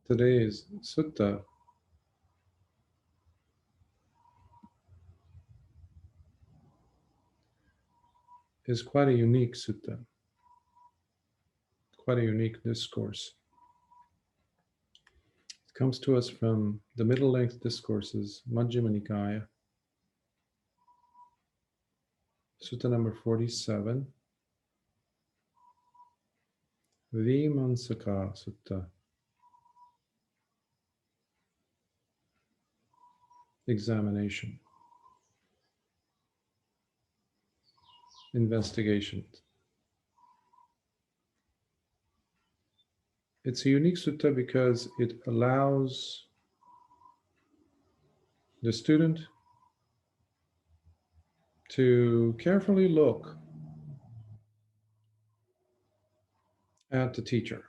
Today's sutta is quite a unique sutta, quite a unique discourse. It comes to us from the middle-length discourses, Majjhima Nikāya, sutta number 47, Vīmaṁsaka Sutta, examination, investigation. It's a unique sutta because it allows the student to carefully look at the teacher.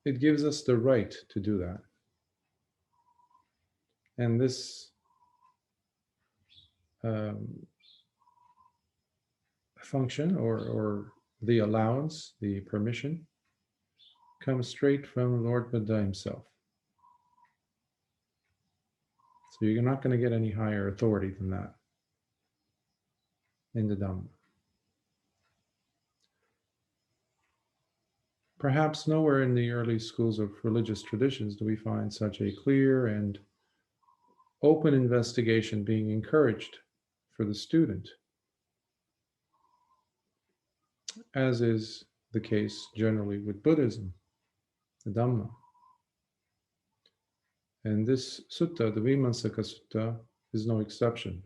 It gives us the right to do that. And this function or the allowance, the permission, comes straight from Lord Buddha himself. So you're not going to get any higher authority than that in the Dhamma. Perhaps nowhere in the early schools of religious traditions do we find such a clear and open investigation being encouraged for the student, as is the case generally with Buddhism, the Dhamma. And this sutta, the Vīmaṁsaka Sutta, is no exception,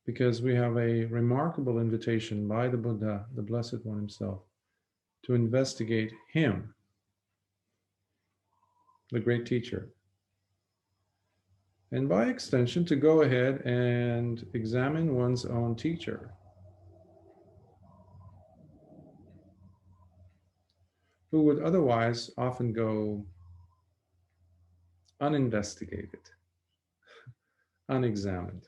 because we have a remarkable invitation by the Buddha, the Blessed One himself, to investigate him, the great teacher, and by extension to go ahead and examine one's own teacher. Who would otherwise often go uninvestigated, unexamined.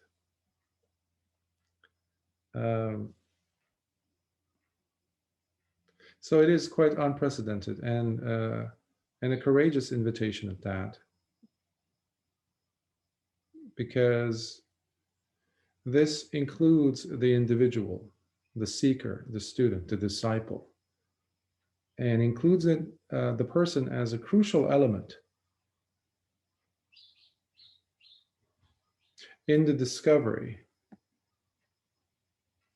So it is quite unprecedented and a courageous invitation at that, because this includes the individual, the seeker, the student, the disciple, and includes it, the person as a crucial element in the discovery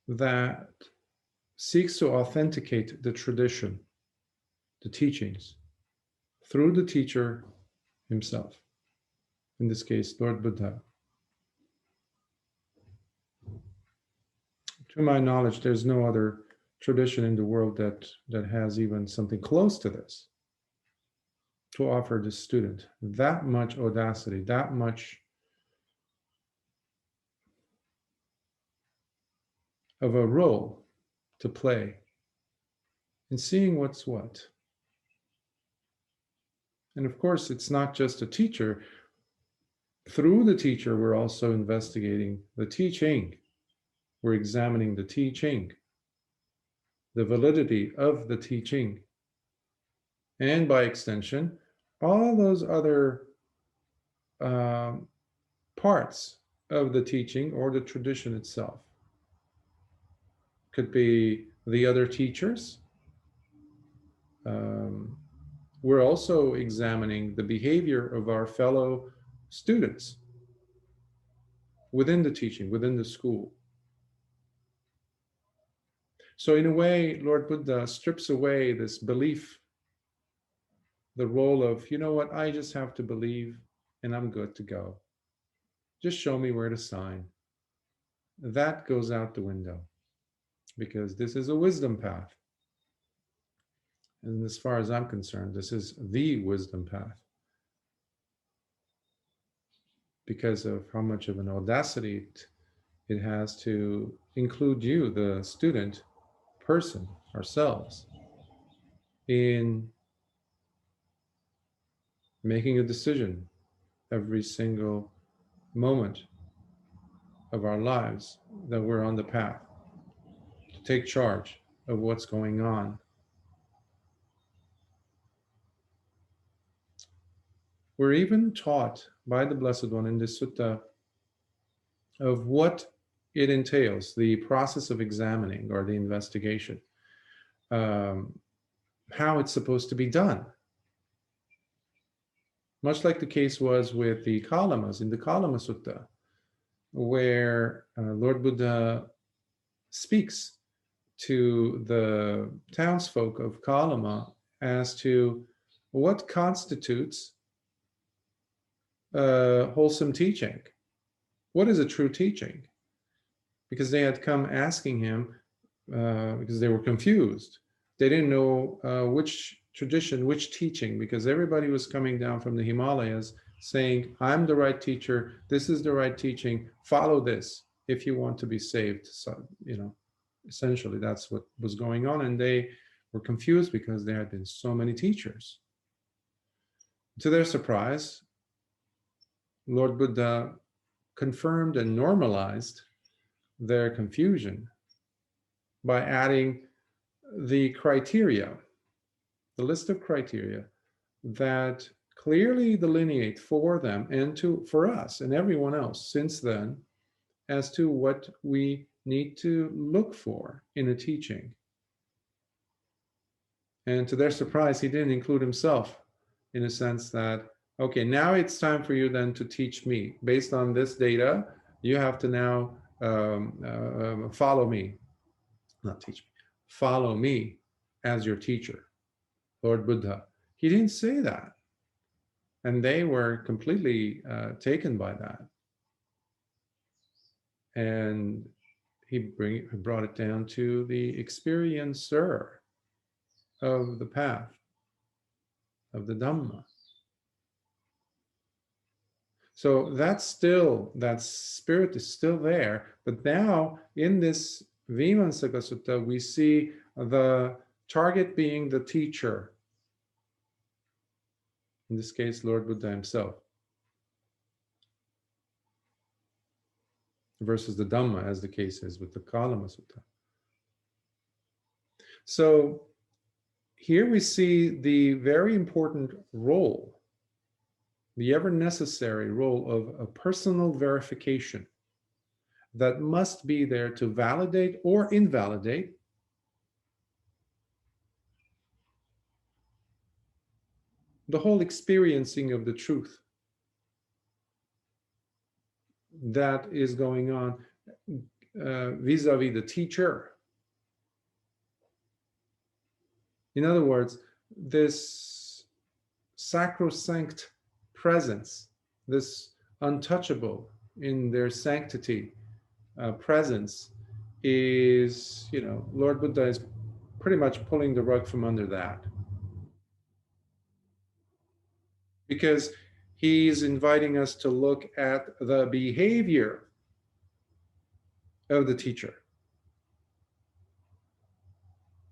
that seeks to authenticate the tradition, the teachings, through the teacher himself, in this case, Lord Buddha. To my knowledge, there's no other tradition in the world that has even something close to this to offer the student that much audacity, that much of a role to play in seeing what's what. And of course, it's not just a teacher. Through the teacher, we're also investigating the teaching. We're examining the teaching, the validity of the teaching, and by extension, all those other parts of the teaching or the tradition itself. Could be the other teachers. We're also examining the behavior of our fellow students within the teaching, within the school. So in a way, Lord Buddha strips away this belief, the role of, you know what, I just have to believe and I'm good to go. Just show me where to sign. That goes out the window, because this is a wisdom path. And as far as I'm concerned, this is the wisdom path, because of how much of an audacity it has to include you, the student, person, ourselves, in making a decision every single moment of our lives that we're on the path, to take charge of what's going on. We're even taught by the Blessed One in this sutta of what it entails, the process of examining or the investigation, how it's supposed to be done. Much like the case was with the Kalamas in the Kalama Sutta, where Lord Buddha speaks to the townsfolk of Kalama as to what constitutes wholesome teaching. What is a true teaching? Because they had come asking him because they were confused. They didn't know which tradition, which teaching, because everybody was coming down from the Himalayas saying, I'm the right teacher, this is the right teaching, follow this if you want to be saved. So, essentially that's what was going on, and they were confused because there had been so many teachers. To their surprise, Lord Buddha confirmed and normalized their confusion by adding the criteria, the list of criteria that clearly delineate for them and for us and everyone else since then as to what we need to look for in a teaching. And to their surprise, he didn't include himself, in a sense that, okay, now it's time for you then to teach me. Based on this data, you have to now follow me. Not teach me. Follow me as your teacher, Lord Buddha. He didn't say that. And they were completely taken by that. And he brought it down to the experiencer of the path, of the Dhamma. So that spirit is still there. But now in this Vīmaṁsaka Sutta, we see the target being the teacher. In this case, Lord Buddha himself. Versus the Dhamma, as the case is with the Kalama Sutta. So here we see the very important role, the ever necessary role of a personal verification that must be there to validate or invalidate the whole experiencing of the truth that is going on vis-a-vis the teacher. In other words, this sacrosanct presence, this untouchable in their sanctity presence is, Lord Buddha is pretty much pulling the rug from under that. Because he's inviting us to look at the behavior of the teacher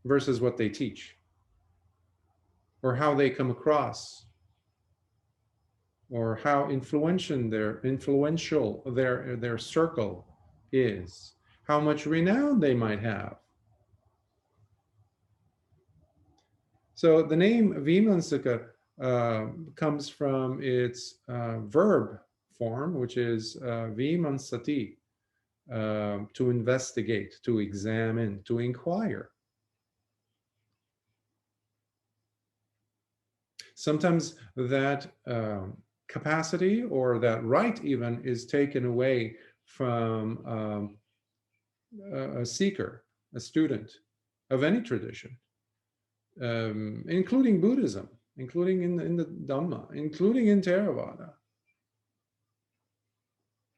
versus what they teach, or how they come across, or how influential their circle is, how much renown they might have. So the name Vīmaṁsaka comes from its verb form, which is vīmaṁsati, to investigate, to examine, to inquire. Sometimes that capacity or that right even is taken away from a seeker, a student of any tradition, including Buddhism, including in the Dhamma, including in Theravada.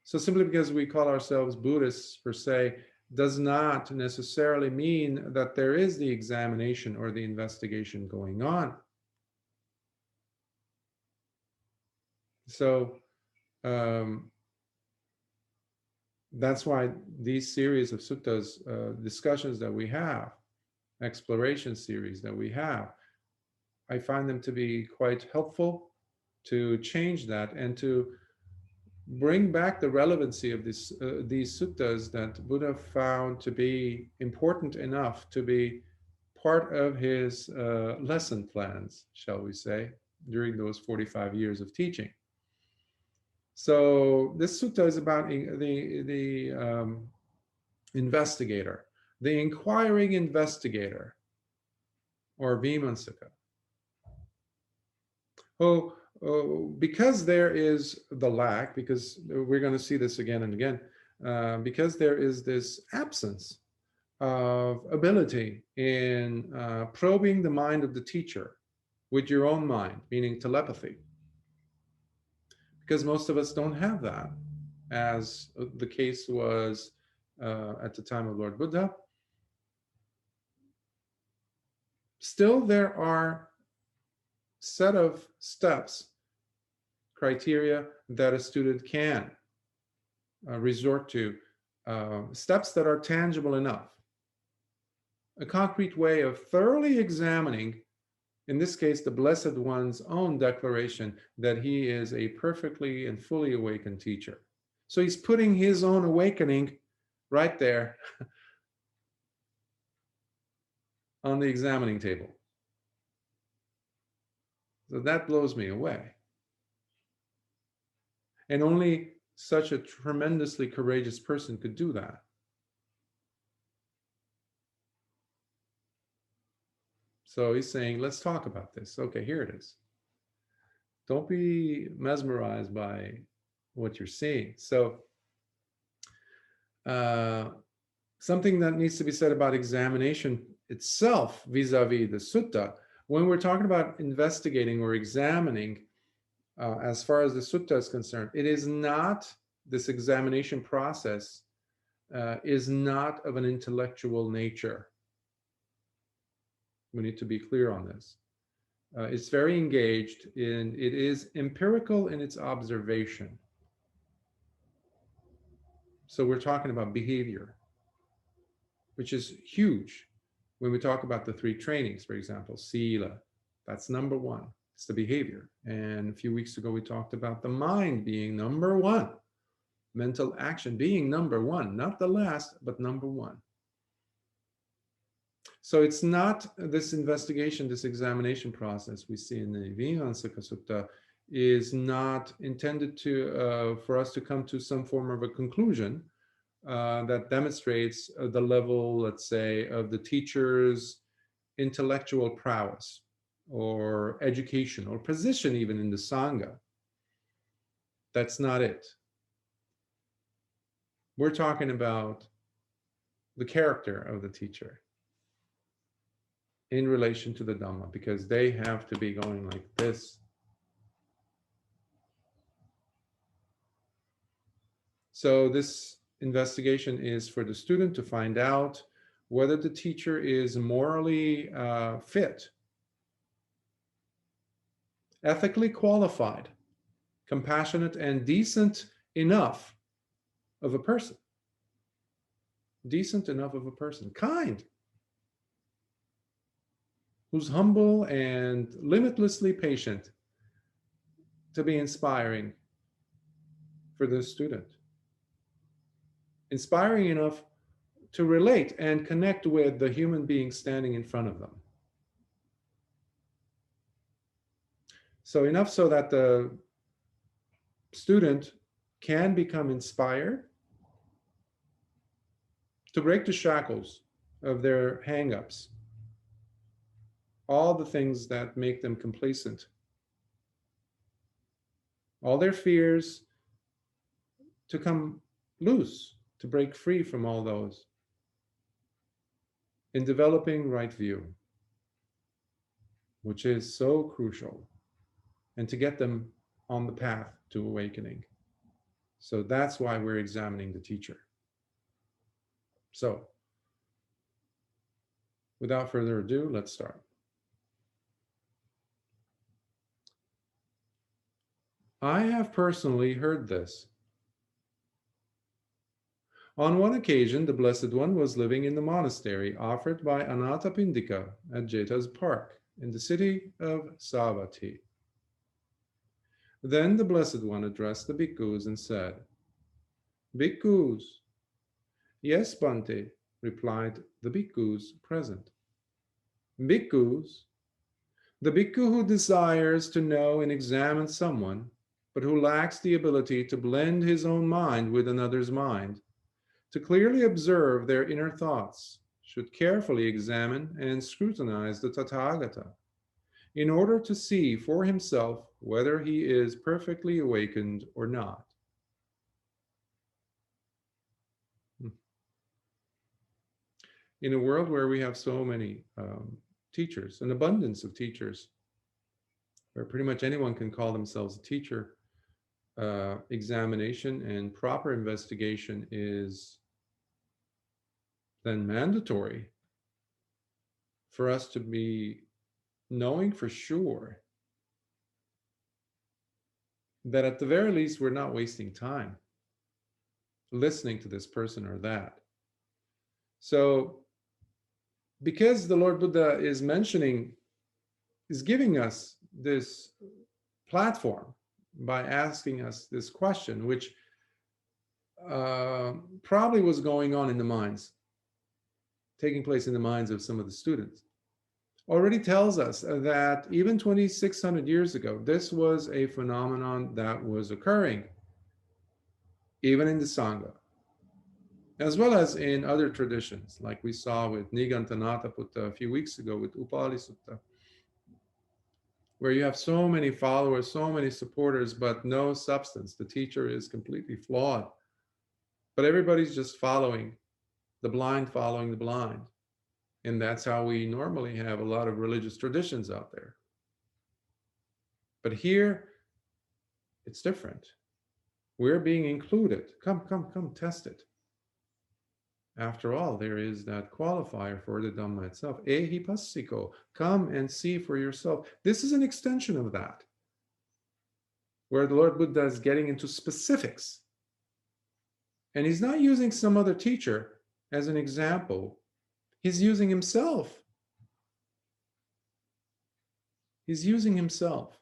So simply because we call ourselves Buddhists per se does not necessarily mean that there is the examination or the investigation going on. So that's why these series of suttas, discussions that we have, exploration series that we have, I find them to be quite helpful to change that and to bring back the relevancy of these suttas that Buddha found to be important enough to be part of his lesson plans, shall we say, during those 45 years of teaching. So this sutta is about the investigator, the inquiring investigator, or Vīmaṁsaka. Because there is the lack, because we're going to see this again and again, because there is this absence of ability in probing the mind of the teacher with your own mind, meaning telepathy. Because most of us don't have that, as the case was at the time of Lord Buddha. Still, there are set of steps, criteria that a student can resort to, steps that are tangible enough. A concrete way of thoroughly examining, in this case, the Blessed One's own declaration that he is a perfectly and fully awakened teacher. So he's putting his own awakening right there on the examining table. So that blows me away. And only such a tremendously courageous person could do that. So he's saying, let's talk about this. Okay, here it is. Don't be mesmerized by what you're seeing. So something that needs to be said about examination itself vis-a-vis the sutta, when we're talking about investigating or examining, as far as the sutta is concerned, it is not, this examination process is not of an intellectual nature. We need to be clear on this. It's very engaged in, it is empirical in its observation. So we're talking about behavior, which is huge. When we talk about the three trainings, for example, Sīla, that's number one. It's the behavior. And a few weeks ago, we talked about the mind being number one, mental action being number one, not the last, but number one. So it's not this investigation, this examination process we see in the Vīmaṁsaka Sutta is not intended to for us to come to some form of a conclusion that demonstrates the level, let's say, of the teacher's intellectual prowess or education or position even in the Sangha. That's not it. We're talking about the character of the teacher in relation to the Dhamma, because they have to be going like this. So this investigation is for the student to find out whether the teacher is morally fit, ethically qualified, compassionate and decent enough of a person. Decent enough of a person, kind, who's humble and limitlessly patient, to be inspiring for the student. Inspiring enough to relate and connect with the human being standing in front of them. So enough so that the student can become inspired to break the shackles of their hang-ups, all the things that make them complacent, all their fears, to come loose, to break free from all those, in developing right view, which is so crucial, and to get them on the path to awakening. So that's why we're examining the teacher. So, without further ado, let's start. I have personally heard this. On one occasion, the Blessed One was living in the monastery offered by Anathapindika at Jeta's Park in the city of Savatthi. Then the Blessed One addressed the bhikkhus and said, "Bhikkhus." "Yes, Bhante," replied the bhikkhus present. Bhikkhus, the bhikkhu who desires to know and examine someone, but who lacks the ability to blend his own mind with another's mind, to clearly observe their inner thoughts, should carefully examine and scrutinize the Tathagata in order to see for himself whether he is perfectly awakened or not. In a world where we have so many teachers, an abundance of teachers, where pretty much anyone can call themselves a teacher, examination and proper investigation is then mandatory for us to be knowing for sure that at the very least we're not wasting time listening to this person or that. So because the Lord Buddha is giving us this platform by asking us this question, which probably was going on in the minds, taking place in the minds of some of the students, already tells us that even 2,600 years ago, this was a phenomenon that was occurring, even in the Sangha, as well as in other traditions, like we saw with Nigantanata Putta a few weeks ago with Upali Sutta, where you have so many followers, so many supporters, but no substance. The teacher is completely flawed, but everybody's just following the blind, following the blind. And that's how we normally have a lot of religious traditions out there. But here, it's different. We're being included. Come, test it. After all, there is that qualifier for the Dhamma itself. Ehi passiko, come and see for yourself. This is an extension of that, where the Lord Buddha is getting into specifics. And he's not using some other teacher as an example. He's using himself. He's using himself.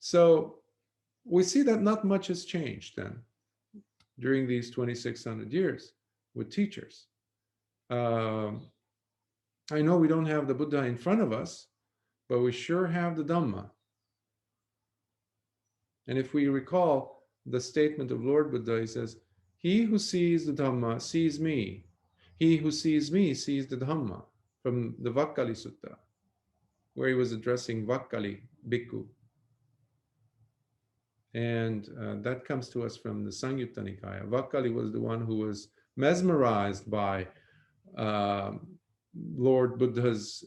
So we see that not much has changed then during these 2,600 years with teachers. I know we don't have the Buddha in front of us, but we sure have the Dhamma. And if we recall the statement of Lord Buddha, he says, he who sees the Dhamma sees me. He who sees me sees the Dhamma, from the Vakkali Sutta, where he was addressing Vakkali Bhikkhu. And that comes to us from the Samyutta Nikāya. Vakkali was the one who was mesmerized by Lord Buddha's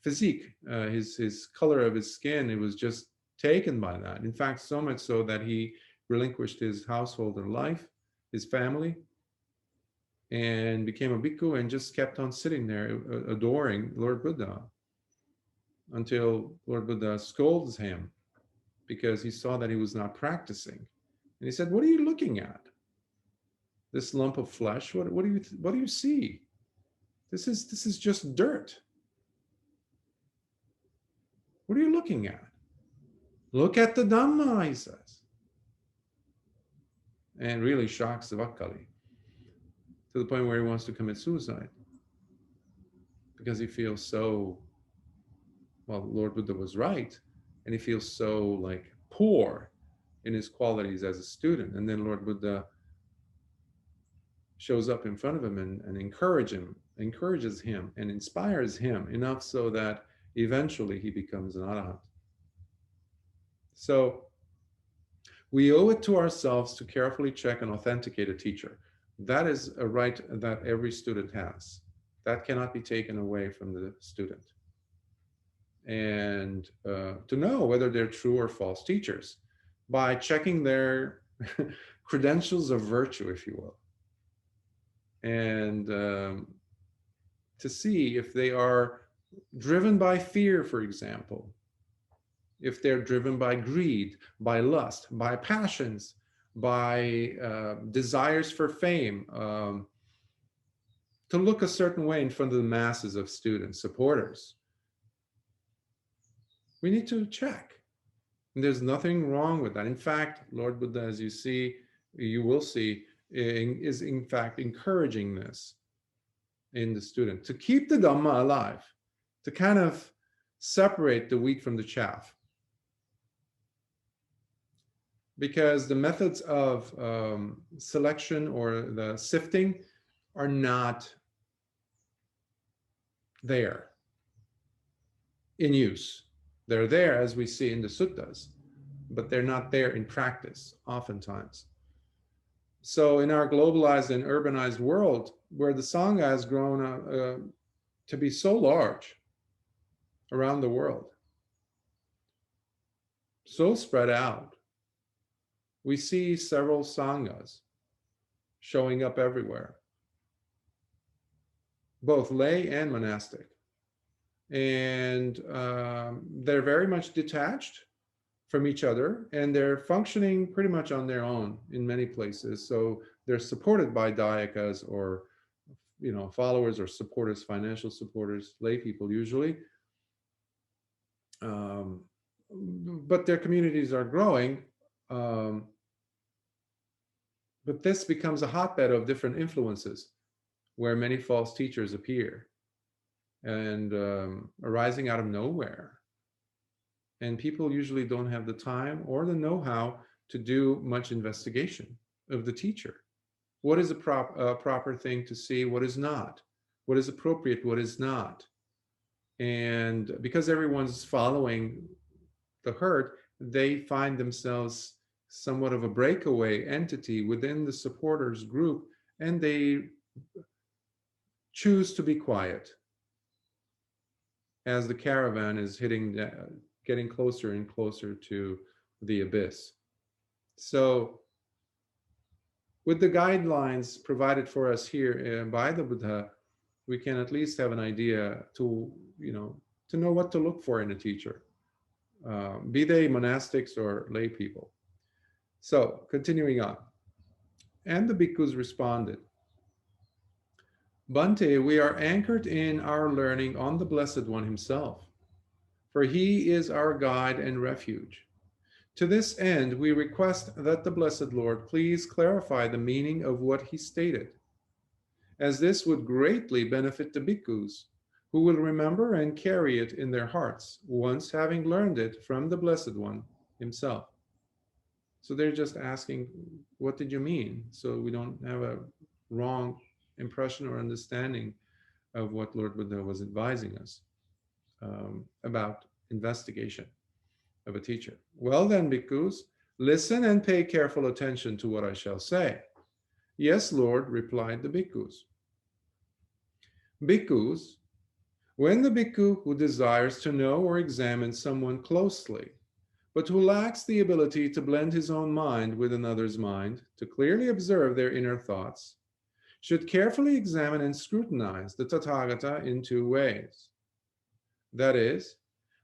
physique, his color of his skin. It was just taken by that. In fact, so much so that he relinquished his household and life, his family, and became a bhikkhu and just kept on sitting there adoring Lord Buddha until Lord Buddha scolds him because he saw that he was not practicing. And he said, what are you looking at? This lump of flesh? What do you see? This is just dirt. What are you looking at? Look at the Dhamma, he says. And really shocks the Vakkali to the point where he wants to commit suicide because he feels so, well, Lord Buddha was right, and he feels so like poor in his qualities as a student. And then Lord Buddha shows up in front of him and encourages him and inspires him enough so that eventually he becomes an arahant. So we owe it to ourselves to carefully check and authenticate a teacher. That is a right that every student has. That cannot be taken away from the student. And to know whether they're true or false teachers by checking their credentials of virtue, if you will. And to see if they are driven by fear, for example, if they're driven by greed, by lust, by passions, by desires for fame, to look a certain way in front of the masses of students, supporters. We need to check. And there's nothing wrong with that. In fact, Lord Buddha, as you will see, is in fact encouraging this. in the student, to keep the Dhamma alive, to kind of separate the wheat from the chaff. Because the methods of selection or the sifting are not there in use. They're there, as we see in the suttas, but they're not there in practice oftentimes. So in our globalized and urbanized world, where the Sangha has grown to be so large around the world, so spread out, we see several Sanghas showing up everywhere, both lay and monastic. And they're very much detached from each other, and they're functioning pretty much on their own in many places. So they're supported by dayakas, or followers or supporters, financial supporters, lay people usually. But their communities are growing. But this becomes a hotbed of different influences, where many false teachers appear and arising out of nowhere. And people usually don't have the time or the know-how to do much investigation of the teacher. What is a proper thing to see? What is not? What is appropriate? What is not? And because everyone's following the herd, they find themselves somewhat of a breakaway entity within the supporters group, and they choose to be quiet as the caravan is getting closer and closer to the abyss. So with the guidelines provided for us here by the Buddha, we can at least have an idea to know what to look for in a teacher, be they monastics or lay people. So continuing on. And the bhikkhus responded, Bhante, we are anchored in our learning on the Blessed One himself, for he is our guide and refuge. To this end, we request that the Blessed Lord please clarify the meaning of what he stated, as this would greatly benefit the bhikkhus, who will remember and carry it in their hearts, once having learned it from the Blessed One himself. So they're just asking, what did you mean? So we don't have a wrong impression or understanding of what Lord Buddha was advising us about investigation of a teacher. Well then, bhikkhus, listen and pay careful attention to what I shall say. Yes, Lord, replied the bhikkhus. Bhikkhus, when the bhikkhu who desires to know or examine someone closely, but who lacks the ability to blend his own mind with another's mind, to clearly observe their inner thoughts, should carefully examine and scrutinize the Tathagata in two ways. That is,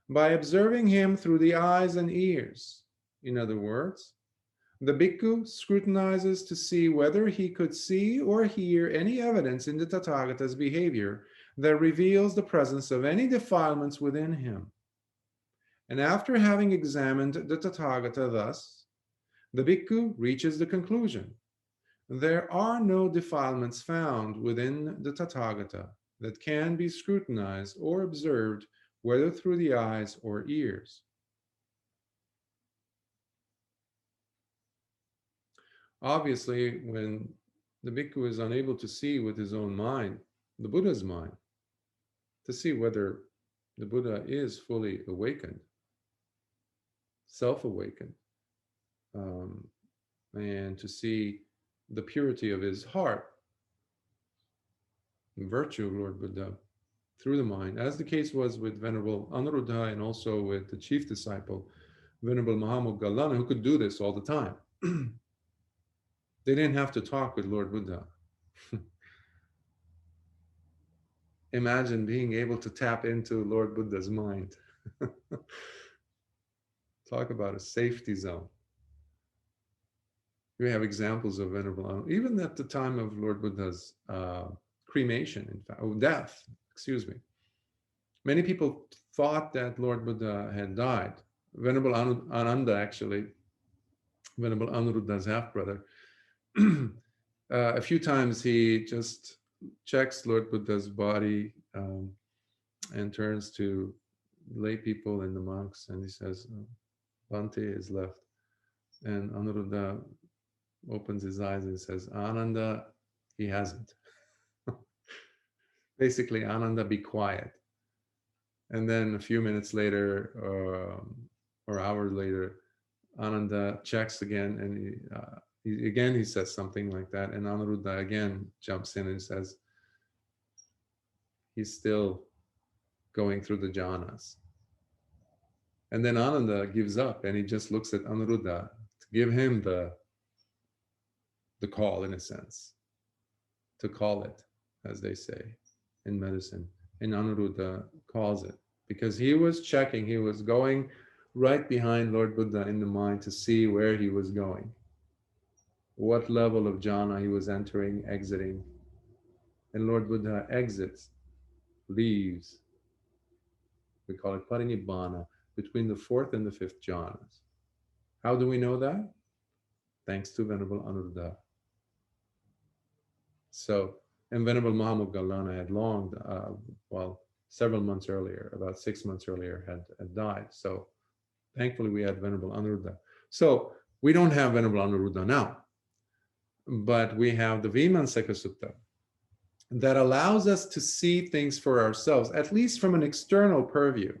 by observing him through the eyes and ears. In other words, the bhikkhu scrutinizes to see whether he could see or hear any evidence in the Tathagata's behavior that reveals the presence of any defilements within him. And after having examined the Tathagata thus, the bhikkhu reaches the conclusion: there are no defilements found within the Tathagata that can be scrutinized or observed, whether through the eyes or ears. Obviously, when the bhikkhu is unable to see with his own mind, the Buddha's mind, to see whether the Buddha is fully awakened, self-awakened, and to see the purity of his heart, the virtue of Lord Buddha through the mind, as the case was with Venerable Anuruddha and also with the chief disciple, Venerable Mahamoggalana, who could do this all the time. They didn't have to talk with Lord Buddha. Imagine being able to tap into Lord Buddha's mind. Talk about a safety zone. We have examples of Venerable Anuruddha, even at the time of Lord Buddha's cremation, in fact, death, excuse me. Many people thought that Lord Buddha had died. Venerable Ananda, actually, Venerable Anuruddha's half-brother, a few times he just checks Lord Buddha's body, and turns to lay people and the monks, and he says, Bhante is left. And Anuruddha opens his eyes and says, Ananda, he hasn't. Basically, Ananda, be quiet. And then a few minutes later, or hours later, Ananda checks again, and he says something like that, and Anuruddha again jumps in and says, he's still going through the jhanas. And then Ananda gives up, and he just looks at Anuruddha to give him the call, in a sense, to call it, as they say in medicine. And Anuruddha calls it, because he was checking, he was going right behind Lord Buddha in the mind to see where he was going, what level of jhana he was entering, exiting. And Lord Buddha exits, leaves, we call it parinibbana, between the fourth and the fifth jhanas. How do we know that? Thanks to Venerable Anuruddha. So, and Venerable Candana had long, several months earlier, about 6 months earlier, had died. So thankfully we had Venerable Anuruddha. So we don't have Venerable Anuruddha now, but we have the Vīmaṁsaka Sutta that allows us to see things for ourselves, at least from an external purview,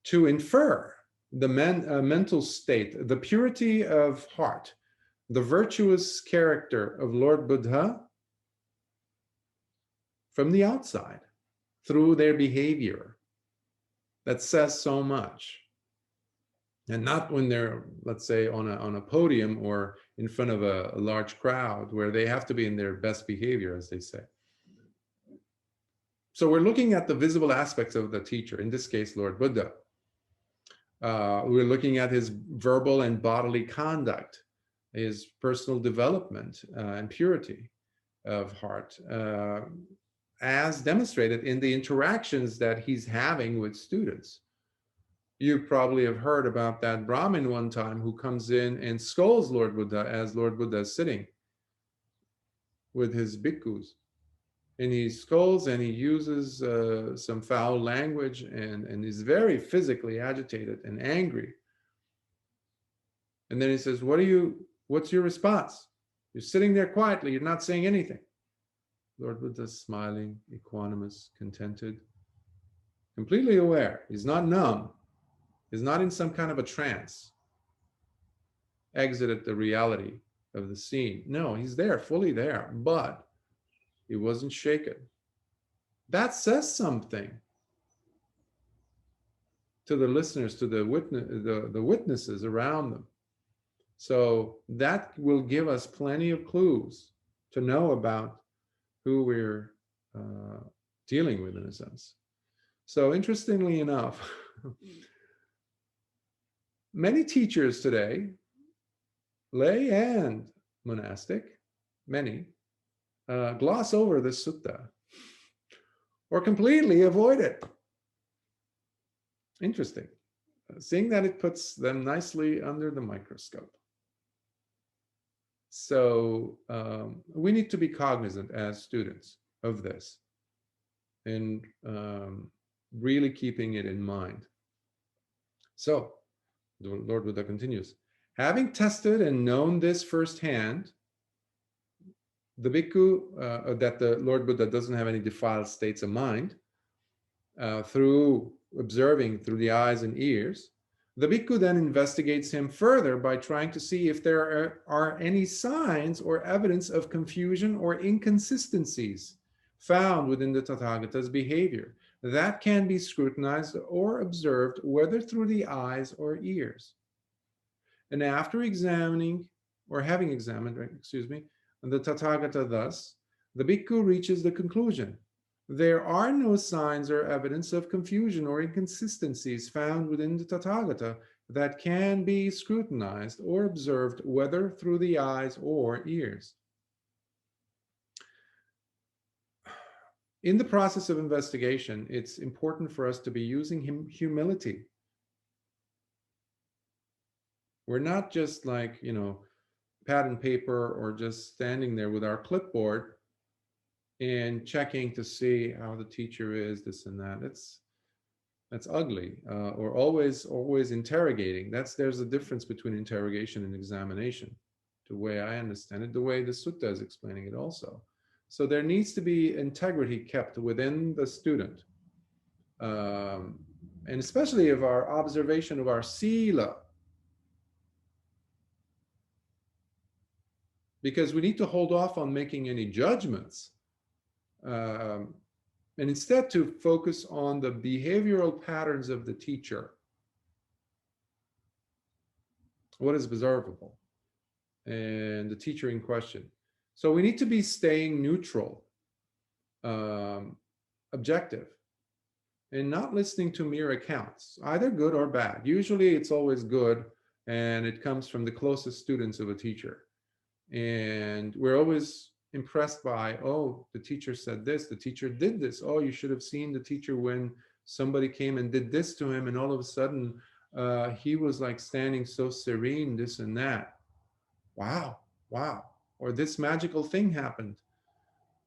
to infer the mental state, the purity of heart, the virtuous character of Lord Buddha from the outside, through their behavior. That says so much. And not when they're, let's say, on a podium or in front of a large crowd, where they have to be in their best behavior, as they say. So we're looking at the visible aspects of the teacher, in this case, Lord Buddha. We're looking at his verbal and bodily conduct, his personal development and purity of heart, as demonstrated in the interactions that he's having with students. You probably have heard about that Brahmin one time who comes in and scolds Lord Buddha as Lord Buddha is sitting with his bhikkhus. And he scolds and he uses some foul language and is very physically agitated and angry. And then he says, what's your response? You're sitting there quietly, you're not saying anything. Lord Buddha's smiling, equanimous, contented, completely aware. He's not numb. He's not in some kind of a trance, exited the reality of the scene. No, he's there, fully there, but he wasn't shaken. That says something to the listeners, to the witnesses around them. So that will give us plenty of clues to know about who we're dealing with, in a sense. So interestingly enough, many teachers today, lay and monastic, many, gloss over this sutta or completely avoid it. Interesting. Seeing that it puts them nicely under the microscope. So we need to be cognizant as students of this and really keeping it in mind. So the Lord Buddha continues, having tested and known this firsthand, the bhikkhu, that the Lord Buddha doesn't have any defiled states of mind, through observing through the eyes and ears, the bhikkhu then investigates him further by trying to see if there are any signs or evidence of confusion or inconsistencies found within the Tathagata's behavior that can be scrutinized or observed, whether through the eyes or ears. And after examining, or having examined, the Tathagata thus, the bhikkhu reaches the conclusion: there are no signs or evidence of confusion or inconsistencies found within the Tathagata that can be scrutinized or observed, whether through the eyes or ears. In the process of investigation, it's important for us to be using humility. We're not just like, pad and paper or just standing there with our clipboard and checking to see how the teacher is, this and that. That's ugly. Or always interrogating. There's a difference between interrogation and examination, the way I understand it, the way the sutta is explaining it also. So there needs to be integrity kept within the student, and especially of our observation of our Sīla, because we need to hold off on making any judgments, and instead to focus on the behavioral patterns of the teacher, what is observable, and the teacher in question. So we need to be staying neutral, objective, and not listening to mere accounts, either good or bad. Usually it's always good, and it comes from the closest students of a teacher. And we're always impressed by, oh, the teacher said this, the teacher did this. Oh, you should have seen the teacher when somebody came and did this to him, and all of a sudden he was like standing so serene, this and that. Wow, wow. Or this magical thing happened.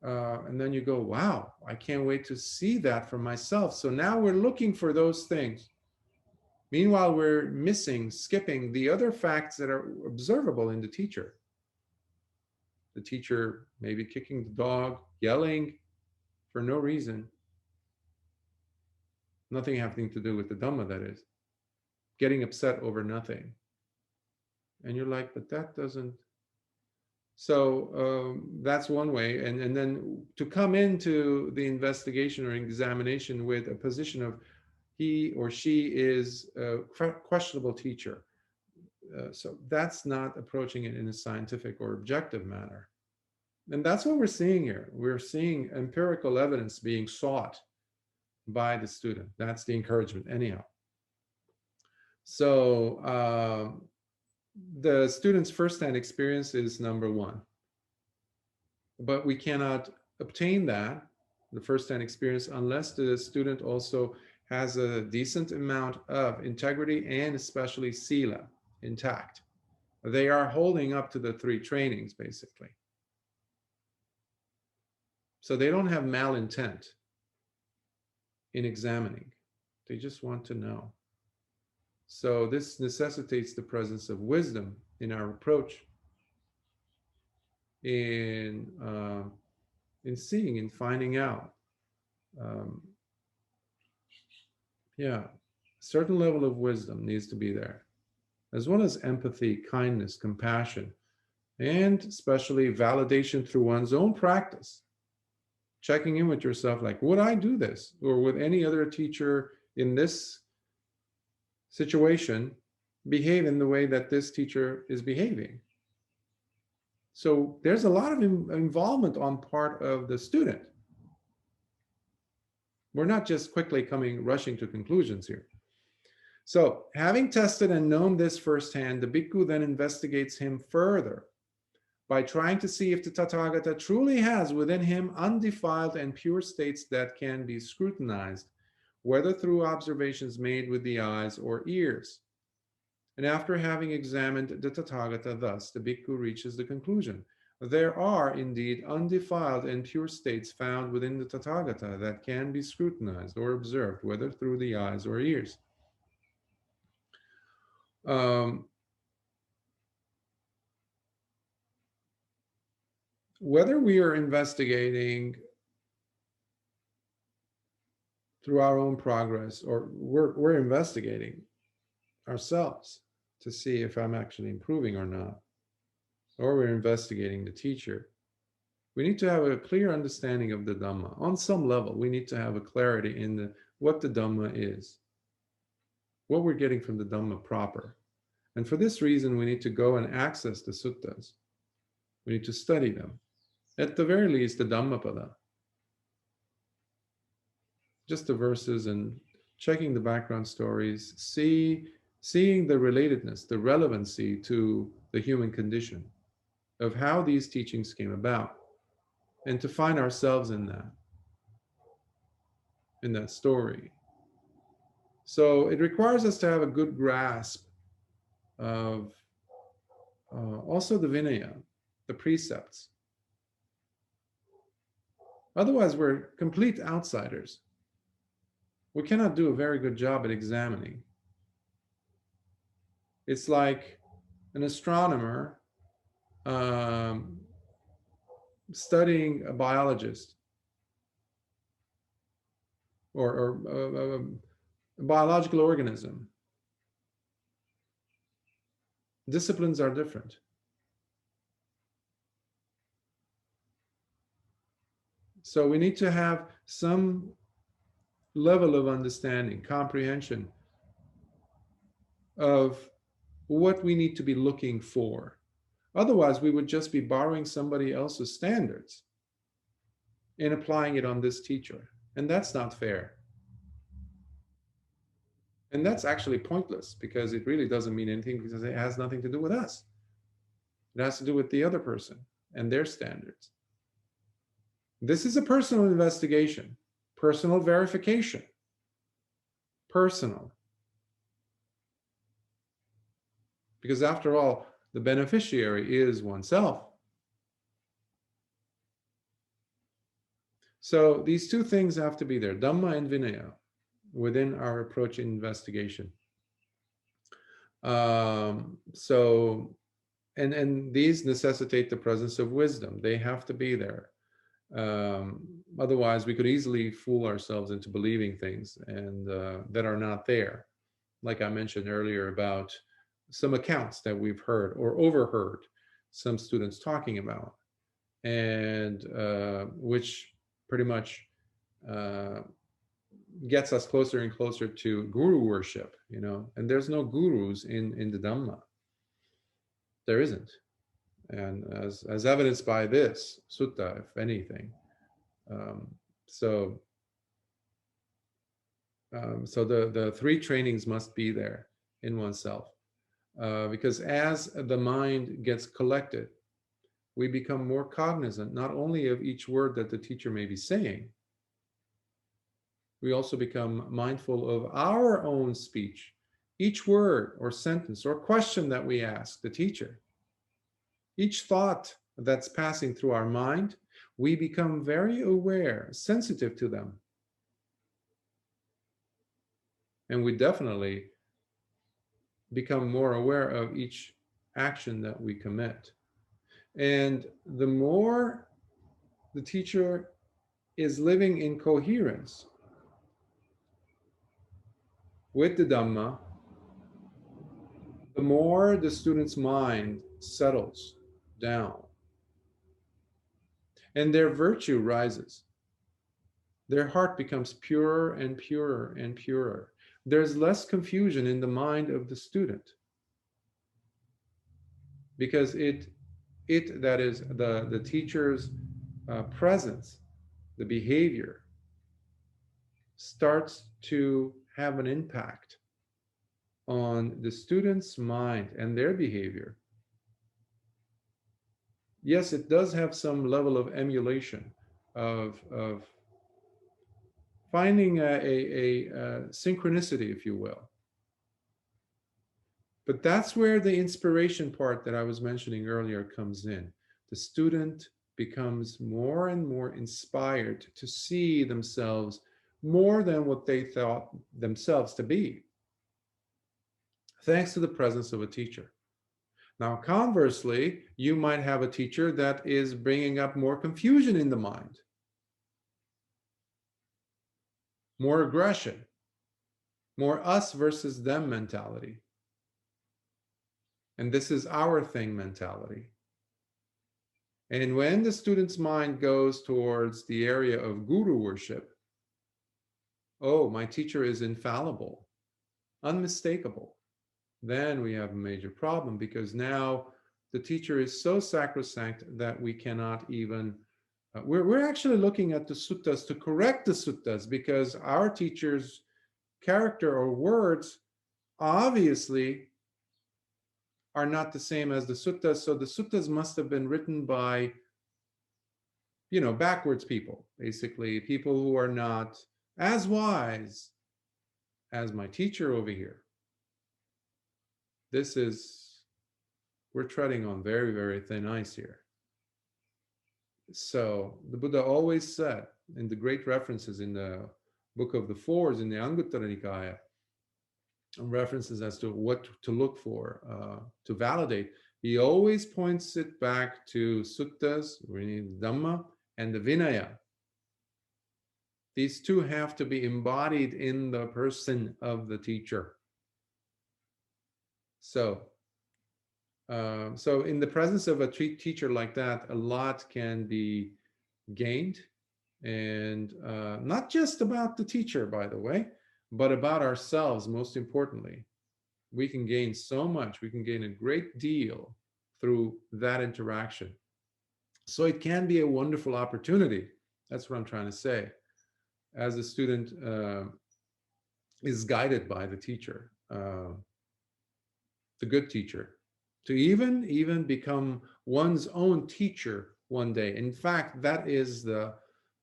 And then you go, wow, I can't wait to see that for myself. So now we're looking for those things. Meanwhile, we're skipping the other facts that are observable in the teacher. The teacher maybe kicking the dog, yelling for no reason. Nothing having to do with the Dhamma, that is. Getting upset over nothing. And you're like, but that doesn't. So that's one way. And then to come into the investigation or examination with a position of he or she is a questionable teacher. So that's not approaching it in a scientific or objective manner. And that's what we're seeing here. We're seeing empirical evidence being sought by the student. That's the encouragement, anyhow. So the student's firsthand experience is number one. But we cannot obtain that, the firsthand experience, unless the student also has a decent amount of integrity and especially Sīla intact. They are holding up to the three trainings, basically. So they don't have malintent in examining. They just want to know. So this necessitates the presence of wisdom in our approach, in seeing, in finding out. A certain level of wisdom needs to be there, as well as empathy, kindness, compassion, and especially validation through one's own practice. Checking in with yourself, like, would I do this? Or would any other teacher in this situation behave in the way that this teacher is behaving? So there's a lot of involvement on part of the student. We're not just quickly rushing to conclusions here. So having tested and known this firsthand, the Bhikkhu then investigates him further by trying to see if the Tathagata truly has within him undefiled and pure states that can be scrutinized, whether through observations made with the eyes or ears. And after having examined the Tathagata thus, the Bhikkhu reaches the conclusion: there are indeed undefiled and pure states found within the Tathagata that can be scrutinized or observed, whether through the eyes or ears. Whether we are investigating through our own progress or we're investigating ourselves to see if I'm actually improving or not, or we're investigating the teacher, we need to have a clear understanding of the Dhamma. On some level, we need to have a clarity in what the Dhamma is, what we're getting from the Dhamma proper. And for this reason, we need to go and access the suttas. We need to study them. At the very least, the Dhammapada. Just the verses and checking the background stories, seeing the relatedness, the relevancy to the human condition of how these teachings came about, and to find ourselves in that story. So it requires us to have a good grasp of also the Vinaya, the precepts. Otherwise, we're complete outsiders. We cannot do a very good job at examining. It's like an astronomer studying a biologist or a biological organism. Disciplines are different. So we need to have some level of understanding, comprehension of what we need to be looking for. Otherwise, we would just be borrowing somebody else's standards and applying it on this teacher. And that's not fair. And that's actually pointless, because it really doesn't mean anything, because it has nothing to do with us. It has to do with the other person and their standards. This is a personal investigation, personal verification, personal. Because after all, the beneficiary is oneself. So these two things have to be there, Dhamma and Vinaya, within our approach in investigation. And these necessitate the presence of wisdom. They have to be there. Otherwise, we could easily fool ourselves into believing things and that are not there. Like I mentioned earlier about some accounts that we've heard or overheard some students talking about, and which pretty much gets us closer and closer to guru worship, you know. And there's no gurus in the Dhamma. There isn't. And as evidenced by this sutta, if anything. So the three trainings must be there in oneself, because as the mind gets collected, we become more cognizant not only of each word that the teacher may be saying, we also become mindful of our own speech, each word or sentence or question that we ask the teacher, each thought that's passing through our mind. We become very aware, sensitive to them. And we definitely become more aware of each action that we commit. And the more the teacher is living in coherence with the Dhamma, the more the student's mind settles down and their virtue rises. Their heart becomes purer and purer and purer. There's less confusion in the mind of the student, because that is the teacher's presence, the behavior, starts to have an impact on the student's mind and their behavior. Yes, it does have some level of emulation, of finding a synchronicity, if you will. But that's where the inspiration part that I was mentioning earlier comes in. The student becomes more and more inspired to see themselves more than what they thought themselves to be, thanks to the presence of a teacher. Now, conversely, you might have a teacher that is bringing up more confusion in the mind, more aggression, more us versus them mentality. And this is our thing mentality. And when the student's mind goes towards the area of guru worship, oh, my teacher is infallible, unmistakable, then we have a major problem, because now the teacher is so sacrosanct that we cannot even, we're actually looking at the suttas to correct the suttas, because our teacher's character or words obviously are not the same as the suttas. So the suttas must have been written by, backwards people, basically people who are not as wise as my teacher over here. We're treading on very, very thin ice here. So the Buddha always said in the great references in the Book of the Fours in the Anguttara Nikāya, references as to what to look for to validate, he always points it back to suttas, we need Dhamma, and the Vinaya. These two have to be embodied in the person of the teacher. So, so in the presence of a teacher like that, a lot can be gained, and not just about the teacher, by the way, but about ourselves, most importantly. We can gain so much, we can gain a great deal through that interaction. So it can be a wonderful opportunity. That's what I'm trying to say. As a student is guided by the teacher, the good teacher, to even become one's own teacher one day. In fact, that is the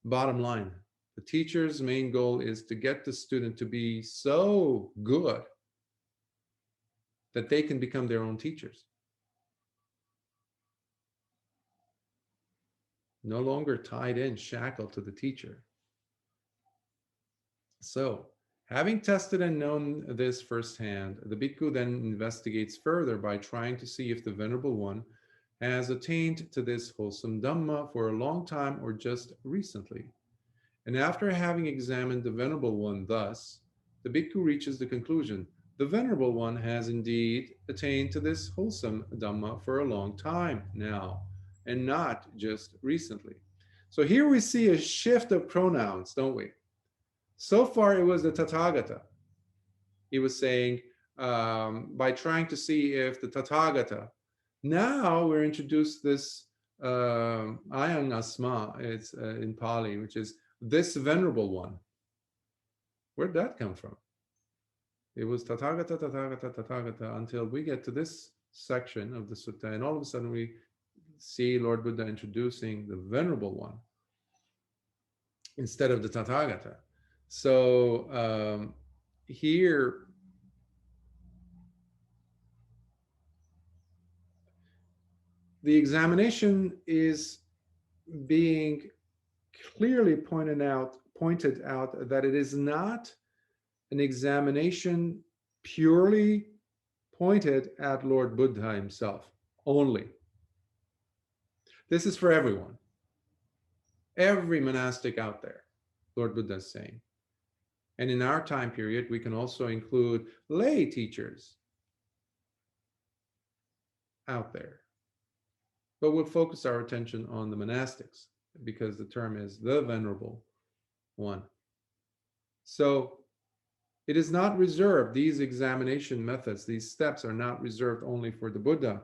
bottom line. The teacher's main goal is to get the student to be so good that they can become their own teachers. No longer tied in, shackled to the teacher. So, having tested and known this firsthand, the Bhikkhu then investigates further by trying to see if the Venerable One has attained to this wholesome Dhamma for a long time or just recently. And after having examined the Venerable One thus, the Bhikkhu reaches the conclusion, the Venerable One has indeed attained to this wholesome Dhamma for a long time now, and not just recently. So here we see a shift of pronouns, don't we? So far it was the Tathagata. He was saying, by trying to see if the Tathagata, now we're introduced this ayang asma, it's in Pali, which is this Venerable One. Where'd that come from? It was Tathagata, Tathagata, Tathagata, until we get to this section of the sutta, and all of a sudden we see Lord Buddha introducing the Venerable One instead of the Tathagata. So here, the examination is being clearly pointed out that it is not an examination purely pointed at Lord Buddha himself only. This is for everyone, every monastic out there, Lord Buddha is saying. And in our time period, we can also include lay teachers out there. But we'll focus our attention on the monastics because the term is the Venerable One. So it is not reserved, these examination methods, these steps are not reserved only for the Buddha.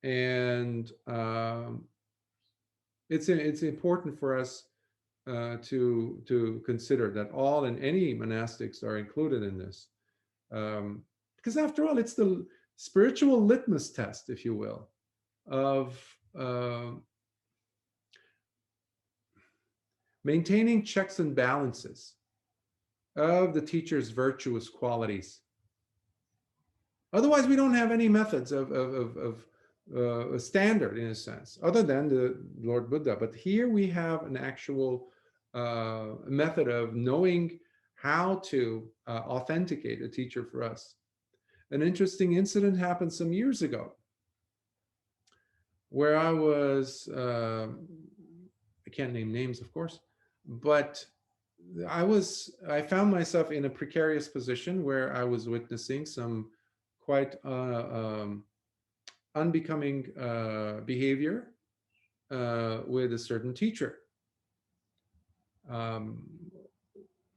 And it's important for us to consider that all and any monastics are included in this. Because after all, it's the spiritual litmus test, if you will, of maintaining checks and balances of the teacher's virtuous qualities. Otherwise, we don't have any methods of a standard, in a sense, other than the Lord Buddha. But here we have an actual method of knowing how to authenticate a teacher for us. An interesting incident happened some years ago where I was, I can't name names, of course, but I found myself in a precarious position where I was witnessing some quite unbecoming behavior with a certain teacher.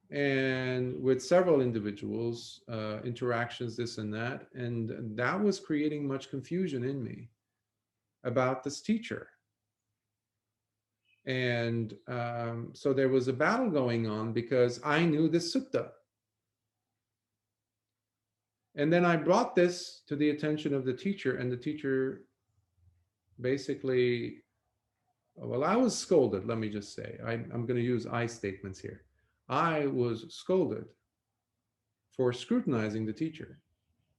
And with several individuals, interactions, this and that. And that was creating much confusion in me about this teacher. And so there was a battle going on because I knew this sutta. And then I brought this to the attention of the teacher, and the teacher basically, well, I was scolded, let me just say. I'm going to use I statements here. I was scolded for scrutinizing the teacher,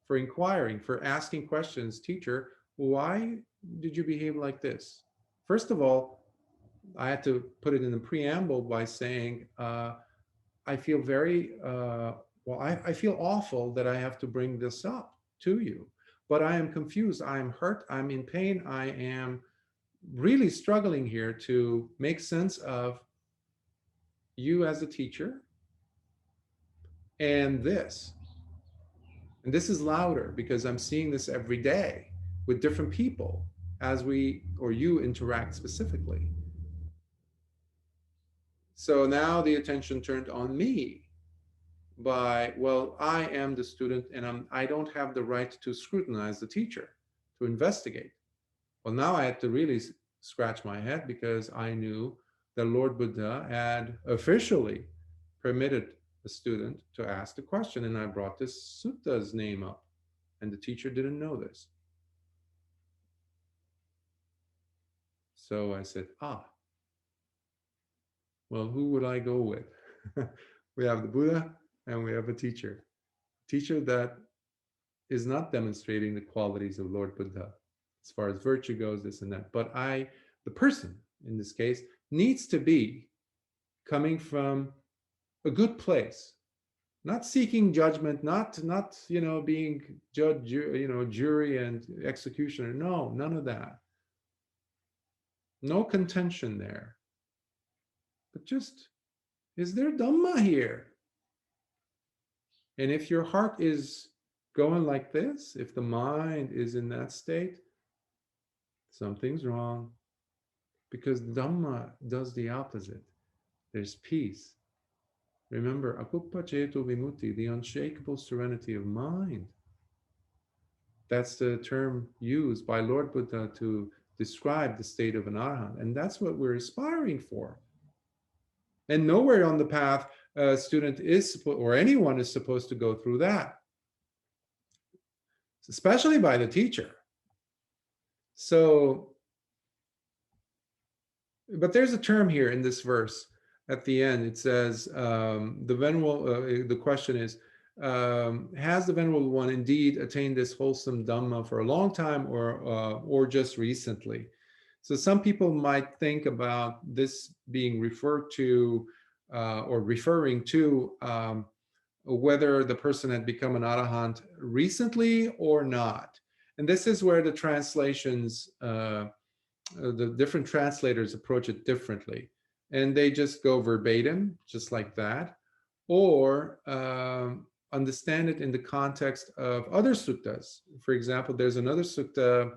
for inquiring, for asking questions. Teacher, why did you behave like this? First of all, I had to put it in the preamble by saying, I feel very, I feel awful that I have to bring this up to you, but I am confused. I am hurt. I'm in pain. I am really struggling here to make sense of you as a teacher and this. And this is louder because I'm seeing this every day with different people as we or you interact specifically. So now the attention turned on me by, well, I am the student and I don't have the right to scrutinize the teacher, to investigate. Well, now I had to really scratch my head because I knew that Lord Buddha had officially permitted the student to ask the question, and I brought this sutta's name up, and the teacher didn't know this. So I said, well, who would I go with? We have the Buddha and we have a teacher that is not demonstrating the qualities of Lord Buddha as far as virtue goes, this and that. But the person in this case, needs to be coming from a good place, not seeking judgment, not being judge, jury and executioner. No, none of that. No contention there. But just, is there Dhamma here? And if your heart is going like this, if the mind is in that state, something's wrong. Because Dhamma does the opposite. There's peace. Remember, akuppa ceto vimutti, the unshakable serenity of mind. That's the term used by Lord Buddha to describe the state of an arahant. And that's what we're aspiring for. And nowhere on the path a student is, or anyone is supposed to go through that, especially by the teacher. So, but there's a term here in this verse at the end. It says, the question is, has the Venerable One indeed attained this wholesome Dhamma for a long time or just recently? So some people might think about this being referred to or referring to whether the person had become an arahant recently or not. And this is where the translations, the different translators approach it differently. And they just go verbatim, just like that, or understand it in the context of other suttas. For example, there's another sutta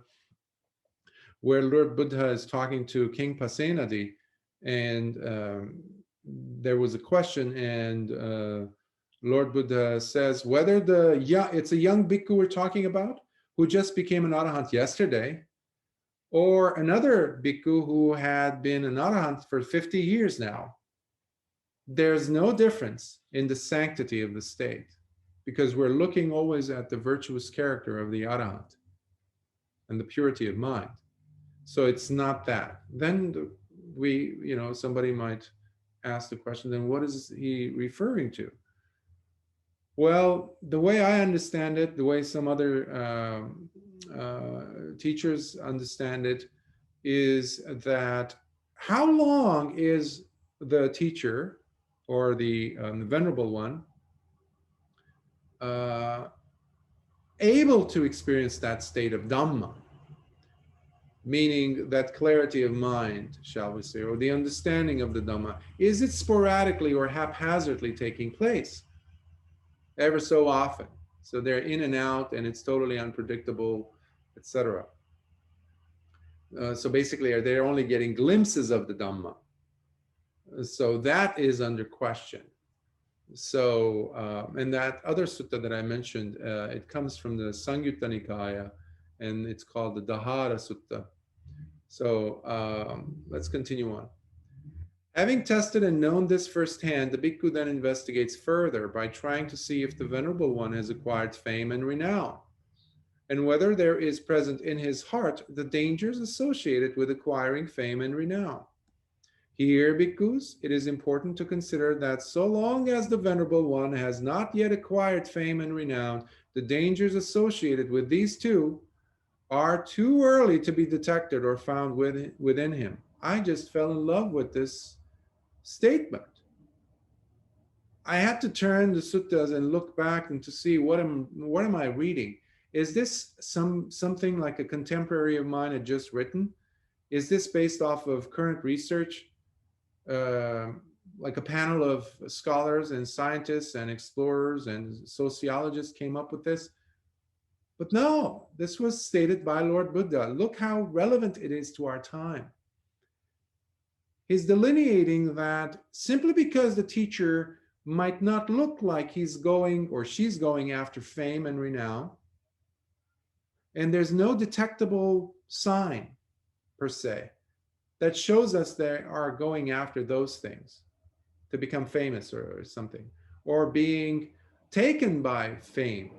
where Lord Buddha is talking to King Pasenadi, and there was a question, and Lord Buddha says whether it's a young bhikkhu we're talking about who just became an arahant yesterday, or another bhikkhu who had been an arahant for 50 years now. There's no difference in the sanctity of the state, because we're looking always at the virtuous character of the arahant and the purity of mind. So it's not that. Then somebody might ask the question, then what is he referring to? Well, the way I understand it, the way some other teachers understand it, is that how long is the teacher or the Venerable One able to experience that state of Dhamma? Meaning that clarity of mind, shall we say, or the understanding of the Dhamma. Is it sporadically or haphazardly taking place? Ever so often. So they're in and out and it's totally unpredictable, etc. So basically, they're only getting glimpses of the Dhamma. So that is under question. So, and that other sutta that I mentioned, it comes from the Samyutta Nikāya, and it's called the Dahara Sutta. So let's continue on. Having tested and known this firsthand, the bhikkhu then investigates further by trying to see if the Venerable One has acquired fame and renown, and whether there is present in his heart the dangers associated with acquiring fame and renown. Here, bhikkhus, it is important to consider that so long as the Venerable One has not yet acquired fame and renown, the dangers associated with these two are too early to be detected or found within him. I just fell in love with this statement. I had to turn the suttas and look back and to see what am I reading. Is this something like a contemporary of mine had just written? Is this based off of current research? Uh, like a panel of scholars and scientists and explorers and sociologists came up with this? But no, this was stated by Lord Buddha. Look how relevant it is to our time. He's delineating that simply because the teacher might not look like he's going or she's going after fame and renown, and there's no detectable sign per se that shows us they are going after those things to become famous or something, or being taken by fame,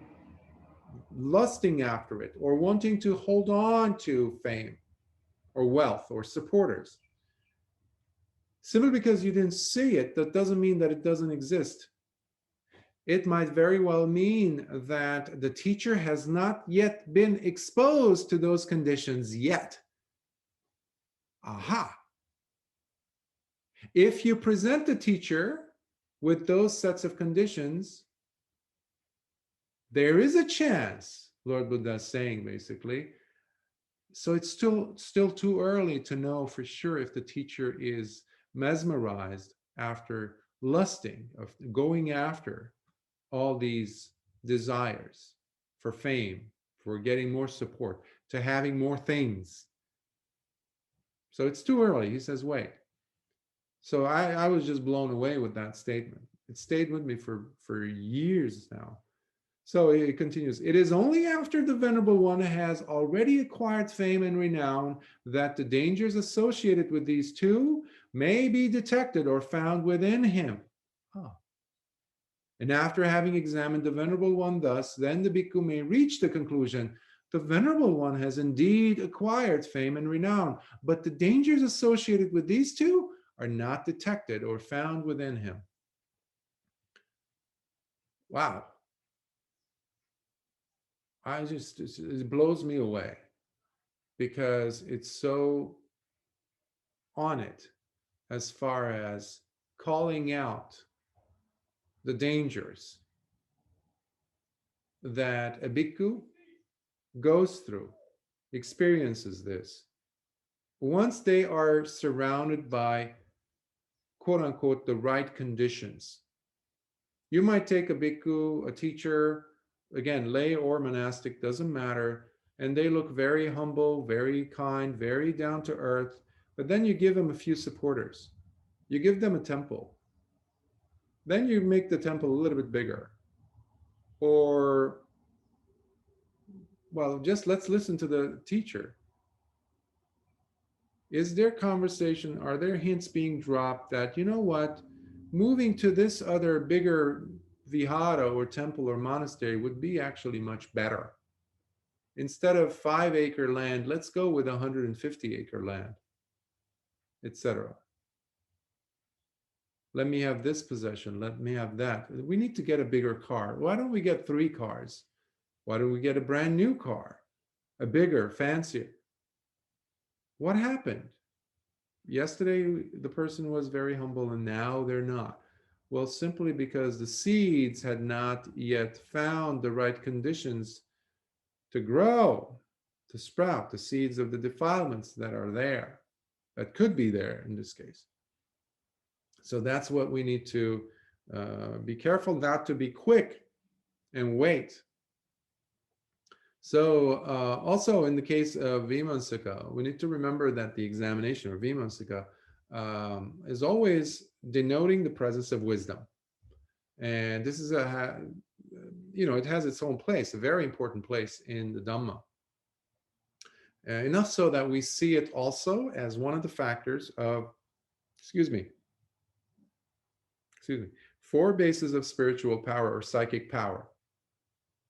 lusting after it, or wanting to hold on to fame or wealth or supporters. Simply because you didn't see it, that doesn't mean that it doesn't exist. It might very well mean that the teacher has not yet been exposed to those conditions yet. Aha. If you present the teacher with those sets of conditions, there is a chance, Lord Buddha is saying basically. So it's still too early to know for sure if the teacher is mesmerized after lusting, of going after all these desires for fame, for getting more support, to having more things. So it's too early. He says, wait. So I was just blown away with that statement. It stayed with me for years now. So it continues. It is only after the Venerable One has already acquired fame and renown that the dangers associated with these two may be detected or found within him. Oh. And after having examined the Venerable One thus, then the Bhikkhu may reach the conclusion, the Venerable One has indeed acquired fame and renown, but the dangers associated with these two are not detected or found within him. Wow. It blows me away because it's so on it as far as calling out the dangers that a bhikkhu goes through, experiences this. Once they are surrounded by, quote unquote, the right conditions. You might take a bhikkhu, a teacher, again, lay or monastic, doesn't matter, and they look very humble, very kind, very down to earth, but then you give them a few supporters. You give them a temple. Then you make the temple a little bit bigger. Or, well, just let's listen to the teacher. Is there conversation, are there hints being dropped that, you know what, moving to this other bigger vihara or temple or monastery would be actually much better? Instead of 5-acre land, let's go with 150-acre land, etc. Let me have this possession. Let me have that. We need to get a bigger car. Why don't we get 3 cars? Why don't we get a brand new car? A bigger, fancier. What happened? Yesterday, the person was very humble and now they're not. Well, simply because the seeds had not yet found the right conditions to grow, to sprout, the seeds of the defilements that are there, that could be there in this case. So that's what we need to be careful not to be quick and wait. So also in the case of Vīmaṁsaka, we need to remember that the examination, or Vīmaṁsaka, is always denoting the presence of wisdom. And this is it has its own place, a very important place in the Dhamma. Enough so that we see it also as one of the factors of, excuse me, 4 bases of spiritual power or psychic power,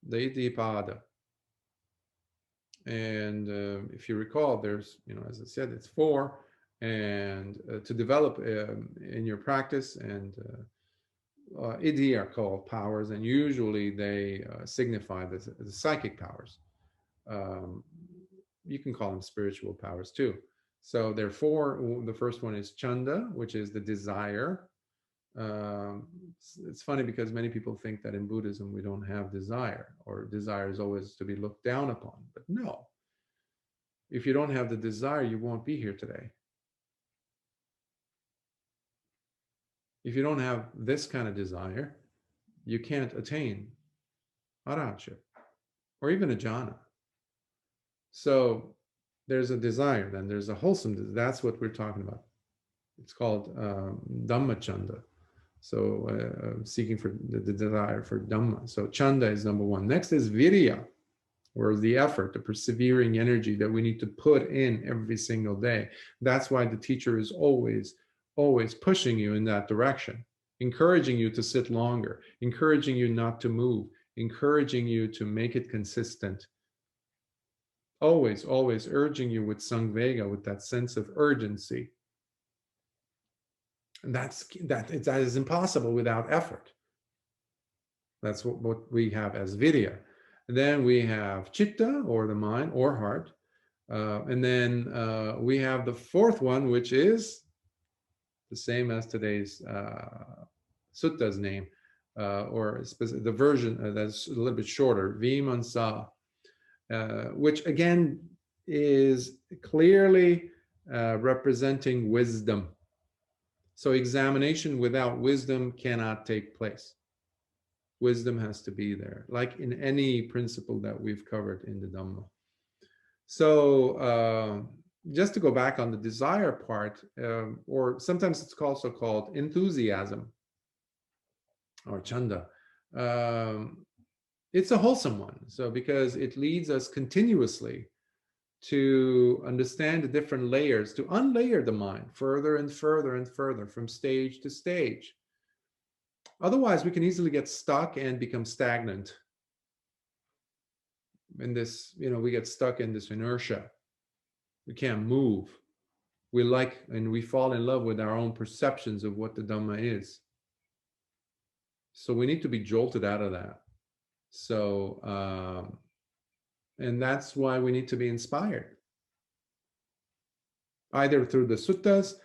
the Iddhipada. And if you recall, there's, as I said, it's 4, and to develop in your practice, and Iddhi are called powers, and usually they signify the psychic powers. you can call them spiritual powers too. So there are four. The first one is chanda, which is the desire. It's funny because many people think that in Buddhism we don't have desire, or desire is always to be looked down upon. But no, if you don't have the desire, you won't be here today. If you don't have this kind of desire, you can't attain arhatship or even a jhana. So there's a desire, then there's a wholesome desire. That's what we're talking about. It's called Dhamma chanda. So seeking for the desire for Dhamma. So chanda is number one. Next is virya, or the effort, the persevering energy that we need to put in every single day. That's why the teacher is always pushing you in that direction, encouraging you to sit longer, encouraging you not to move, encouraging you to make it consistent. Always urging you with samvega, with that sense of urgency. And that is impossible without effort. That's what we have as virya. And then we have chitta, or the mind or heart. And then we have the fourth one, which is the same as today's sutta's name, or the version that's a little bit shorter, Vīmaṁsaka, which again is clearly representing wisdom. So examination without wisdom cannot take place. Wisdom has to be there, like in any principle that we've covered in the Dhamma. So just to go back on the desire part, or sometimes it's also called enthusiasm or chanda. It's a wholesome one. So because it leads us continuously to understand the different layers, to unlayer the mind further and further and further from stage to stage. Otherwise, we can easily get stuck and become stagnant in this, we get stuck in this inertia. We can't move. We like and we fall in love with our own perceptions of what the Dhamma is. So we need to be jolted out of that. So, and that's why we need to be inspired, either through the suttas,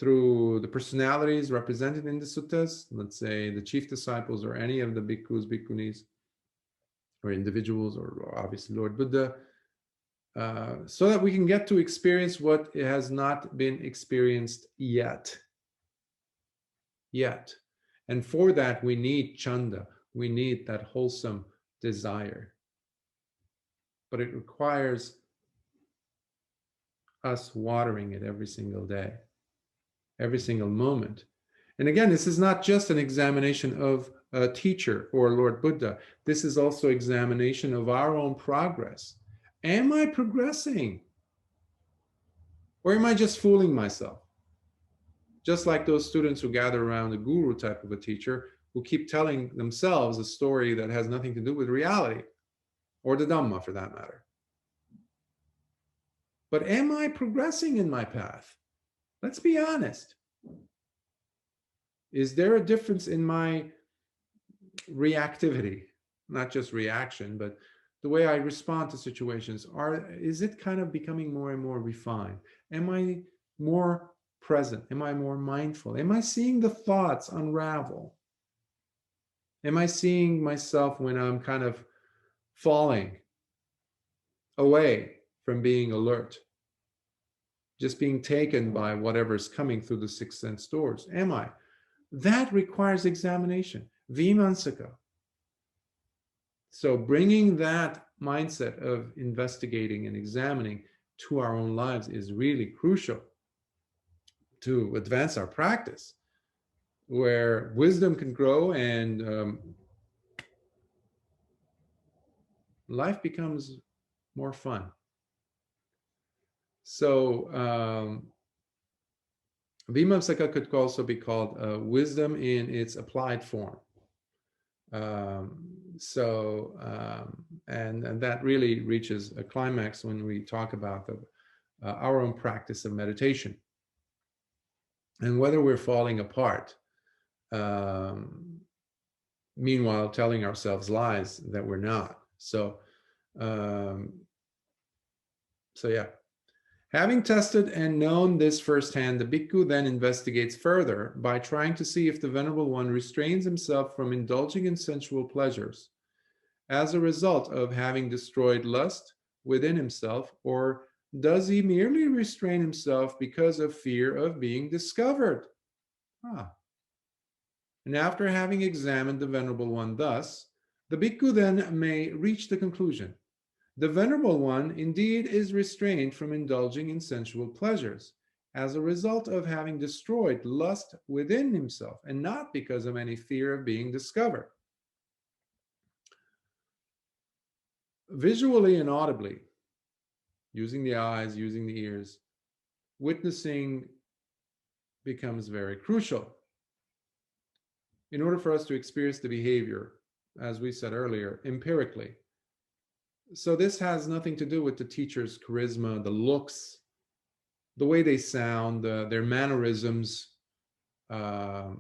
through the personalities represented in the suttas, let's say the chief disciples or any of the bhikkhus, bhikkhunis, or individuals, or obviously Lord Buddha, so that we can get to experience what has not been experienced yet. And for that, we need chanda. We need that wholesome desire. But it requires us watering it every single day, every single moment. And again, this is not just an examination of a teacher or Lord Buddha. This is also examination of our own progress. Am I progressing? Or am I just fooling myself? Just like those students who gather around a guru type of a teacher, who keep telling themselves a story that has nothing to do with reality, or the Dhamma for that matter. But am I progressing in my path? Let's be honest. Is there a difference in my reactivity? Not just reaction, but the way I respond to situations. Is it kind of becoming more and more refined? Am I more present? Am I more mindful? Am I seeing the thoughts unravel? Am I seeing myself when I'm kind of falling away from being alert, just being taken by whatever's coming through the six sense doors? Am I? That requires examination, Vīmaṁsaka. So bringing that mindset of investigating and examining to our own lives is really crucial to advance our practice, where wisdom can grow and life becomes more fun. So Vīmaṁsaka could also be called wisdom in its applied form. And that really reaches a climax when we talk about our own practice of meditation, and whether we're falling apart, meanwhile telling ourselves lies that we're not. So So yeah. Having tested and known this firsthand, the bhikkhu then investigates further by trying to see if the Venerable One restrains himself from indulging in sensual pleasures as a result of having destroyed lust within himself, or does he merely restrain himself because of fear of being discovered? And after having examined the Venerable One thus, the bhikkhu then may reach the conclusion: the Venerable One indeed is restrained from indulging in sensual pleasures as a result of having destroyed lust within himself, and not because of any fear of being discovered. Visually and audibly, using the eyes, using the ears, witnessing becomes very crucial in order for us to experience the behavior, as we said earlier, empirically. So this has nothing to do with the teacher's charisma, the looks, the way they sound, their mannerisms, whether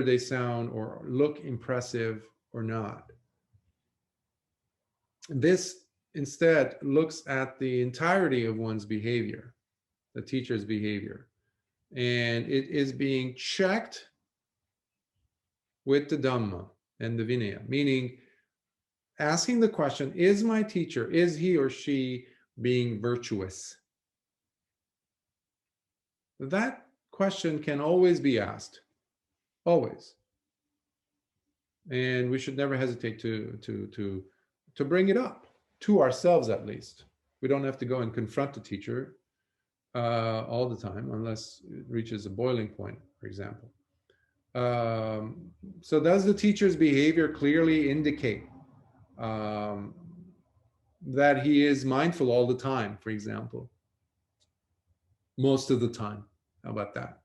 they sound or look impressive or not. This instead looks at the entirety of one's behavior, the teacher's behavior, and it is being checked with the Dhamma and the Vinaya, meaning asking the question, is my teacher, is he or she being virtuous? That question can always be asked, always. And we should never hesitate to bring it up, to ourselves at least. We don't have to go and confront the teacher all the time, unless it reaches a boiling point, for example. So does the teacher's behavior clearly indicate that he is mindful all the time, for example? Most of the time. How about that?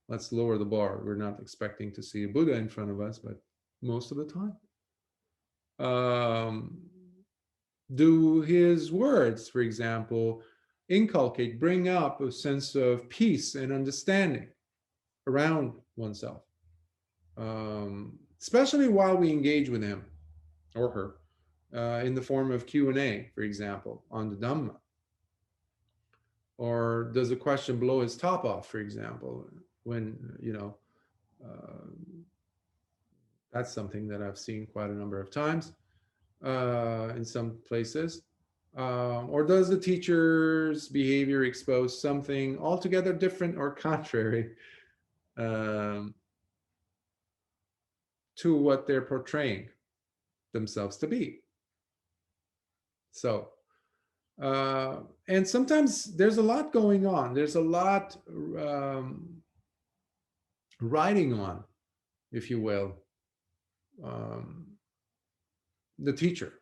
Let's lower the bar. We're not expecting to see a Buddha in front of us, but most of the time. Do his words, for example, inculcate, bring up a sense of peace and understanding around oneself? Especially while we engage with him or her in the form of Q&A, for example, on the Dhamma. Or does a question blow his top off, for example, when, that's something that I've seen quite a number of times in some places. Or does the teacher's behavior expose something altogether different or contrary to what they're portraying themselves to be? So, and sometimes there's a lot going on. There's a lot riding on, if you will, the teacher.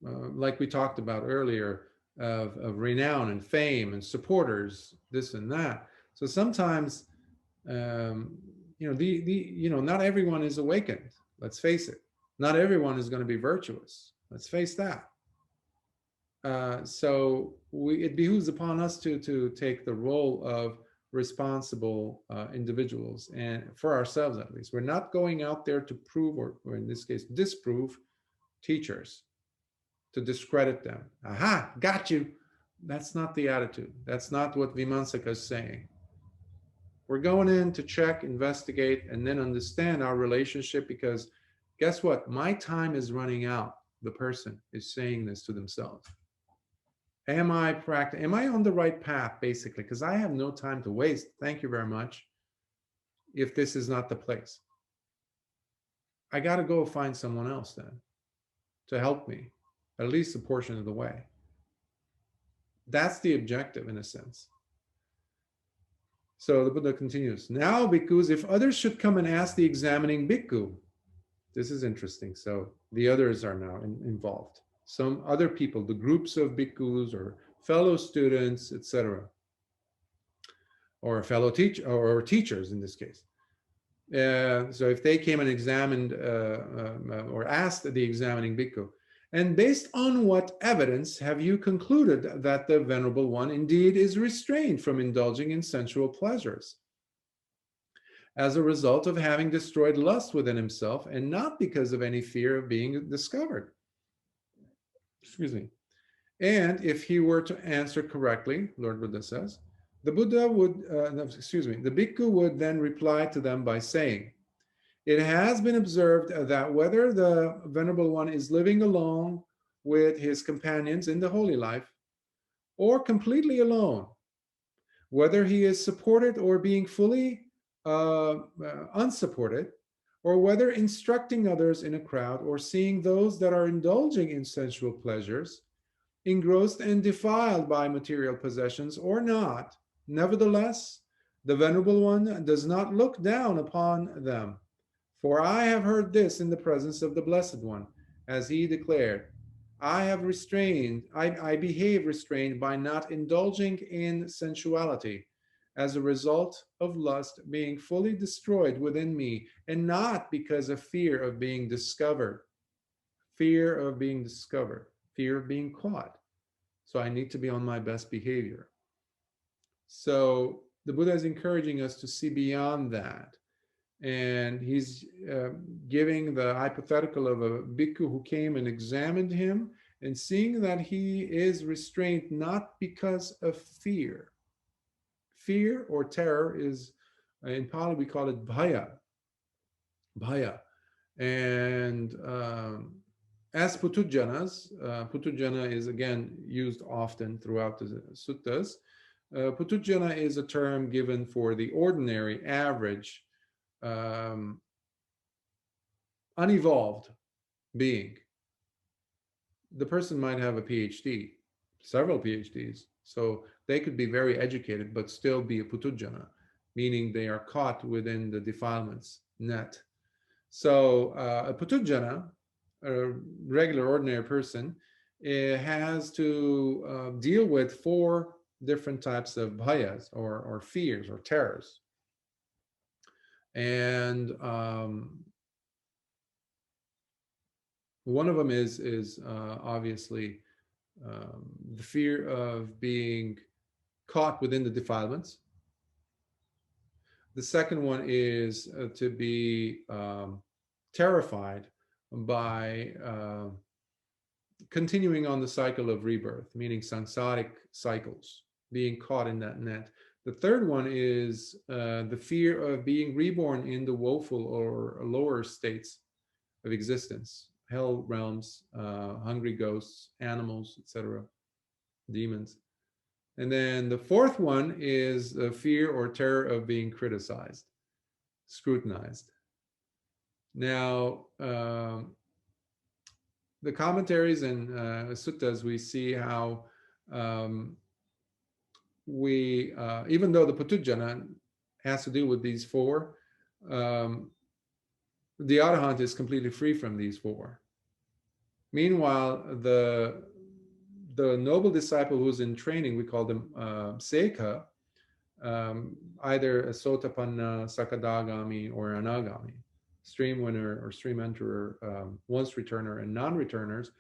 Like we talked about earlier, of renown and fame and supporters, this and that. So sometimes, not everyone is awakened. Let's face it. Not everyone is going to be virtuous. Let's face that. So it behooves upon us to take the role of responsible individuals, and for ourselves at least. We're not going out there to prove, or in this case, disprove teachers, to discredit them. Aha, got you. That's not the attitude. That's not what Vīmaṁsaka is saying. We're going in to check, investigate, and then understand our relationship, because guess what? My time is running out. The person is saying this to themselves. Am I on the right path, basically? Because I have no time to waste. Thank you very much. If this is not the place, I got to go find someone else then to help me, at least a portion of the way. That's the objective, in a sense. So the Buddha continues. Now, bhikkhus, if others should come and ask the examining bhikkhu, this is interesting. So the others are now involved. Some other people, the groups of bhikkhus or fellow students, etc., or fellow teachers in this case. So if they came and examined or asked the examining bhikkhu, and based on what evidence have you concluded that the Venerable One indeed is restrained from indulging in sensual pleasures as a result of having destroyed lust within himself, and not because of any fear of being discovered? Excuse me. And if he were to answer correctly, Lord Buddha says, the Buddha would, the Bhikkhu would then reply to them by saying, it has been observed that whether the Venerable One is living alone with his companions in the holy life, or completely alone, whether he is supported or being fully unsupported, or whether instructing others in a crowd or seeing those that are indulging in sensual pleasures, engrossed and defiled by material possessions or not, nevertheless, the Venerable One does not look down upon them. For I have heard this in the presence of the Blessed One, as he declared, I behave restrained by not indulging in sensuality, as a result of lust being fully destroyed within me, and not because of fear of being discovered. Fear of being discovered, fear of being caught. So I need to be on my best behavior. So the Buddha is encouraging us to see beyond that. And he's giving the hypothetical of a bhikkhu who came and examined him, and seeing that he is restrained not because of fear. Fear or terror is, in Pali, we call it bhaya. Bhaya. And as putujjanas, putujjana is again used often throughout the suttas. Putujjana is a term given for the ordinary, average, unevolved being. The person might have a PhD, several PhDs, so they could be very educated but still be a putujjana, meaning they are caught within the defilements net. So a putujjana, a regular ordinary person, has to deal with 4 different types of bhayas or fears or terrors. And one of them is obviously the fear of being caught within the defilements. The second one is to be terrified by continuing on the cycle of rebirth, meaning samsaric cycles, being caught in that net. The third one is the fear of being reborn in the woeful or lower states of existence, hell realms, hungry ghosts, animals, etc., demons. And then the fourth one is the fear or terror of being criticized, scrutinized. Now, the commentaries and suttas, we see how even though the putujjana has to do with these 4, the Arahant is completely free from these 4. Meanwhile, the noble disciple who's in training, we call them Sekha, either a Sotapanna, Sakadagami, or Anagami, stream winner or stream enterer, once returner, and non-returners,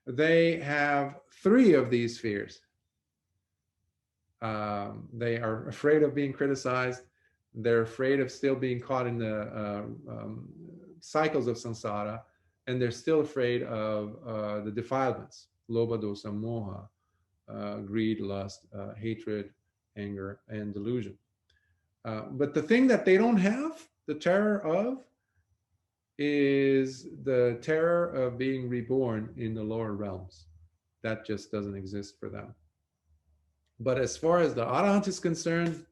they have 3 of these fears. They are afraid of being criticized. They're afraid of still being caught in the cycles of samsara, and they're still afraid of the defilements, lobha, dosa, moha, greed, lust, hatred, anger, and delusion. But the thing that they don't have the terror of is the terror of being reborn in the lower realms. That just doesn't exist for them. But as far as the Arahant is concerned,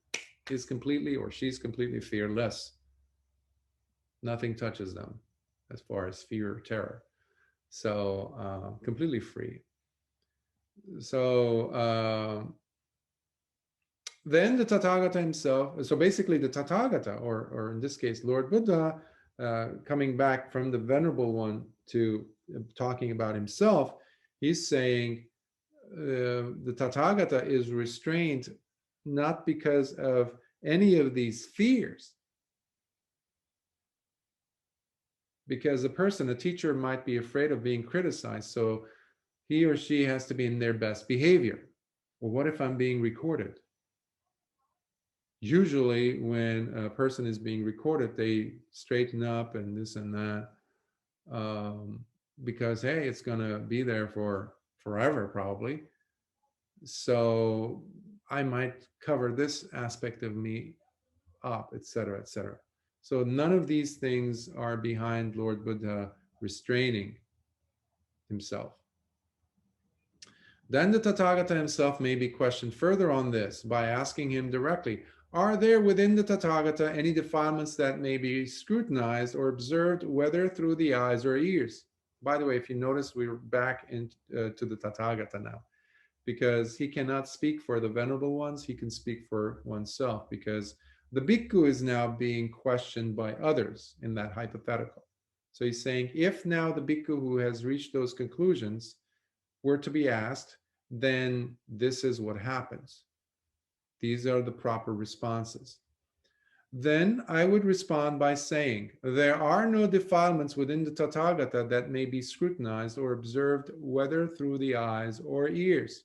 he's completely, or she's completely fearless. Nothing touches them as far as fear or terror. So completely free. So then the Tathagata himself, so basically the Tathagata, or in this case, Lord Buddha, coming back from the Venerable One to talking about himself, he's saying the Tathagata is restrained not because of any of these fears. Because a teacher might be afraid of being criticized, so he or she has to be in their best behavior. Well, what if I'm being recorded? Usually when a person is being recorded, they straighten up and this and that, because, hey, it's going to be there for forever, probably. So I might cover this aspect of me up, etc., etc. So none of these things are behind Lord Buddha restraining himself. Then the Tathagata himself may be questioned further on this by asking him directly, are there within the Tathagata any defilements that may be scrutinized or observed, whether through the eyes or ears? By the way, if you notice, we're back to the Tathagata now, because he cannot speak for the Venerable Ones, he can speak for oneself, because the Bhikkhu is now being questioned by others in that hypothetical. So he's saying, if now the Bhikkhu who has reached those conclusions were to be asked, then this is what happens. These are the proper responses. Then I would respond by saying, there are no defilements within the Tathagata that may be scrutinized or observed, whether through the eyes or ears.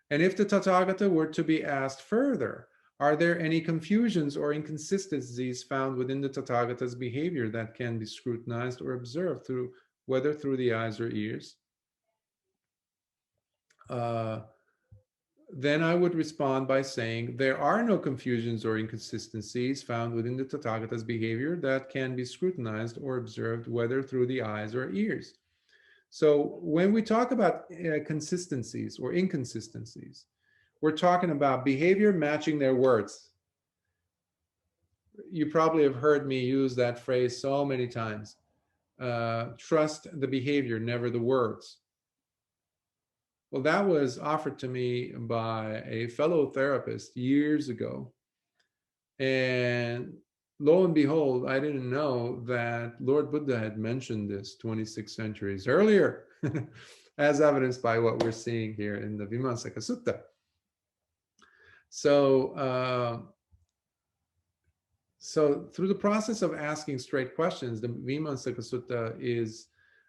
And if the Tathagata were to be asked further, are there any confusions or inconsistencies found within the Tathagata's behavior that can be scrutinized or observed, whether through the eyes or ears? Then I would respond by saying, there are no confusions or inconsistencies found within the Tathagata's behavior that can be scrutinized or observed, whether through the eyes or ears. So when we talk about consistencies or inconsistencies, we're talking about behavior matching their words. You probably have heard me use that phrase so many times. Trust the behavior, never the words. Well, that was offered to me by a fellow therapist years ago. And lo and behold, I didn't know that Lord Buddha had mentioned this 26 centuries earlier, as evidenced by what we're seeing here in the Vīmaṁsaka Sutta. So through the process of asking straight questions, the Vīmaṁsaka Sutta is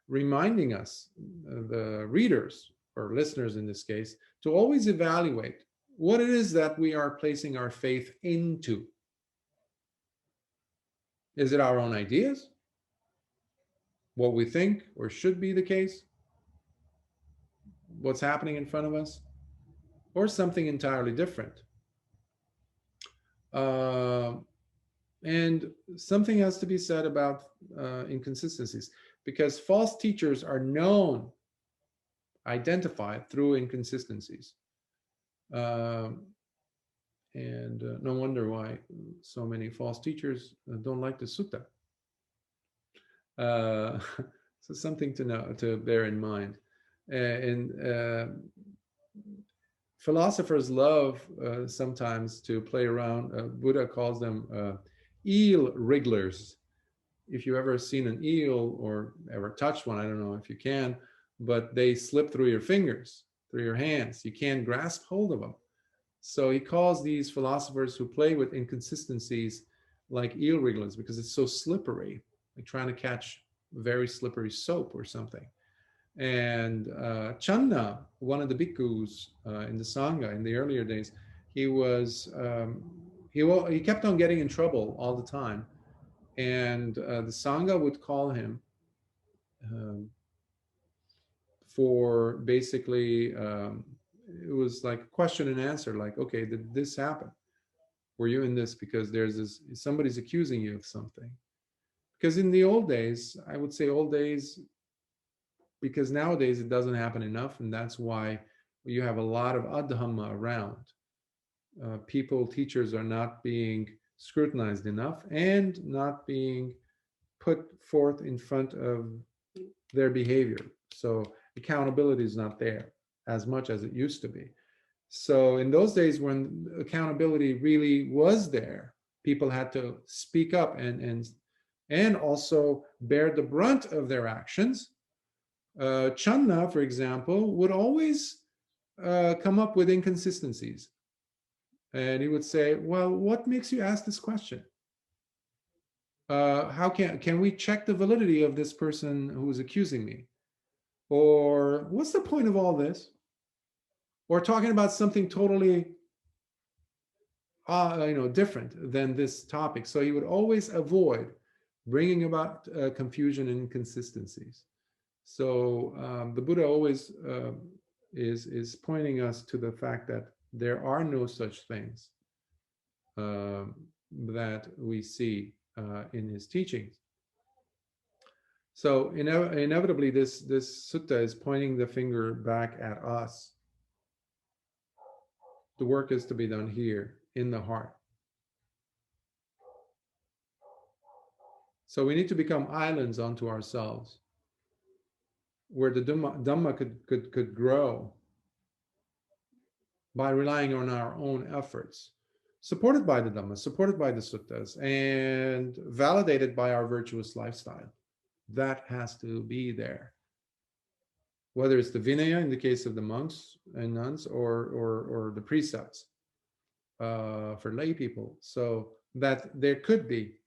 reminding us, the readers, or listeners in this case, to always evaluate what it is that we are placing our faith into. Is it our own ideas? What we think or should be the case? What's happening in front of us? Or something entirely different? And something has to be said about inconsistencies, because false teachers are known, identified through inconsistencies. And no wonder why so many false teachers don't like the sutta. So something to know, to bear in mind. And philosophers love sometimes to play around. Buddha calls them eel wrigglers. If you've ever seen an eel or ever touched one, I don't know if you can, but they slip through your fingers, through your hands. You can't grasp hold of them. So he calls these philosophers who play with inconsistencies like eel wrigglers, because it's so slippery, like trying to catch very slippery soap or something. And Channa, one of the bhikkhus in the Sangha in the earlier days, he kept on getting in trouble all the time. And the Sangha would call him for basically, it was like a question and answer, like, okay, did this happen? Were you in this? Because somebody's accusing you of something. Because in the old days, I would say old days, because nowadays it doesn't happen enough, and that's why you have a lot of adhamma around. Teachers are not being scrutinized enough and not being put forth in front of their behavior. So accountability is not there as much as it used to be. So in those days when accountability really was there, people had to speak up and also bear the brunt of their actions. Channa, for example, would always come up with inconsistencies. And he would say, well, what makes you ask this question? How can we check the validity of this person who is accusing me? Or what's the point of all this? Or talking about something totally different than this topic. So he would always avoid bringing about confusion and inconsistencies. So the Buddha always is pointing us to the fact that there are no such things that we see in his teachings. So inevitably, this sutta is pointing the finger back at us. The work is to be done here in the heart. So we need to become islands unto ourselves, where the Dhamma could grow by relying on our own efforts, supported by the Dhamma, supported by the suttas, and validated by our virtuous lifestyle. That has to be there. Whether it's the Vinaya in the case of the monks and nuns, or the precepts for lay people, so that there could be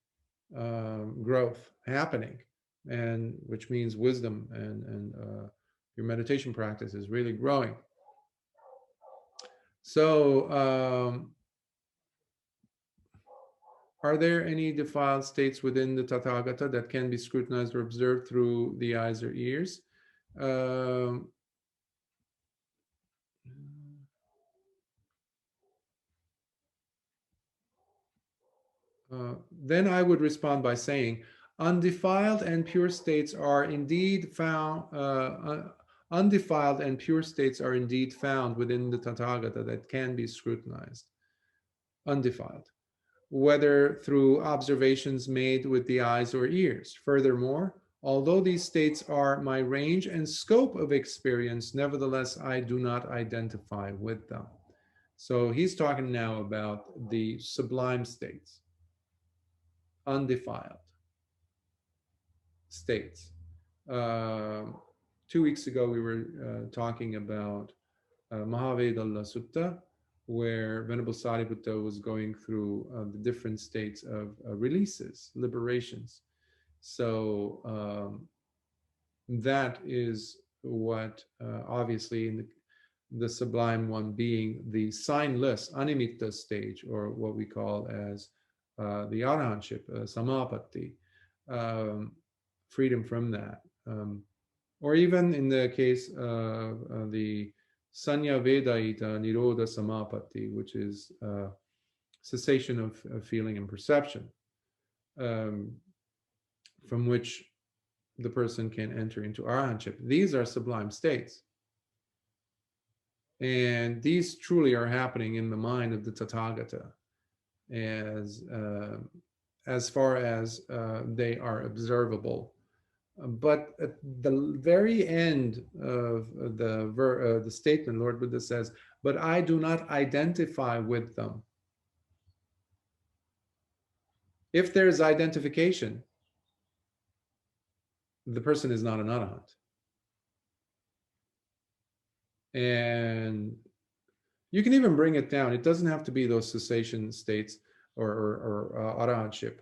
growth happening, and which means wisdom and your meditation practice is really growing. So are there any defiled states within the Tathagata that can be scrutinized or observed through the eyes or ears? Then I would respond by saying, undefiled and pure states are indeed found. Undefiled and pure states are indeed found within the Tathagata that can be scrutinized. Undefiled, whether through observations made with the eyes or ears. Furthermore, although these states are my range and scope of experience, nevertheless, I do not identify with them. So he's talking now about the sublime states, undefiled states. 2 weeks ago, we were talking about Mahavedalla Sutta, where Venerable Sariputta was going through the different states of releases, liberations. So that is what, obviously, in the sublime one being the signless, animitta stage, or what we call as the arahantship, samapatti, freedom from that. Or even in the case of the Sanya Vedaita Nirodha Samapatti, which is cessation of feeling and perception, from which the person can enter into arahantship. These are sublime states. And these truly are happening in the mind of the Tathagata, as far as they are observable. But at the very end of the statement, Lord Buddha says, but I do not identify with them. If there's identification, the person is not an arahant. And you can even bring it down. It doesn't have to be those cessation states or arahantship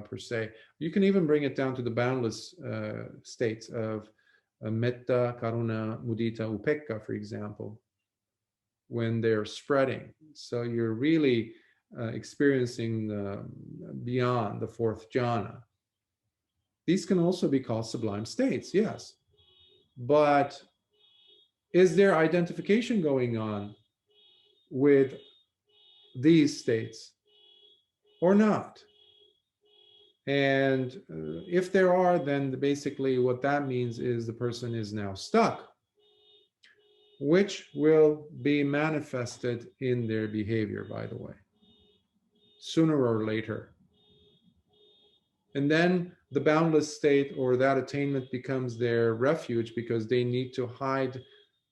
per se. You can even bring it down to the boundless states of metta, karuna, mudita, upekkha, for example, when they're spreading. So you're really experiencing beyond the fourth jhana. These can also be called sublime states, yes. But is there identification going on with these states or not? And if there are, then basically what that means is the person is now stuck, which will be manifested in their behavior, by the way, sooner or later. And then the boundless state or that attainment becomes their refuge, because they need to hide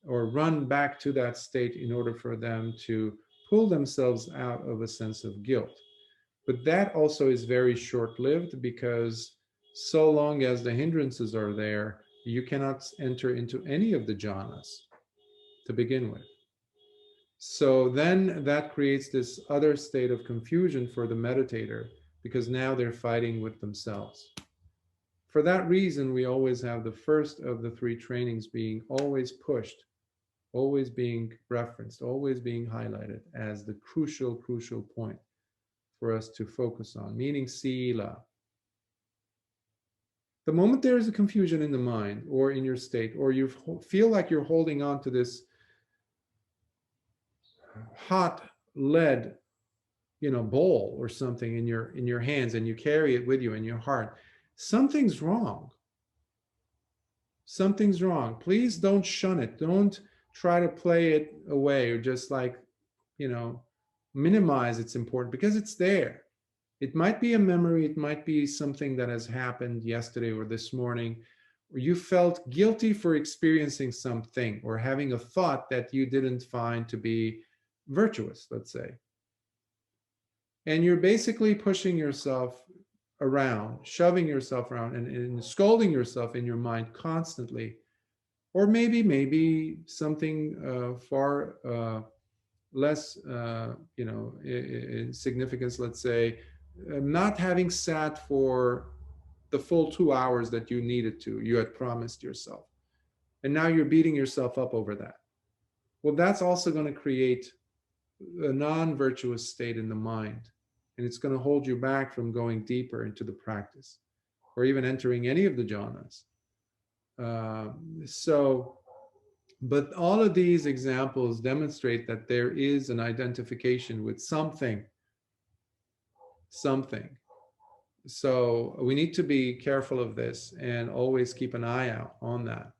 or run back to that state in order for them to pull themselves out of a sense of guilt. But that also is very short-lived, because so long as the hindrances are there, you cannot enter into any of the jhanas to begin with. So then that creates this other state of confusion for the meditator, because now they're fighting with themselves. For that reason, we always have the first of the three trainings being always pushed, always being referenced, always being highlighted as the crucial point for us to focus on, meaning Sīla. The moment there is a confusion in the mind or in your state, or you feel like you're holding on to this hot lead, bowl or something in your hands, and you carry it with you in your heart, something's wrong. Something's wrong. Please don't shun it. Don't try to play it away or just minimize its importance, because it's there. It might be a memory. It might be something that has happened yesterday or this morning, or you felt guilty for experiencing something or having a thought that you didn't find to be virtuous, let's say. And you're basically pushing yourself around, shoving yourself around, and scolding yourself in your mind constantly. Or maybe something far less, in significance, let's say, not having sat for the full 2 hours that you needed to, you had promised yourself. And now you're beating yourself up over that. Well, that's also going to create a non-virtuous state in the mind. And it's going to hold you back from going deeper into the practice or even entering any of the jhanas. But all of these examples demonstrate that there is an identification with something. So we need to be careful of this and always keep an eye out on that.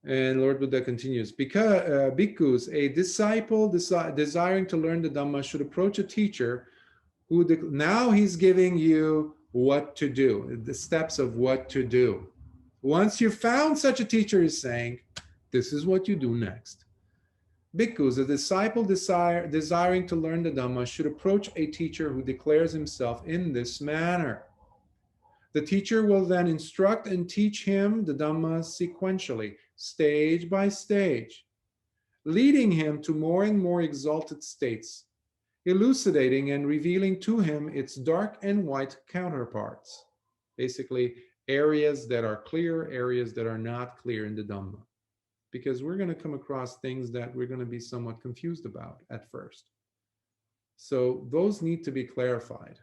And Lord Buddha continues, because bhikkhus, a disciple desiring to learn the Dhamma should approach a teacher who now he's giving you what to do, the steps of what to do. Once you've found such a teacher, is saying, this is what you do next. Bhikkhus, a disciple desiring to learn the Dhamma should approach a teacher who declares himself in this manner. The teacher will then instruct and teach him the Dhamma sequentially, stage by stage, leading him to more and more exalted states, elucidating and revealing to him its dark and white counterparts. Basically, areas that are clear, areas that are not clear in the Dhamma. Because we're going to come across things that we're going to be somewhat confused about at first. So those need to be clarified.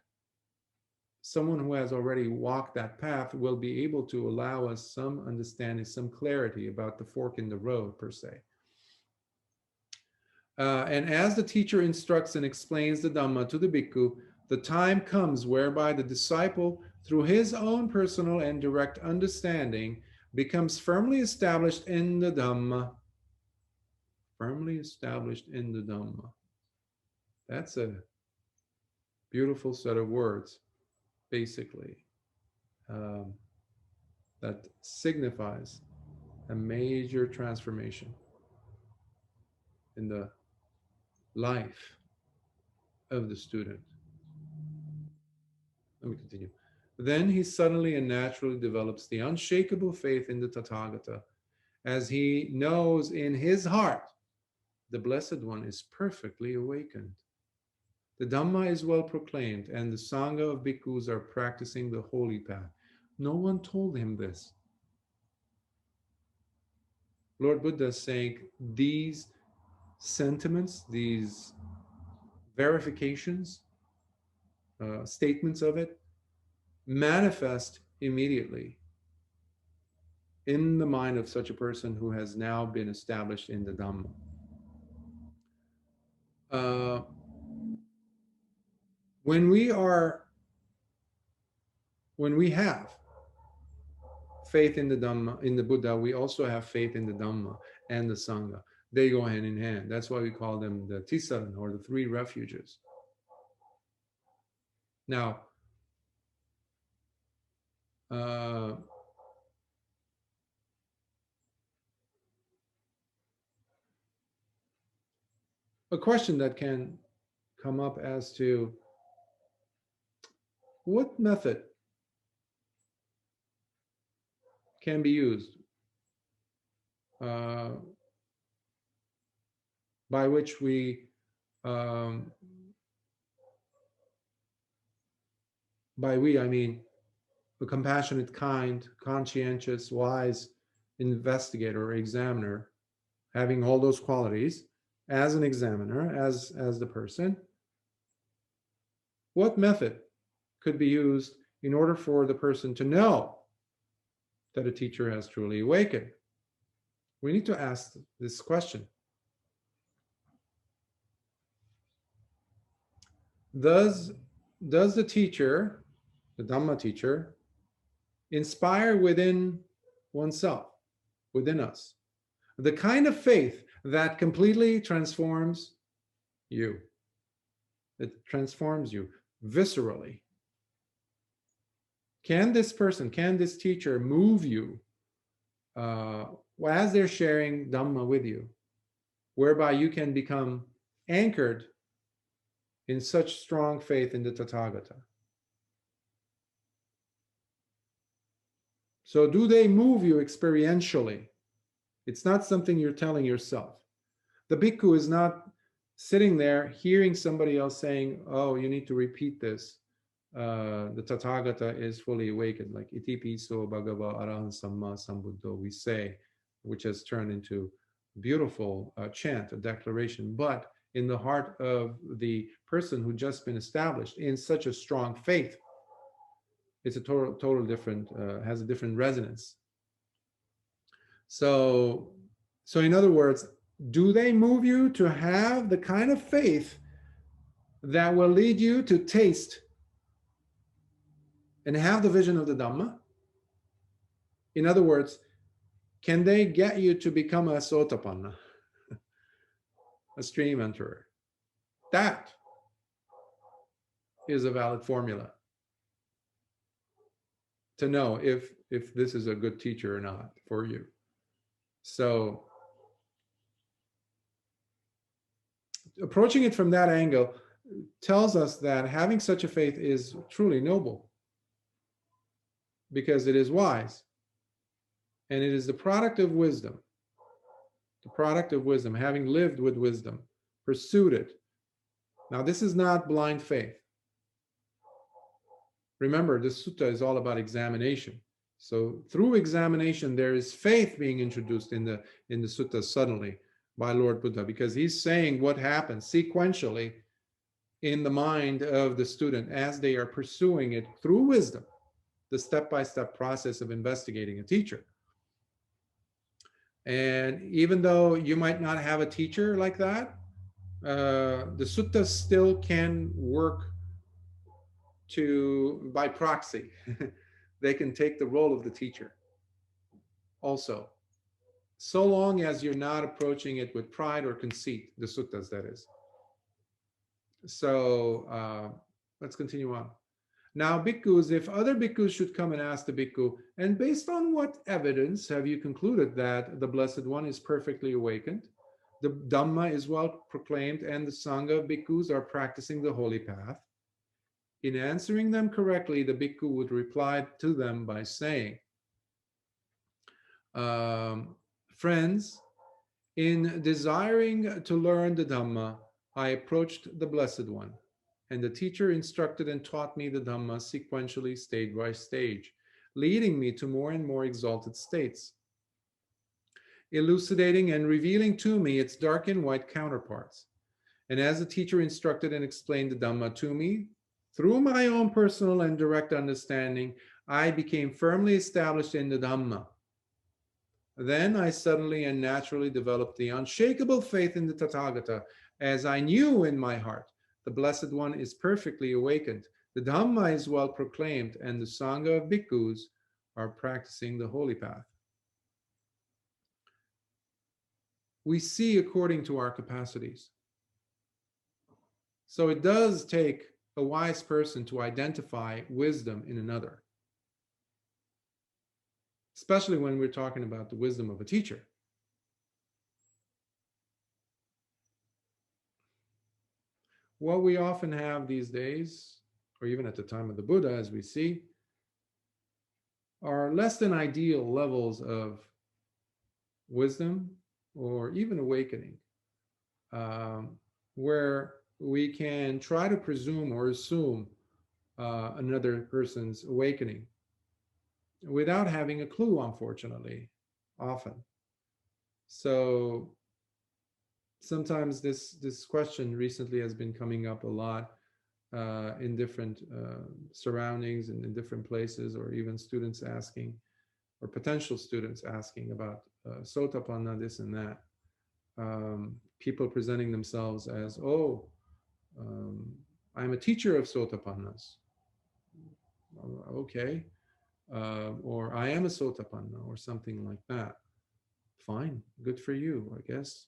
Someone who has already walked that path will be able to allow us some understanding, some clarity about the fork in the road, per se. And as the teacher instructs and explains the Dhamma to the bhikkhu, the time comes whereby the disciple, through his own personal and direct understanding, becomes firmly established in the Dhamma. Firmly established in the Dhamma. That's a beautiful set of words, basically, that signifies a major transformation in the life of the student. Let me continue. Then he suddenly and naturally develops the unshakable faith in the Tathagata, as he knows in his heart the Blessed One is perfectly awakened. The Dhamma is well proclaimed, and the Sangha of bhikkhus are practicing the holy path. No one told him this. Lord Buddha is saying these sentiments, these verifications, statements of it, manifest immediately in the mind of such a person who has now been established in the Dhamma. When we have faith in the Dhamma, in the Buddha, we also have faith in the Dhamma and the Sangha. They go hand in hand. That's why we call them the Tisaran, or the three refuges. Now, a question that can come up as to what method can be used by which we by we, I mean a compassionate, kind, conscientious, wise investigator or examiner, having all those qualities as an examiner, as the person. What method could be used in order for the person to know that a teacher has truly awakened? We need to ask this question. Does the teacher, the Dhamma teacher, inspire within oneself, within us, the kind of faith that completely transforms you? It transforms you viscerally. Can this person, can this teacher move you as they're sharing Dhamma with you, whereby you can become anchored in such strong faith in the Tathagata? So do they move you experientially? It's not something you're telling yourself. The bhikkhu is not sitting there hearing somebody else saying, oh, you need to repeat this. The Tathagata is fully awakened, like iti piso bhagava arahan samma sambuddho, we say, which has turned into a beautiful chant, a declaration. But in the heart of the person who just been established in such a strong faith, it's a total different, has a different resonance. So in other words, do they move you to have the kind of faith that will lead you to taste and have the vision of the Dhamma? In other words, can they get you to become a sotapanna, a stream enterer? That is a valid formula to know if this is a good teacher or not for you. So approaching it from that angle tells us that having such a faith is truly noble, because it is wise, and it is the product of wisdom. The product of wisdom, having lived with wisdom, pursued it. Now, this is not blind faith. Remember, this sutta is all about examination. So through examination, there is faith being introduced in the sutta suddenly by Lord Buddha, because he's saying what happens sequentially in the mind of the student as they are pursuing it through wisdom, the step-by-step process of investigating a teacher. And even though you might not have a teacher like that, the suttas still can work by proxy. They can take the role of the teacher also, so long as you're not approaching it with pride or conceit, the suttas, that is. So let's continue on. Now, bhikkhus, if other bhikkhus should come and ask the bhikkhu, and based on what evidence have you concluded that the Blessed One is perfectly awakened, the Dhamma is well proclaimed, and the Sangha of bhikkhus are practicing the holy path? In answering them correctly, the bhikkhu would reply to them by saying, friends, in desiring to learn the Dhamma, I approached the Blessed One, and the teacher instructed and taught me the Dhamma sequentially, stage by stage, leading me to more and more exalted states, elucidating and revealing to me its dark and white counterparts. And as the teacher instructed and explained the Dhamma to me, through my own personal and direct understanding, I became firmly established in the Dhamma. Then I suddenly and naturally developed the unshakable faith in the Tathagata, as I knew in my heart the Blessed One is perfectly awakened, the Dhamma is well proclaimed, and the Sangha of bhikkhus are practicing the holy path. We see according to our capacities. So it does take a wise person to identify wisdom in another, especially when we're talking about the wisdom of a teacher. What we often have these days, or even at the time of the Buddha, as we see, are less than ideal levels of wisdom or even awakening, where we can try to presume or assume another person's awakening without having a clue, unfortunately, often. So sometimes this question recently has been coming up a lot in different surroundings and in different places, or even students asking, or potential students asking about sotapanna, this and that. People presenting themselves as, I'm a teacher of Sotapannas. Okay. Or I am a Sotapanna, or something like that. Fine, good for you, I guess.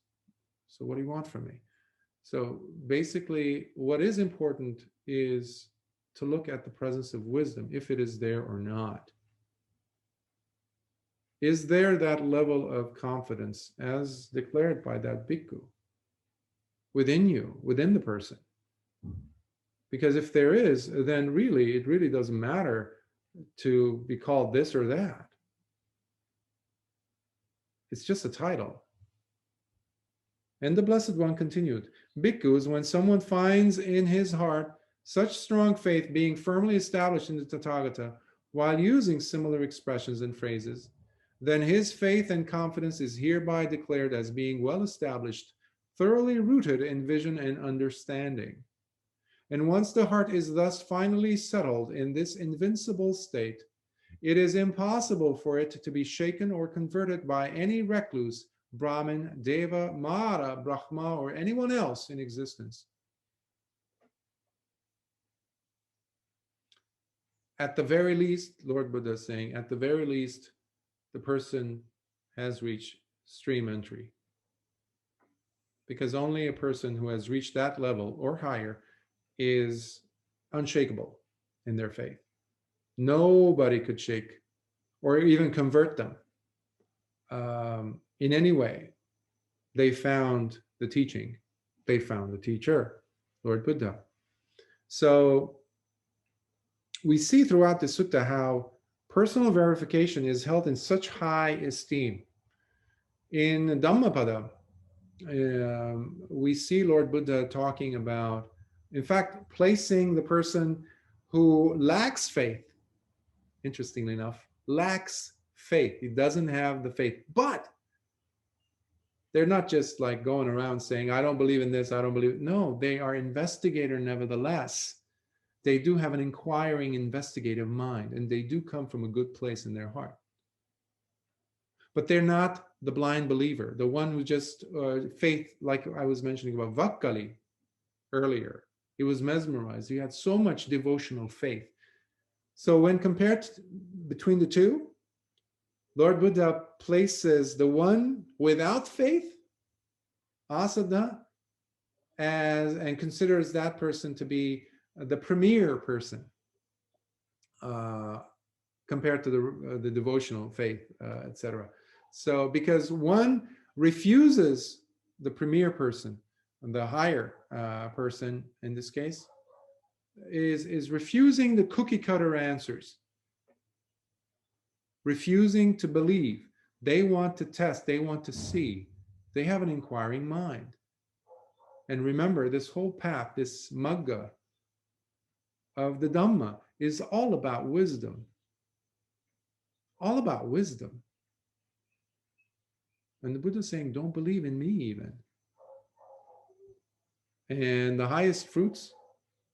So what do you want from me? So basically, what is important is to look at the presence of wisdom, if it is there or not. Is there that level of confidence as declared by that bhikkhu within you, within the person? Because if there is, then really, it really doesn't matter to be called this or that. It's just a title. And the Blessed One continued, bhikkhus, when someone finds in his heart such strong faith being firmly established in the Tathagata, while using similar expressions and phrases, then his faith and confidence is hereby declared as being well established, thoroughly rooted in vision and understanding. And once the heart is thus finally settled in this invincible state, it is impossible for it to be shaken or converted by any recluse, Brahmin, Deva, Mara, Brahma, or anyone else in existence. At the very least, Lord Buddha is saying, at the very least, the person has reached stream entry. Because only a person who has reached that level or higher is unshakable in their faith. Nobody could shake or even convert them in any way. They found the teaching. They found the teacher, Lord Buddha. So we see throughout the sutta how personal verification is held in such high esteem. In Dhammapada, we see Lord Buddha talking about, in fact, placing the person who lacks faith, interestingly enough, lacks faith. He doesn't have the faith, but they're not just like going around saying, I don't believe in this, I don't believe. No, they are investigator nevertheless. They do have an inquiring, investigative mind, and they do come from a good place in their heart. But they're not the blind believer, the one who just faith, like I was mentioning about Vakkali earlier. He was mesmerized. He had so much devotional faith. So when compared between the two, Lord Buddha places the one without faith, asada, and considers that person to be the premier person compared to the devotional faith, etc. So because one refuses the premier person, the higher person in this case, is refusing the cookie cutter answers, refusing to believe. They want to test, they want to see. They have an inquiring mind. And remember, this whole path, this magga of the Dhamma, is all about wisdom. All about wisdom. And the Buddha is saying, don't believe in me even. And the highest fruits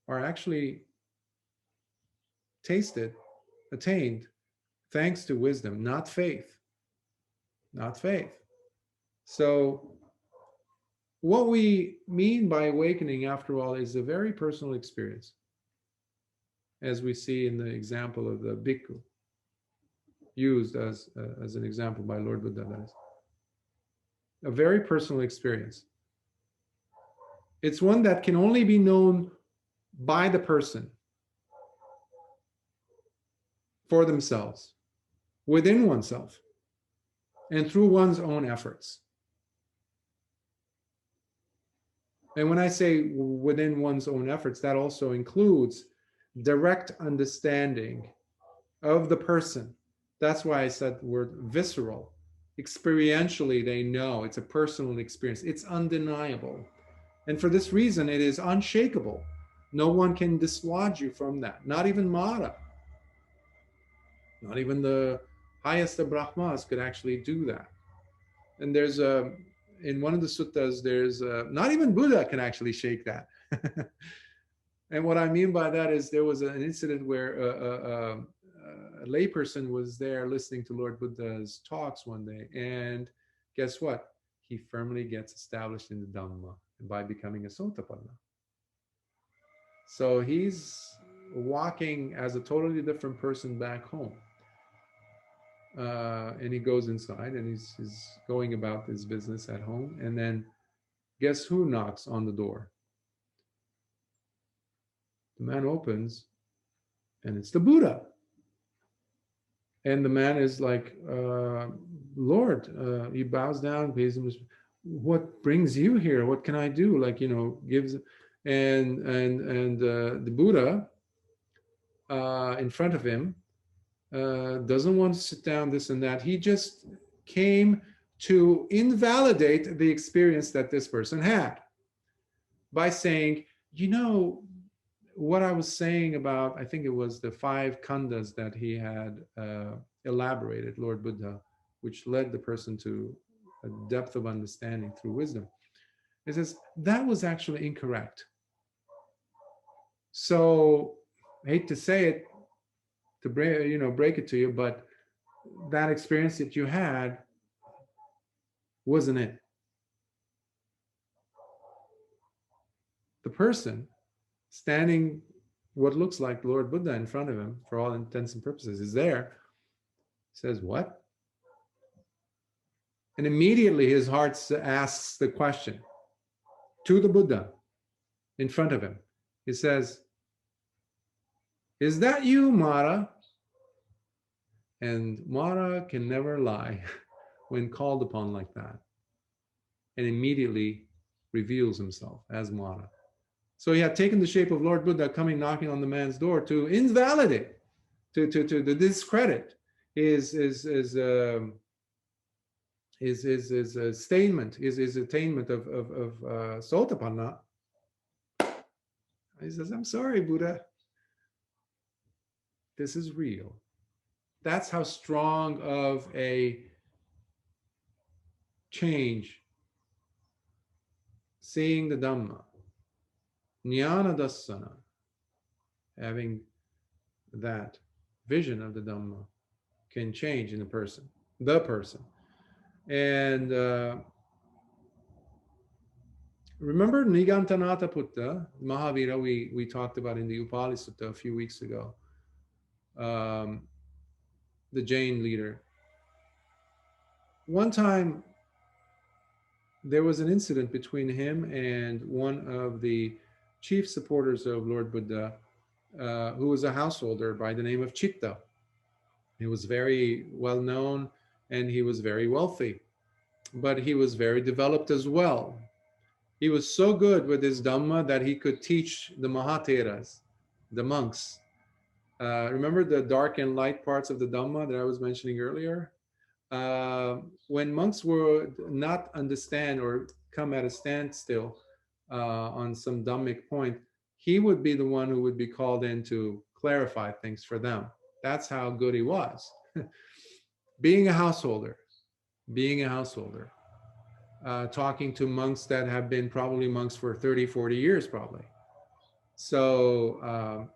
are actually tasted, attained, thanks to wisdom, not faith. Not faith. So what we mean by awakening, after all, is a very personal experience, as we see in the example of the bhikkhu, used as an example by Lord Buddha. That is a very personal experience. It's one that can only be known by the person for themselves, within oneself, and through one's own efforts. And when I say within one's own efforts, that also includes direct understanding of the person. That's why I said the word visceral. Experientially, they know it's a personal experience. It's undeniable. And for this reason, it is unshakable. No one can dislodge you from that. Not even Mara. Not even the highest of Brahmas could actually do that. And there's in one of the suttas, there's not even Buddha can actually shake that. And what I mean by that is there was an incident where a layperson was there listening to Lord Buddha's talks one day, and guess what? He firmly gets established in the Dhamma by becoming a Sotapanna. So he's walking as a totally different person back home. And he goes inside and he's going about his business at home. And then guess who knocks on the door? The man opens and it's the Buddha. And the man is like, Lord, he bows down, pays him, what brings you here? What can I do? Like, gives, and the Buddha in front of him doesn't want to sit down, this and that. He just came to invalidate the experience that this person had by saying, what I was saying about, I think it was the 5 khandhas that he had elaborated, Lord Buddha, which led the person to a depth of understanding through wisdom. He says, that was actually incorrect. So I hate to say it, to break it to you, but that experience that you had wasn't it. The person standing what looks like Lord Buddha in front of him, for all intents and purposes, is there, says, what? And immediately his heart asks the question to the Buddha in front of him. He says, is that you, Mara? And Mara can never lie when called upon like that, and immediately reveals himself as Mara. So he had taken the shape of Lord Buddha, coming knocking on the man's door to invalidate, to discredit his statement, his attainment of Sotapanna. He says, I'm sorry, Buddha. This is real. That's how strong of a change seeing the Dhamma, jnana dassana, having that vision of the Dhamma, can change in the person. And remember Nigantanata Putta, Mahavira, we talked about in the Upali Sutta a few weeks ago, the Jain leader. One time, there was an incident between him and one of the chief supporters of Lord Buddha, who was a householder by the name of Chitta. He was very well known and he was very wealthy, but he was very developed as well. He was so good with his Dhamma that he could teach the Mahatheras, the monks. Remember the dark and light parts of the Dhamma that I was mentioning earlier? When monks would not understand or come at a standstill on some Dhammic point, he would be the one who would be called in to clarify things for them. That's how good he was. Being a householder, talking to monks that have been probably monks for 30, 40 years probably. So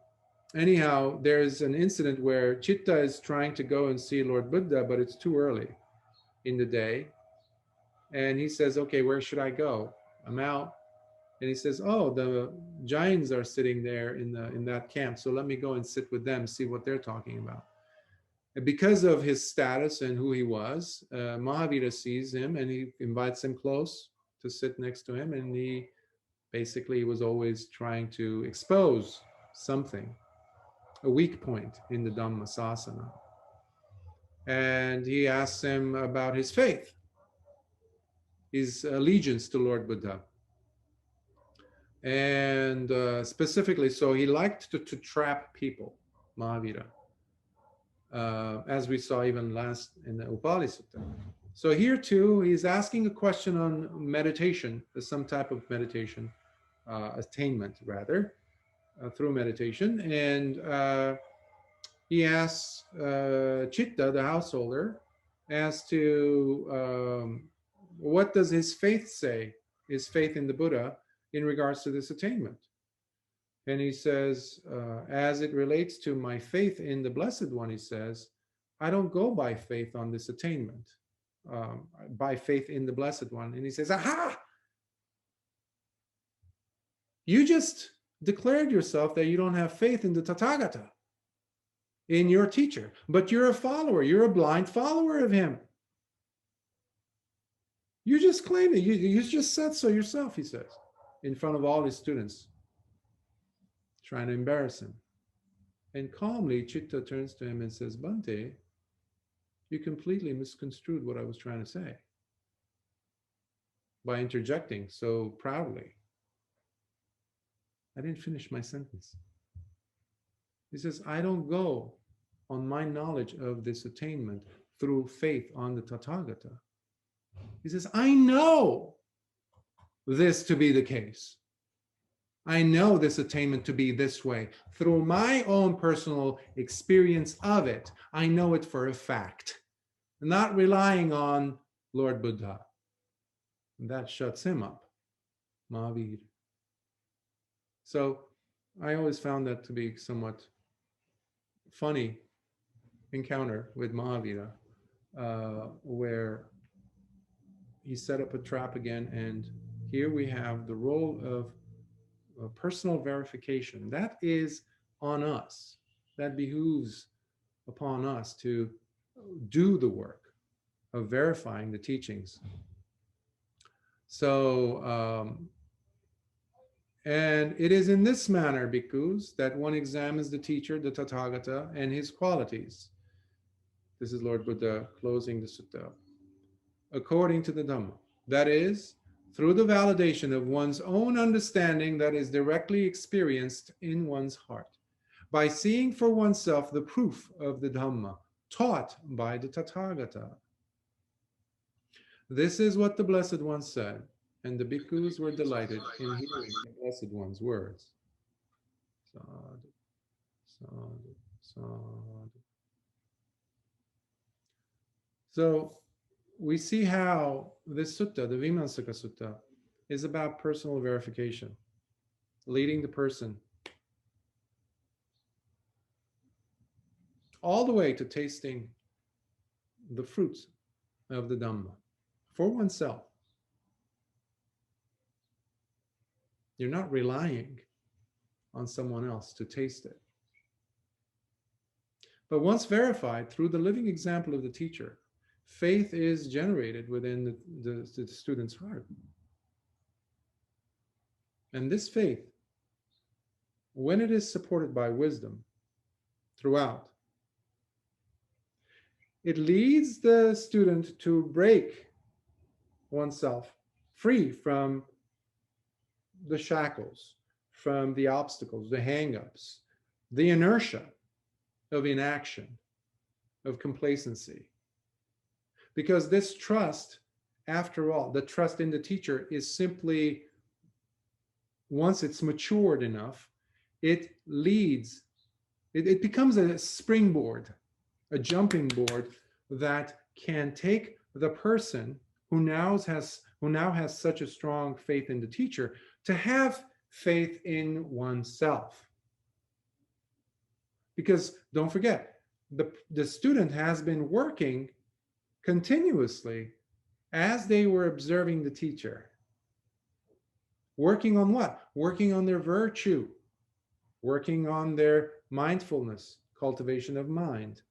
anyhow, there's an incident where Chitta is trying to go and see Lord Buddha, but it's too early in the day. And he says, okay, where should I go? I'm out. And he says, oh, the Jains are sitting there in that camp. So let me go and sit with them, see what they're talking about. And because of his status and who he was, Mahavira sees him and he invites him close to sit next to him. And he basically was always trying to expose something, a weak point in the Dhamma Sasana. And he asks him about his faith, his allegiance to Lord Buddha. And specifically, so he liked to trap people, Mahavira, as we saw even last in the Upali Sutta. So here too, he's asking a question on meditation, some type of meditation, attainment rather, through meditation. And he asks Chitta, the householder, as to what does his faith say, his faith in the Buddha, in regards to this attainment. And he says, as it relates to my faith in the Blessed One, he says, I don't go by faith on this attainment, by faith in the Blessed One. And he says, aha! You just declared yourself that you don't have faith in the Tathagata, in your teacher, but you're a follower. You're a blind follower of him. You just claimed it. You just said so yourself, he says, in front of all his students, trying to embarrass him. And calmly, Chitta turns to him and says, Bhante, you completely misconstrued what I was trying to say by interjecting so proudly. I didn't finish my sentence. He says, I don't go on my knowledge of this attainment through faith on the Tathagata. He says, I know this to be the case. I know this attainment to be this way. Through my own personal experience of it, I know it for a fact, not relying on Lord Buddha. And that shuts him up, Mahavir. So I always found that to be somewhat funny encounter with Mahavira, where he set up a trap again, and here we have the role of personal verification. That is on us. That behooves upon us to do the work of verifying the teachings. So, and it is in this manner, bhikkhus, that one examines the teacher, the Tathagata, and his qualities. This is Lord Buddha closing the sutta. According to the Dhamma. That is, through the validation of one's own understanding that is directly experienced in one's heart, by seeing for oneself the proof of the Dhamma taught by the Tathagata. This is what the Blessed One said, and the bhikkhus were delighted in hearing the Blessed One's words. Sadhu, sadhu, sadhu. So we see how this sutta, the Vīmaṁsaka Sutta, is about personal verification, leading the person all the way to tasting the fruits of the Dhamma for oneself. You're not relying on someone else to taste it. But once verified through the living example of the teacher, faith is generated within the student's heart. And this faith, when it is supported by wisdom throughout, it leads the student to break oneself free from the shackles, from the obstacles, the hang-ups, the inertia of inaction, of complacency. Because this trust, after all, the trust in the teacher is simply, once it's matured enough, it leads, it becomes a springboard, a jumping board that can take the person who now has such a strong faith in the teacher to have faith in oneself. Because don't forget, the student has been working continuously as they were observing the teacher. Working on what? Working on their virtue, working on their mindfulness, cultivation of mind.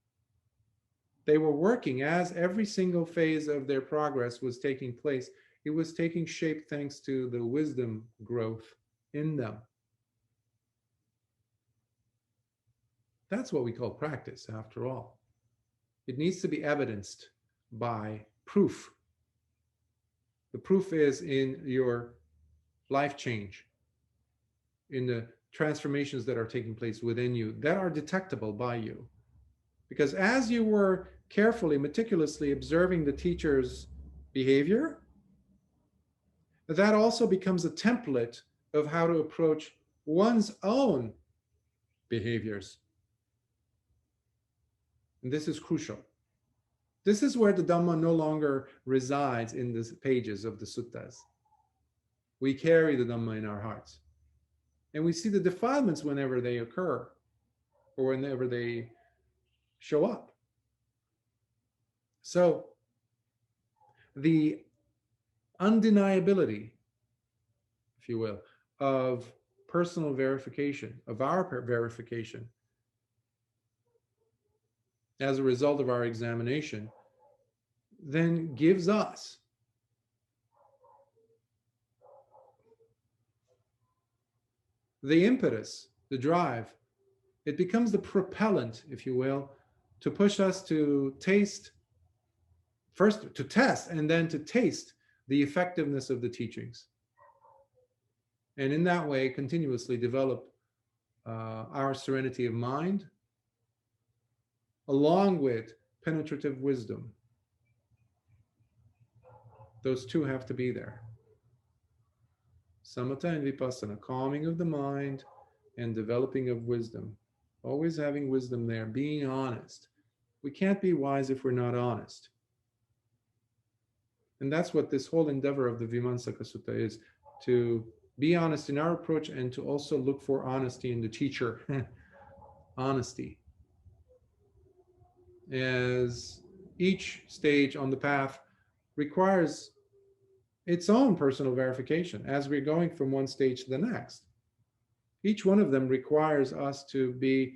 They were working as every single phase of their progress was taking place. It was taking shape thanks to the wisdom growth in them. That's what we call practice, after all. It needs to be evidenced by proof. The proof is in your life change, in the transformations that are taking place within you, that are detectable by you. Because as you were carefully, meticulously observing the teacher's behavior, that also becomes a template of how to approach one's own behaviors. And this is crucial. This is where the Dhamma no longer resides in the pages of the suttas. We carry the Dhamma in our hearts. And we see the defilements whenever they occur or whenever they show up. So the undeniability, if you will, of personal verification, of our verification, as a result of our examination, then gives us the impetus, the drive. It becomes the propellant, if you will, to push us to taste, first to test, and then to taste the effectiveness of the teachings. And in that way, continuously develop our serenity of mind, along with penetrative wisdom. Those two have to be there. Samatha and vipassana, calming of the mind and developing of wisdom. Always having wisdom there, being honest. We can't be wise if we're not honest. And that's what this whole endeavor of the Vīmaṁsaka Sutta is, to be honest in our approach and to also look for honesty in the teacher. Honesty. As each stage on the path requires its own personal verification as we're going from one stage to the next. Each one of them requires us to be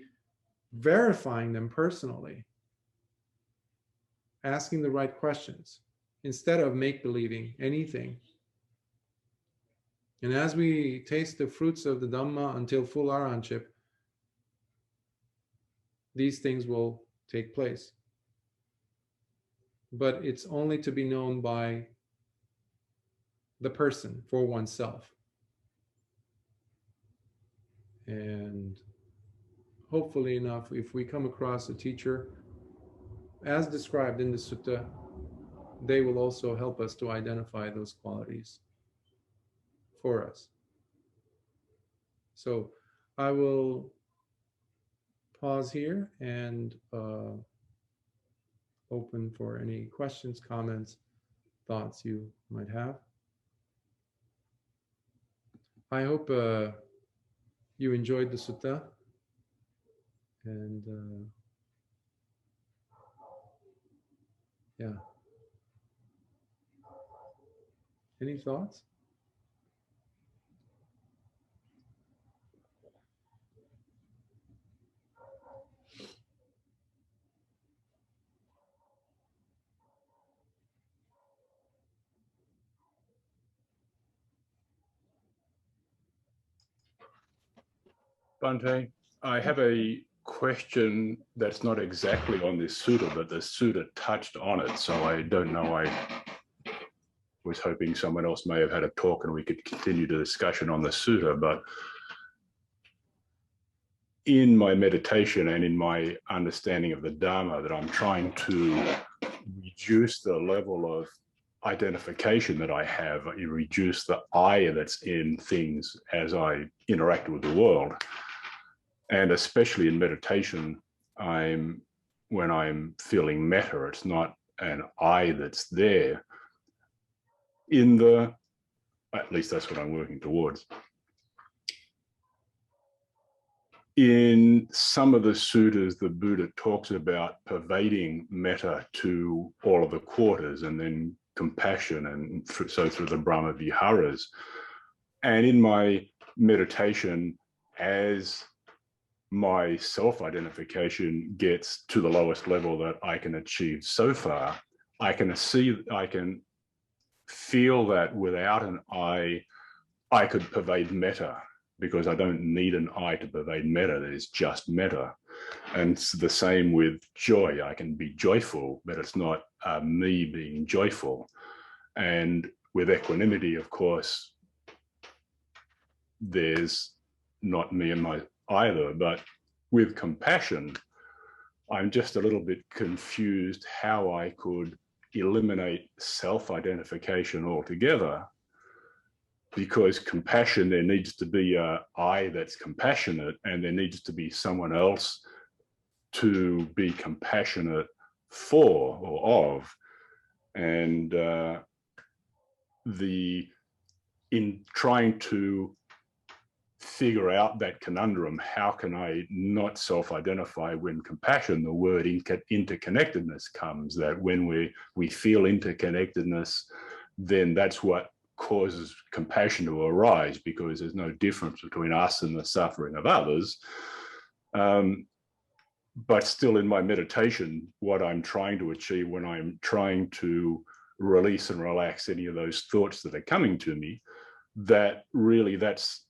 verifying them personally, asking the right questions instead of make-believing anything. And as we taste the fruits of the Dhamma until full arahantship, these things will take place. But it's only to be known by the person for oneself. And hopefully enough, if we come across a teacher as described in the sutta, they will also help us to identify those qualities for us. So I will pause here and open for any questions, comments, thoughts you might have. I hope you enjoyed the sutta, and yeah. Any thoughts? Bhante, I have a question that's not exactly on this sutta, but the sutta touched on it, so I don't know. I was hoping someone else may have had a talk and we could continue the discussion on the sutta, but in my meditation and in my understanding of the Dhamma, that I'm trying to reduce the level of identification that I have, reduce the I that's in things as I interact with the world. And especially in meditation, when I'm feeling metta, it's not an I that's there. At least that's what I'm working towards. In some of the suttas, the Buddha talks about pervading metta to all of the quarters, and then compassion, and so through the Brahma Viharas. And in my meditation, as my self-identification gets to the lowest level that I can achieve so far, I can feel that without an I could pervade metta, because I don't need an I to pervade metta. There's just metta. And it's the same with joy. I can be joyful, but it's not me being joyful. And with equanimity, of course, there's not me and my either. But with compassion, I'm just a little bit confused how I could eliminate self-identification altogether. Because compassion, there needs to be a I that's compassionate, and there needs to be someone else to be compassionate for or of. And in trying to figure out that conundrum, how can I not self-identify when compassion, the word interconnectedness comes, that when we feel interconnectedness, then that's what causes compassion to arise, because there's no difference between us and the suffering of others. But still, in my meditation, what I'm trying to achieve when I'm trying to release and relax any of those thoughts that are coming to me, that really, that's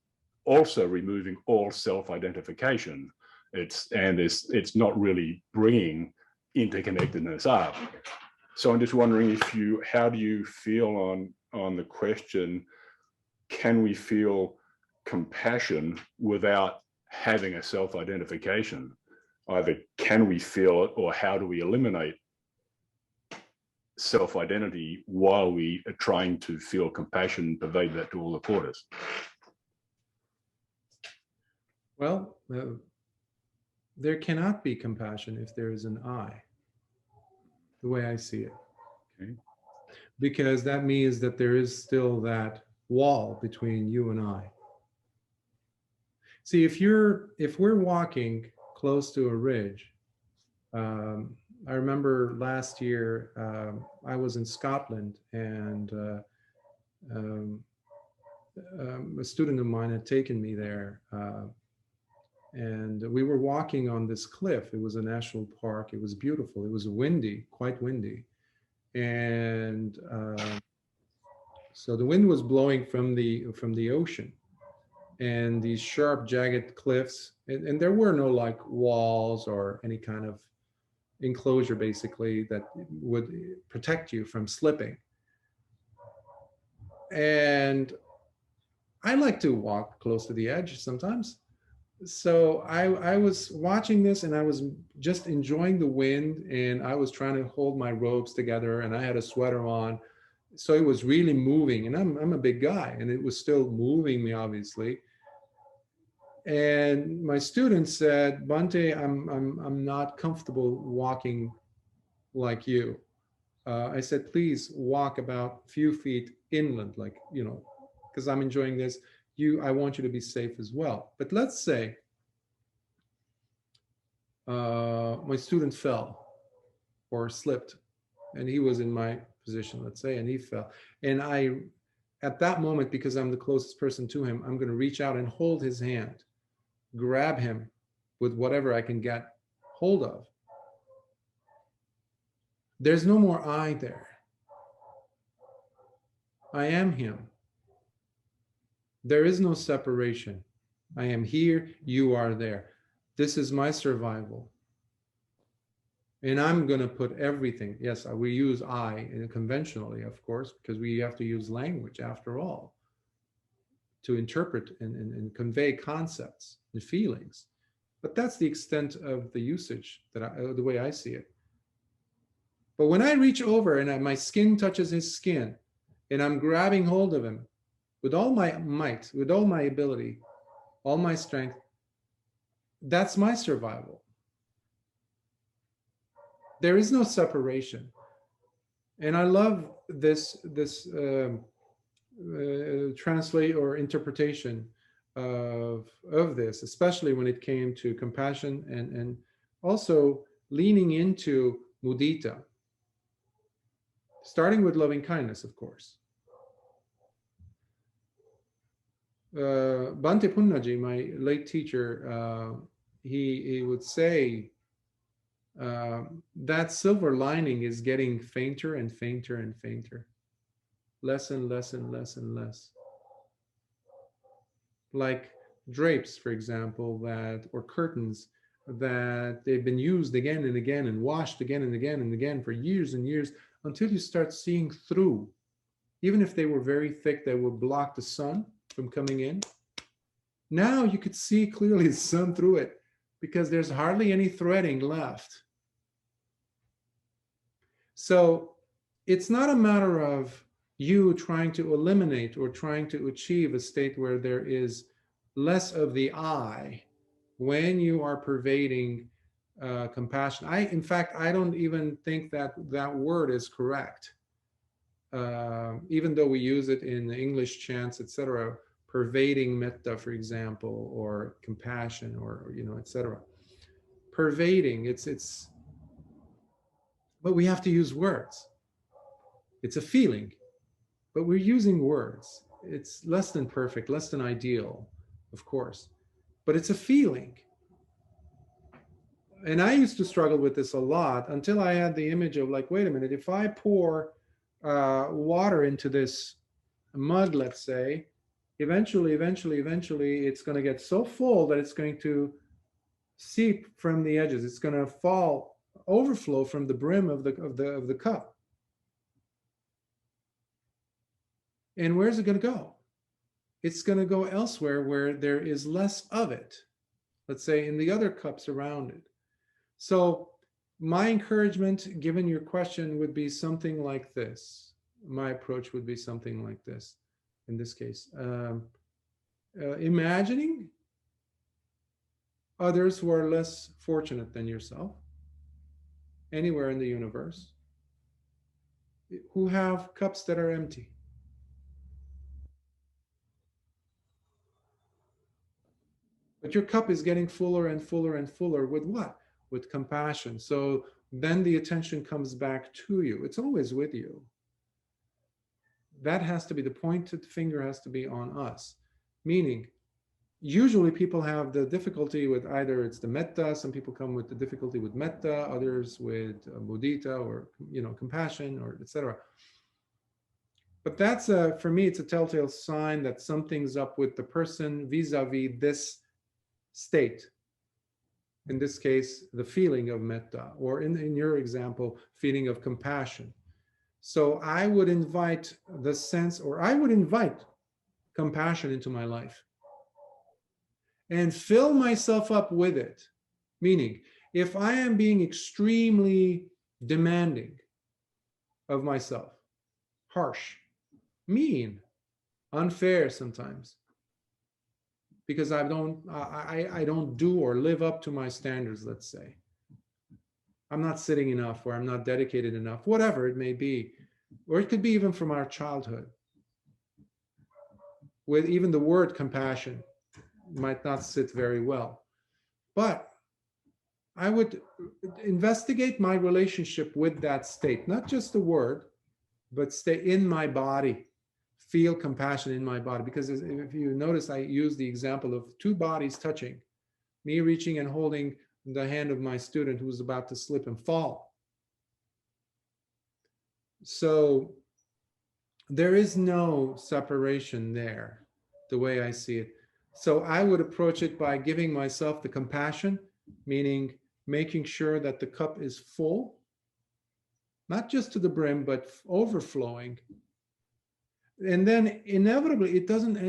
also removing all self-identification. It's not really bringing interconnectedness up. So I'm just wondering how do you feel on the question, can we feel compassion without having a self-identification? Either can we feel it, or how do we eliminate self-identity while we are trying to feel compassion and pervade that to all the quarters? Well, there cannot be compassion if there is an I, the way I see it. Okay. Because that means that there is still that wall between you and I. See, if we're walking close to a ridge, I remember last year I was in Scotland, and a student of mine had taken me there, and we were walking on this cliff. It was a national park. It was beautiful. It was windy, quite windy, and so the wind was blowing from the ocean, and these sharp, jagged cliffs, and there were no like walls or any kind of enclosure basically that would protect you from slipping. And I like to walk close to the edge sometimes. So I was watching this, and I was just enjoying the wind, and I was trying to hold my robes together, and I had a sweater on. So it was really moving, and I'm a big guy, and it was still moving me, obviously. And my student said, Bhante, I'm not comfortable walking like you. I said, please walk about a few feet inland, like, because I'm enjoying this. I want you to be safe as well. But let's say my student fell or slipped, and he was in my position, let's say, and he fell. And at that moment, because I'm the closest person to him, I'm going to reach out and hold his hand, grab him with whatever I can get hold of. There's no more I there. I am him. There is no separation. I am here, you are there. This is my survival. And I'm going to put everything. Yes, we use I conventionally, of course, because we have to use language after all to interpret and convey concepts and feelings. But that's the extent of the usage, the way I see it. But when I reach over and my skin touches his skin, and I'm grabbing hold of him with all my might, with all my ability, all my strength, that's my survival. There is no separation. And I love this translate or interpretation of this, especially when it came to compassion and also leaning into mudita, starting with loving kindness, of course. Bhante Punnaji, my late teacher, he would say that silver lining is getting fainter and fainter and fainter, less and less and less and less. Like drapes, for example, or curtains that they've been used again and again and washed again and again and again for years and years, until you start seeing through. Even if they were very thick, they would block the sun from coming in. Now you could see clearly the sun through it, because there's hardly any threading left. So it's not a matter of you trying to eliminate or trying to achieve a state where there is less of the I when you are pervading compassion. In fact, I don't even think that word is correct. Even though we use it in English chants, etc., pervading metta, for example, or compassion, or etc. Pervading, it's. But we have to use words. It's a feeling, but we're using words. It's less than perfect, less than ideal, of course, but it's a feeling. And I used to struggle with this a lot until I had the image of like, wait a minute, if I pour water into this mug, let's say, eventually, it's going to get so full that it's going to seep from the edges. It's going to fall, overflow from the brim of the cup. And where's it going to go? It's going to go elsewhere where there is less of it. Let's say in the other cups around it. So my encouragement, given your question, would be something like this. My approach would be something like this, in this case. Imagining others who are less fortunate than yourself, anywhere in the universe, who have cups that are empty. But your cup is getting fuller and fuller and fuller with what? With compassion. So then the attention comes back to you. It's always with you. That has to be, the pointed finger has to be on us. Meaning, usually people have the difficulty with either it's the metta, some people come with the difficulty with metta, others with mudita or, compassion or etc. But that's for me, it's a telltale sign that something's up with the person vis-a-vis this state. In this case, the feeling of metta, or in your example, feeling of compassion. So I would invite the sense, or I would invite compassion into my life and fill myself up with it. Meaning, if I am being extremely demanding of myself, harsh, mean, unfair sometimes, because I don't do or live up to my standards, let's say. I'm not sitting enough, or I'm not dedicated enough, whatever it may be. Or it could be even from our childhood. With even the word compassion might not sit very well. But I would investigate my relationship with that state, not just the word, but stay in my body, feel compassion in my body. Because if you notice, I use the example of two bodies touching, me reaching and holding the hand of my student who's about to slip and fall. So there is no separation there, the way I see it. So I would approach it by giving myself the compassion, meaning making sure that the cup is full, not just to the brim, but overflowing. And then inevitably, it doesn't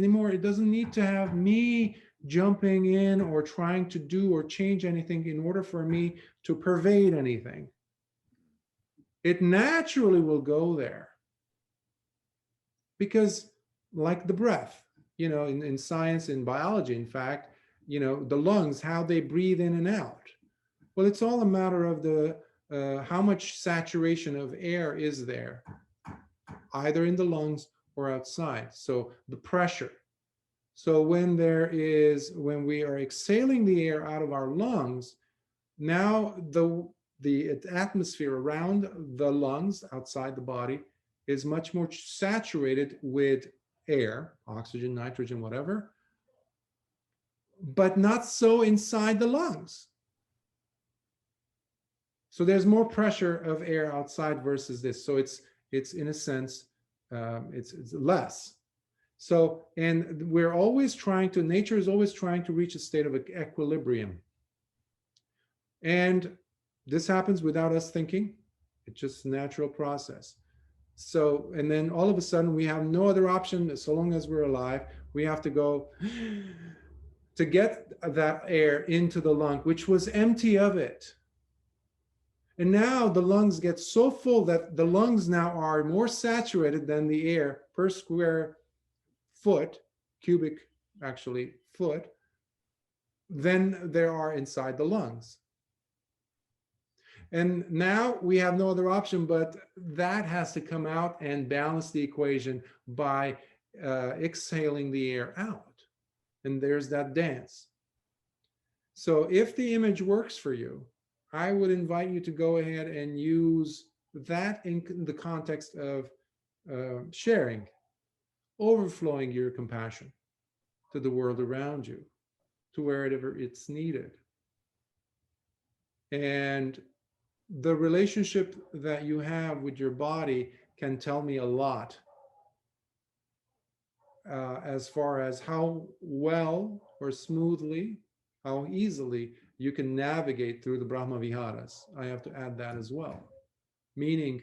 need to have me jumping in or trying to do or change anything in order for me to pervade anything. It naturally will go there. Because like the breath, in science, in biology, in fact, the lungs, how they breathe in and out. Well, it's all a matter of the how much saturation of air is there, either in the lungs or outside. So the pressure. So when we are exhaling the air out of our lungs, now the atmosphere around the lungs, outside the body, is much more saturated with air, oxygen, nitrogen, whatever, but not so inside the lungs. So there's more pressure of air outside versus this. So it's in a sense, it's less. So, and we're always nature is always trying to reach a state of equilibrium. And this happens without us thinking. It's just a natural process. So, and then all of a sudden we have no other option, so long as we're alive, we have to go to get that air into the lung, which was empty of it. And now the lungs get so full that the lungs now are more saturated than the air per square foot, cubic actually foot, than there are inside the lungs. And now we have no other option, but that has to come out and balance the equation by exhaling the air out. And there's that dance. So if the image works for you, I would invite you to go ahead and use that in the context of sharing overflowing your compassion to the world around you, to wherever it's needed. And the relationship that you have with your body can tell me a lot as far as how well or smoothly, how easily you can navigate through the Brahma Viharas. I have to add that as well. Meaning,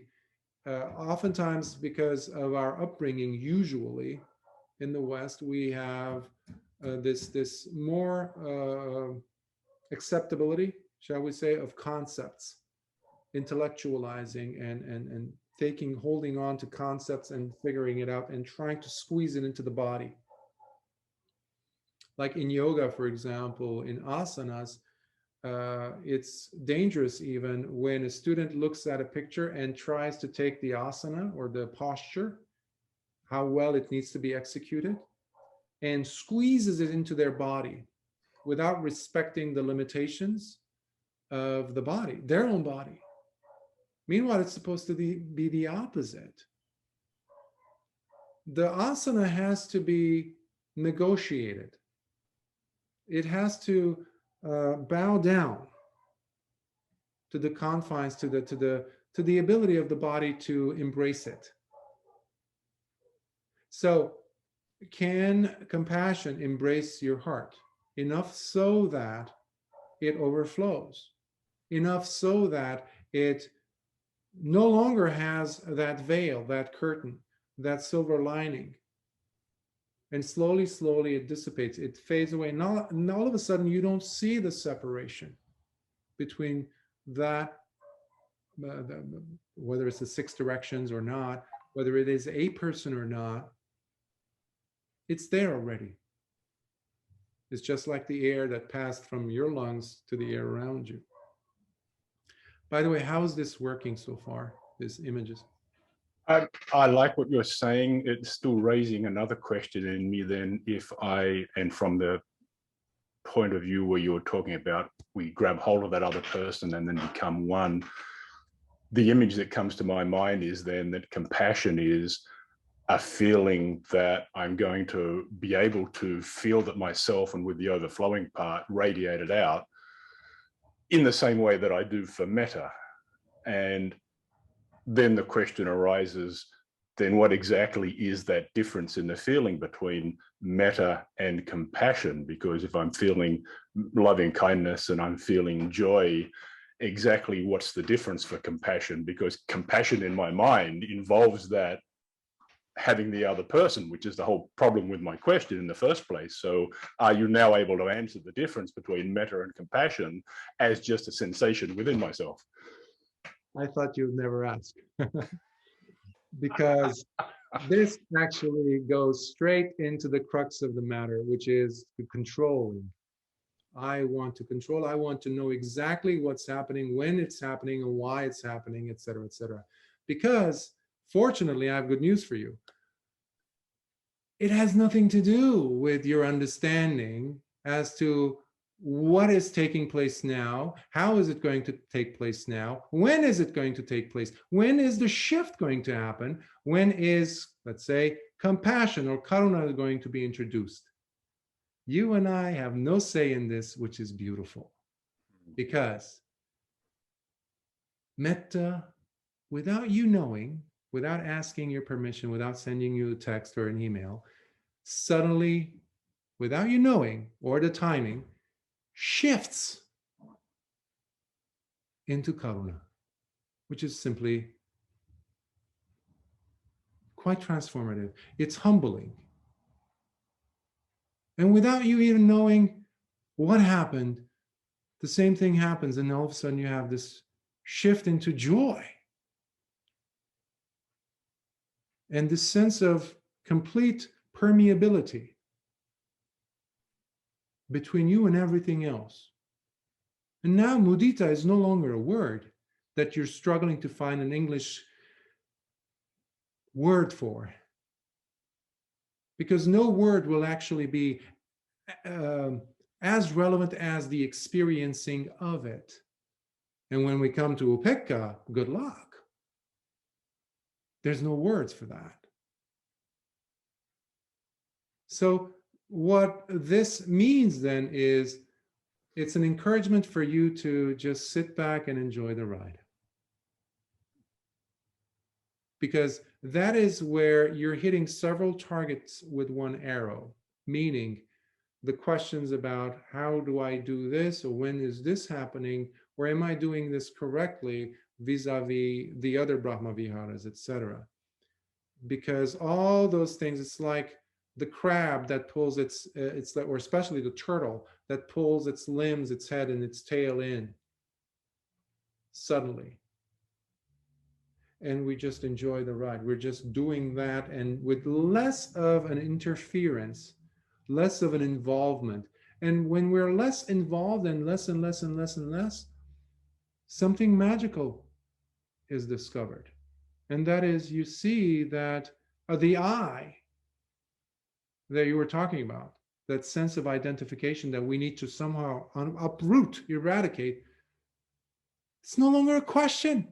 oftentimes because of our upbringing, usually in the West, we have this more acceptability, shall we say, of concepts, intellectualizing and holding on to concepts and figuring it out and trying to squeeze it into the body. Like in yoga, for example, in asanas, it's dangerous even when a student looks at a picture and tries to take the asana or the posture, how well it needs to be executed, and squeezes it into their body without respecting the limitations of the body, their own body. Meanwhile, it's supposed to be the opposite. The asana has to be negotiated. It has to bow down to the confines, to the ability of the body to embrace it. So, can compassion embrace your heart enough so that it overflows, enough so that it no longer has that veil, that curtain, that silver lining, and slowly, slowly it dissipates, it fades away. And all of a sudden, you don't see the separation between that, whether it's the 6 directions or not, whether it is a person or not, it's there already. It's just like the air that passed from your lungs to the air around you. By the way, how is this working so far, these images? I like what you're saying. It's still raising another question in me then, and from the point of view where you were talking about, we grab hold of that other person and then become one. The image that comes to my mind is then that compassion is a feeling that I'm going to be able to feel that myself, and with the overflowing part, radiate it out in the same way that I do for metta. And then the question arises, then what exactly is that difference in the feeling between metta and compassion? Because if I'm feeling loving kindness and I'm feeling joy, exactly what's the difference for compassion? Because compassion in my mind involves that having the other person, which is the whole problem with my question in the first place. So are you now able to answer the difference between metta and compassion as just a sensation within myself? I thought you'd never ask. Because this actually goes straight into the crux of the matter, which is the controlling. I want to control. I want to know exactly what's happening, when it's happening, and why it's happening, et cetera, et cetera. Because fortunately, I have good news for you. It has nothing to do with your understanding as to what is taking place now, how is it going to take place now, when is it going to take place, when is the shift going to happen, when is, let's say, compassion or karuna going to be introduced. You and I have no say in this, which is beautiful, because metta, without you knowing, without asking your permission, without sending you a text or an email, suddenly, without you knowing or the timing, shifts into karuna, which is simply quite transformative. It's humbling. And without you even knowing what happened, the same thing happens, and all of a sudden you have this shift into joy. And this sense of complete permeability between you and everything else. And now mudita is no longer a word that you're struggling to find an English word for. Because no word will actually be as relevant as the experiencing of it. And when we come to upekkha, good luck. There's no words for that. So what this means then is it's an encouragement for you to just sit back and enjoy the ride. Because that is where you're hitting several targets with one arrow, meaning the questions about how do I do this, or when is this happening, or am I doing this correctly vis-a-vis the other Brahma Viharas, etc. Because all those things, it's like the crab that pulls or especially the turtle that pulls its limbs, its head and its tail in suddenly. And we just enjoy the ride. We're just doing that, and with less of an interference, less of an involvement. And when we're less involved and less and less and less and less, something magical is discovered. And that is, you see that the I that you were talking about, that sense of identification that we need to somehow uproot, eradicate, it's no longer a question.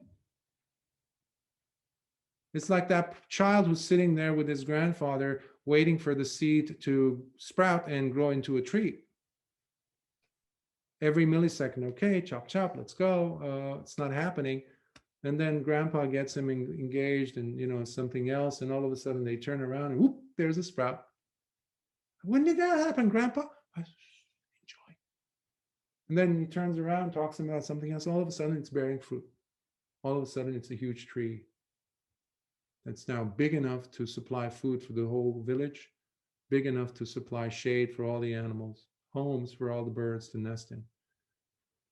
It's like that child who's sitting there with his grandfather waiting for the seed to sprout and grow into a tree. Every millisecond, okay, chop, chop, let's go. It's not happening. And then grandpa gets him engaged in something else, and all of a sudden they turn around and whoop, there's a sprout. When did that happen, grandpa? Enjoy. And then he turns around, talks about something else. All of a sudden it's bearing fruit. All of a sudden it's a huge tree that's now big enough to supply food for the whole village, big enough to supply shade for all the animals, homes for all the birds to nest in.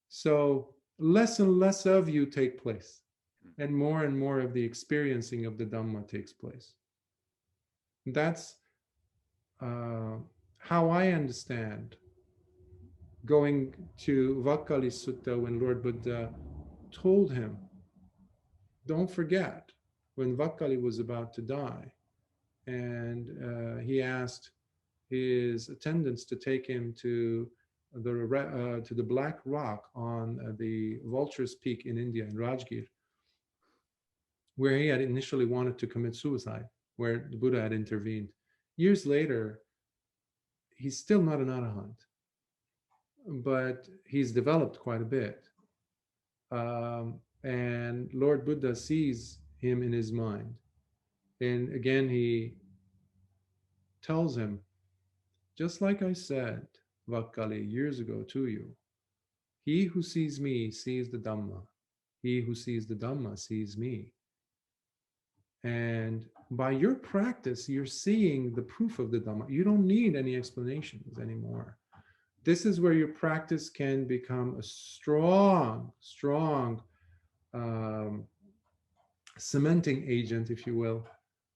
So less and less of you take place, and more of the experiencing of the Dhamma takes place. That's how I understand going to Vakkali Sutta when Lord Buddha told him, don't forget, when Vakkali was about to die, and he asked his attendants to take him to the Black Rock on the Vulture's Peak in India, in Rajgir, where he had initially wanted to commit suicide, where the Buddha had intervened. Years later, he's still not an arahant, but he's developed quite a bit. And Lord Buddha sees him in his mind. And again, he tells him, just like I said, Vakkali, years ago to you, he who sees me sees the Dhamma. He who sees the Dhamma sees me. And by your practice, you're seeing the proof of the Dhamma. You don't need any explanations anymore. This is where your practice can become a strong cementing agent, if you will,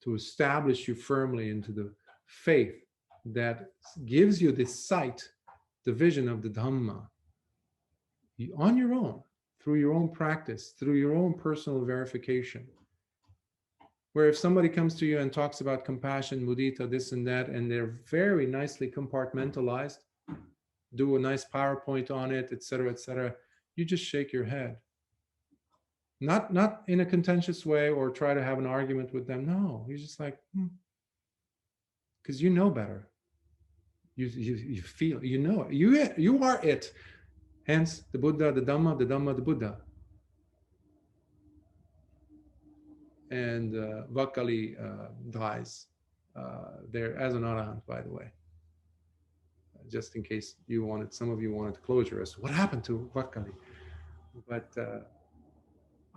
to establish you firmly into the faith that gives you this sight, the vision of the Dhamma, on your own, through your own practice, through your own personal verification. Where if somebody comes to you and talks about compassion, mudita, this and that, and they're very nicely compartmentalized, do a nice PowerPoint on it, etc., you just shake your head. Not in a contentious way or try to have an argument with them. No, you're just like, because you know better. You feel, you know it. You are it. Hence, the Buddha, the Dhamma, the Buddha. And Vakkali dies there as an arahant, by the way. Just in case some of you wanted closure as to what happened to Vakkali. But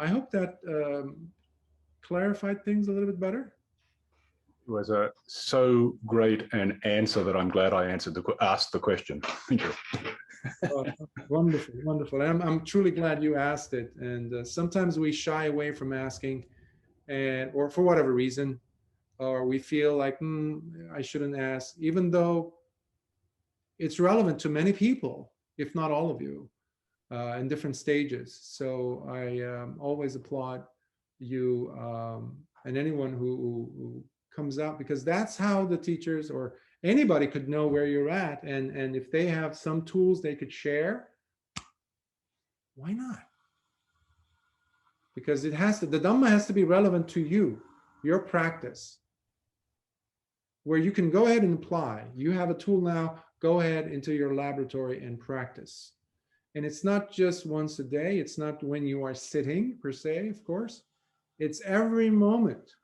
I hope that clarified things a little bit better. It was so great an answer that I'm glad I asked the question. Thank you. Wonderful, wonderful. I'm truly glad you asked it. And sometimes we shy away from asking, or for whatever reason, or we feel like, I shouldn't ask, even though it's relevant to many people, if not all of you, in different stages. So I always applaud you and anyone who comes out, because that's how the teachers or anybody could know where you're at. And if they have some tools they could share, why not? Because the Dhamma has to be relevant to you, your practice. where you can go ahead and apply. You have a tool now, go ahead into your laboratory and practice. And it's not just once a day. It's not when you are sitting per se, of course. It's every moment.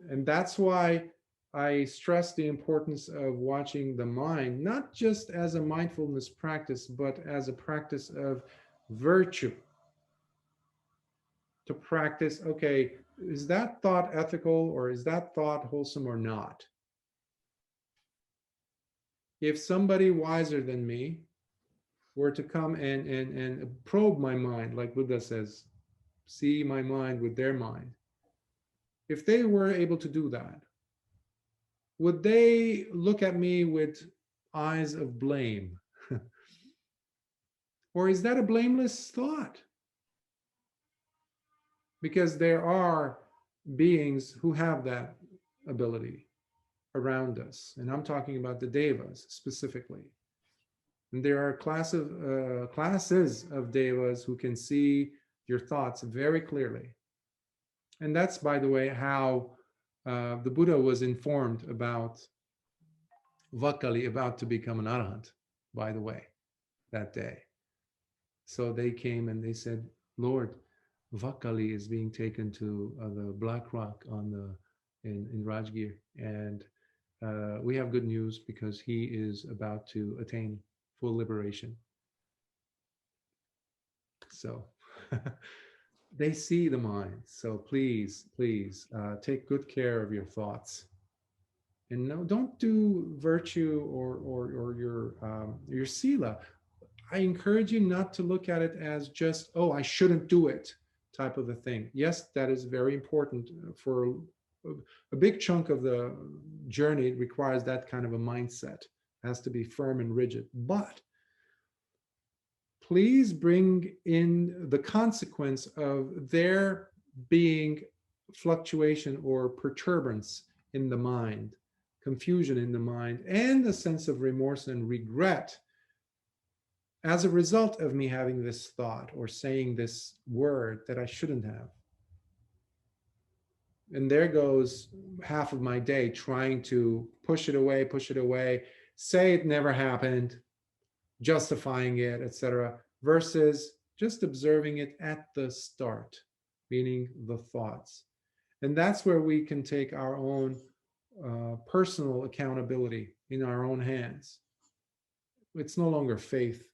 And that's why I stress the importance of watching the mind, not just as a mindfulness practice, but as a practice of virtue. To practice, okay, is that thought ethical, or is that thought wholesome or not? If somebody wiser than me were to come and probe my mind, like Buddha says, see my mind with their mind, if they were able to do that, would they look at me with eyes of blame? Or is that a blameless thought? Because there are beings who have that ability around us. And I'm talking about the devas specifically. And there are classes of devas who can see your thoughts very clearly. And that's, by the way, how the Buddha was informed about Vakali about to become an arahant, by the way, that day. So they came and they said, Lord, Vakali is being taken to the Black Rock in Rajgir, and we have good news because he is about to attain full liberation. So they see the mind. So please, please take good care of your thoughts, and no, don't do virtue or your Sīla. I encourage you not to look at it as just, oh, I shouldn't do it type of a thing. Yes, that is very important for a big chunk of the journey. It requires that kind of a mindset. It has to be firm and rigid. But please bring in the consequence of there being fluctuation or perturbance in the mind, confusion in the mind, and a sense of remorse and regret as a result of me having this thought or saying this word that I shouldn't have. And there goes half of my day trying to push it away, say it never happened, justifying it, etc., versus just observing it at the start, meaning the thoughts. And that's where we can take our own personal accountability in our own hands. It's no longer faith.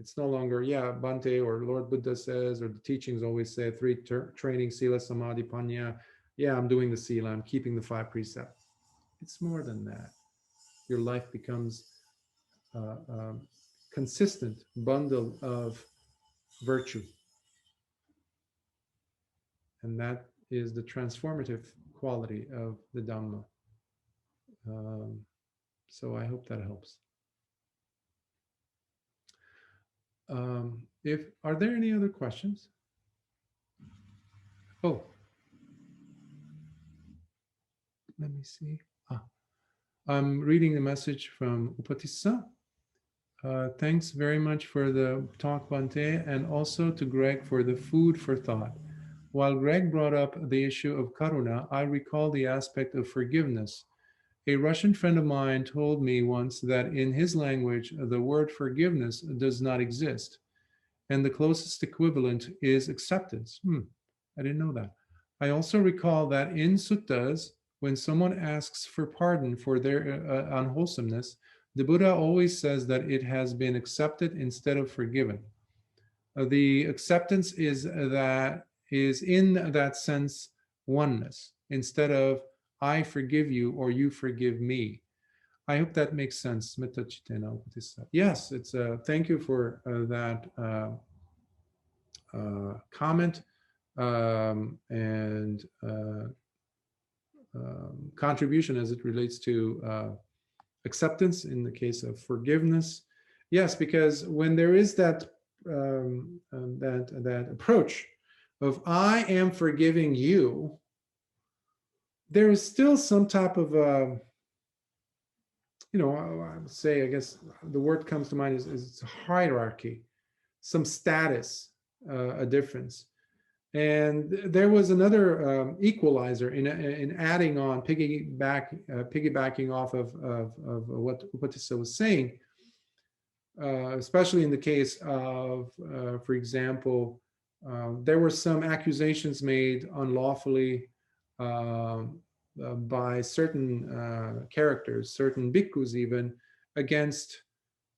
It's no longer, yeah, Bhante or Lord Buddha says, or the teachings always say, training, Sīla, Samadhi, Paññā. Yeah, I'm doing the Sīla, I'm keeping the 5 precepts. It's more than that. Your life becomes a consistent bundle of virtue. And that is the transformative quality of the Dhamma. So I hope that helps. Are there any other questions? Oh, let me see. I'm reading the message from Upatissa. Thanks very much for the talk, Bhante, and also to Greg for the food for thought. While Greg brought up the issue of karuna, I recall the aspect of forgiveness. A Russian friend of mine told me once that in his language, the word forgiveness does not exist, and the closest equivalent is acceptance. I didn't know that. I also recall that in suttas, when someone asks for pardon for their unwholesomeness, the Buddha always says that it has been accepted instead of forgiven. The acceptance is in that sense oneness, instead of I forgive you or you forgive me. I hope that makes sense. Yes, it's thank you for that comment and contribution as it relates to acceptance in the case of forgiveness. Yes, because when there is that that approach of I am forgiving you, there is still some type of I would say, I guess the word comes to mind is hierarchy, some status, a difference. And there was another equalizer in adding on, piggybacking off of what Upatissa was saying, especially in the case of, for example, there were some accusations made unlawfully by certain characters, certain bhikkhus even, against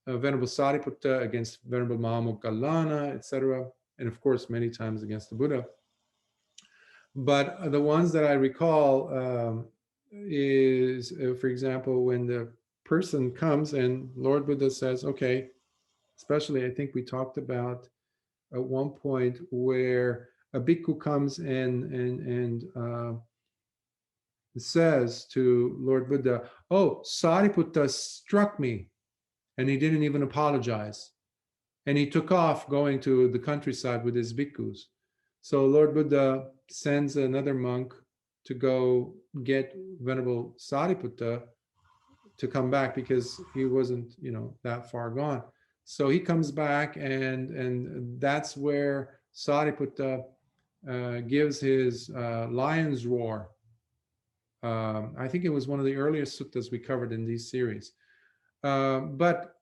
Venerable Sariputta, against Venerable Vīmaṁsaka Sutta, etc., and of course many times against the Buddha. But the ones that I recall is, for example, when the person comes and Lord Buddha says, okay, especially I think we talked about at one point where a bhikkhu comes and says to Lord Buddha, oh, Sariputta struck me, and he didn't even apologize. And he took off going to the countryside with his bhikkhus. So Lord Buddha sends another monk to go get Venerable Sariputta to come back because he wasn't, that far gone. So he comes back, and that's where Sariputta gives his lion's roar. I think it was one of the earliest suttas we covered in these series. But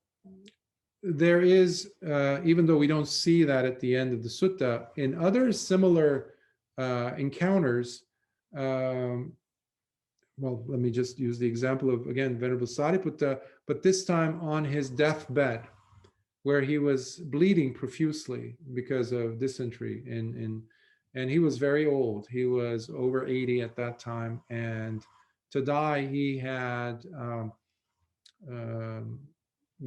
there is, even though we don't see that at the end of the sutta, in other similar encounters, well, let me just use the example of, again, Venerable Sariputta, but this time on his deathbed, where he was bleeding profusely because of dysentery, and he was very old. He was over 80 at that time, and to die, he had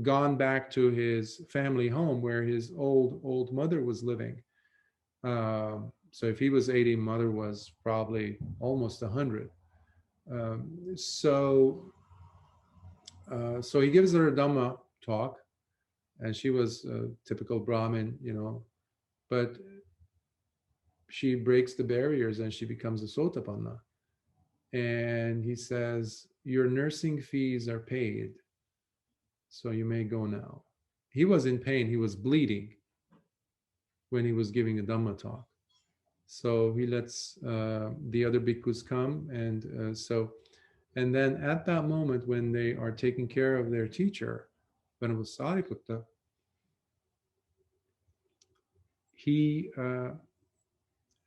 gone back to his family home where his old mother was living. So if he was 80, mother was probably almost 100. So he gives her a Dhamma talk, and she was a typical Brahmin, but she breaks the barriers and she becomes a Sotapanna. And he says, your nursing fees are paid, so you may go now. He was in pain, he was bleeding when he was giving a Dhamma talk. So he lets the other bhikkhus come, and then at that moment when they are taking care of their teacher, Venerable Sariputta, he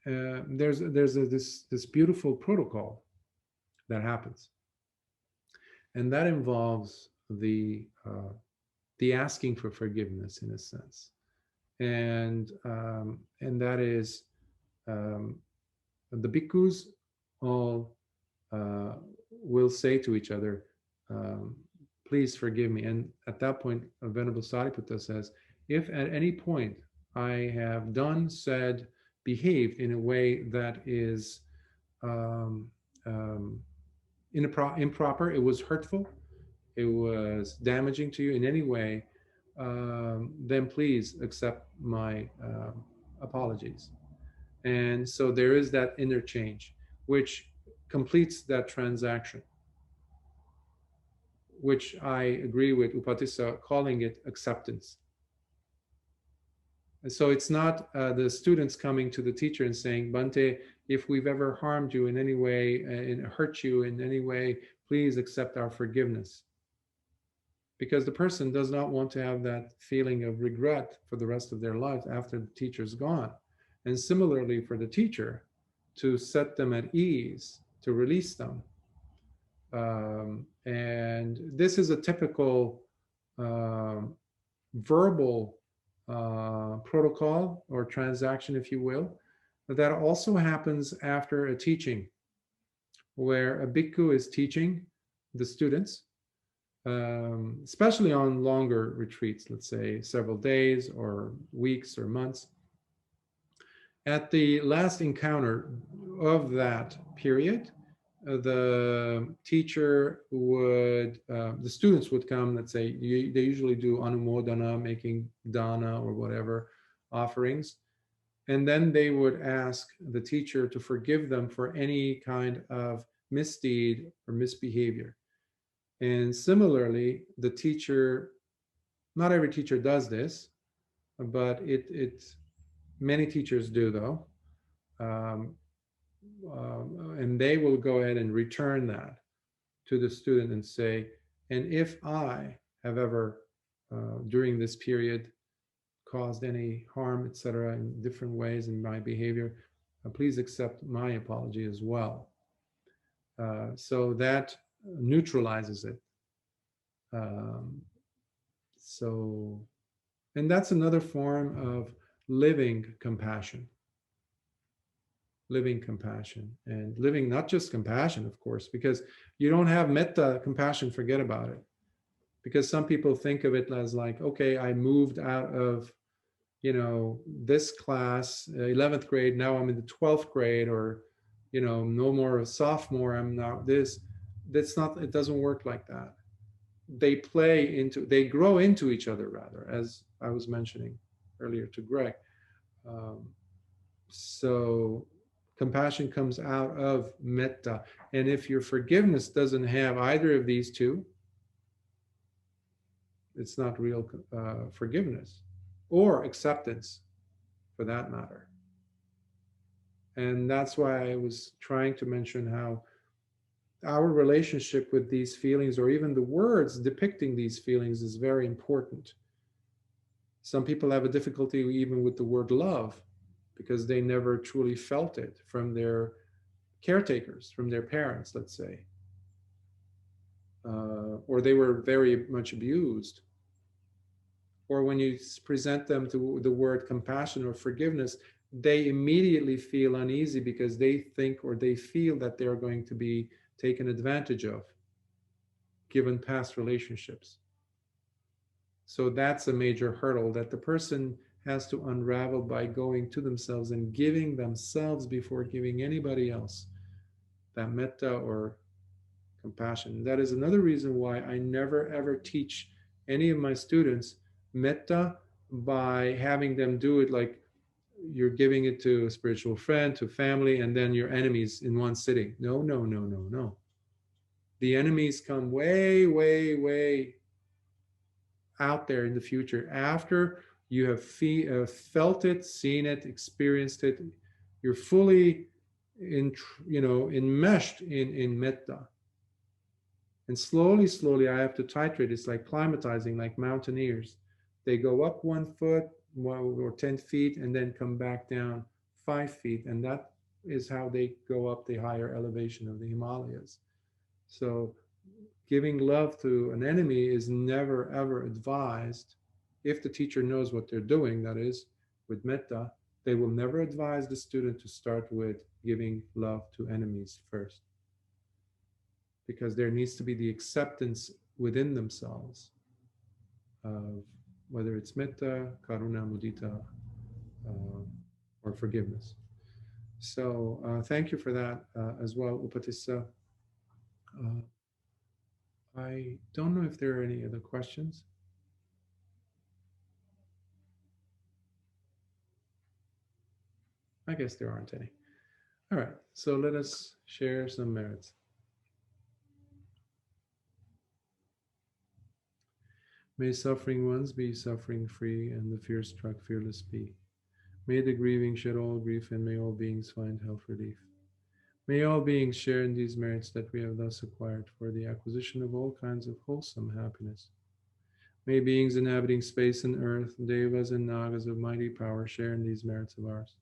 there's this beautiful protocol that happens, and that involves the asking for forgiveness in a sense, and that is the bhikkhus all will say to each other, please forgive me. And at that point, Venerable Sariputta says, if at any point I have done, said, behaved in a way that is improper, it was hurtful, it was damaging to you in any way, then please accept my apologies. And so there is that interchange, which completes that transaction, which I agree with Upatissa calling it acceptance. And so it's not the students coming to the teacher and saying, Bhante, if we've ever harmed you in any way and hurt you in any way, please accept our forgiveness. Because the person does not want to have that feeling of regret for the rest of their life after the teacher's gone. And similarly for the teacher, to set them at ease, to release them. And this is a typical verbal protocol or transaction, if you will, but that also happens after a teaching, where a bhikkhu is teaching the students, especially on longer retreats, let's say several days or weeks or months. At the last encounter of that period, the teacher would, the students would come, let's say, they usually do anumodana, making dana or whatever offerings. And then they would ask the teacher to forgive them for any kind of misdeed or misbehavior. And similarly, the teacher, not every teacher does this, but many teachers do though. um, and they will go ahead and return that to the student and say, and if I have ever, during this period, caused any harm, etc., in different ways in my behavior, please accept my apology as well. So that neutralizes it. So, and that's another form of living compassion. Living compassion, and living not just compassion, of course, because you don't have metta, compassion, forget about it. Because some people think of it as like, okay, I moved out of, this class, 11th grade, now I'm in the 12th grade, or, no more a sophomore, I'm now this. That's not, it doesn't work like that. They grow into each other, rather, as I was mentioning earlier to Greg. So compassion comes out of metta. And if your forgiveness doesn't have either of these two, it's not real forgiveness or acceptance, for that matter. And that's why I was trying to mention how our relationship with these feelings, or even the words depicting these feelings, is very important. Some people have a difficulty even with the word love, because they never truly felt it from their caretakers, from their parents, let's say. Or they were very much abused. Or when you present them to the word compassion or forgiveness, they immediately feel uneasy because they think or they feel that they're going to be taken advantage of, given past relationships. So that's a major hurdle that the person has to unravel by going to themselves and giving themselves before giving anybody else that metta or compassion. That is another reason why I never ever teach any of my students metta by having them do it like you're giving it to a spiritual friend, to family, and then your enemies in one sitting. No, no, no, no, no. The enemies come way, way, way out there in the future after you have felt it, seen it, experienced it. You're fully enmeshed in metta. And slowly, slowly, I have to titrate. It's like climatizing, like mountaineers. They go up 1 foot or 10 feet and then come back down 5 feet. And that is how they go up the higher elevation of the Himalayas. So giving love to an enemy is never, ever advised. If the teacher knows what they're doing, that is, with metta, they will never advise the student to start with giving love to enemies first. Because there needs to be the acceptance within themselves of whether it's metta, karuna, mudita, or forgiveness. So thank you for that as well, Upatissa. I don't know if there are any other questions. I guess there aren't any. All right, so let us share some merits. May suffering ones be suffering free, and the fear struck fearless be. May the grieving shed all grief, and may all beings find health relief. May all beings share in these merits that we have thus acquired for the acquisition of all kinds of wholesome happiness. May beings inhabiting space and earth, devas and nagas of mighty power, share in these merits of ours.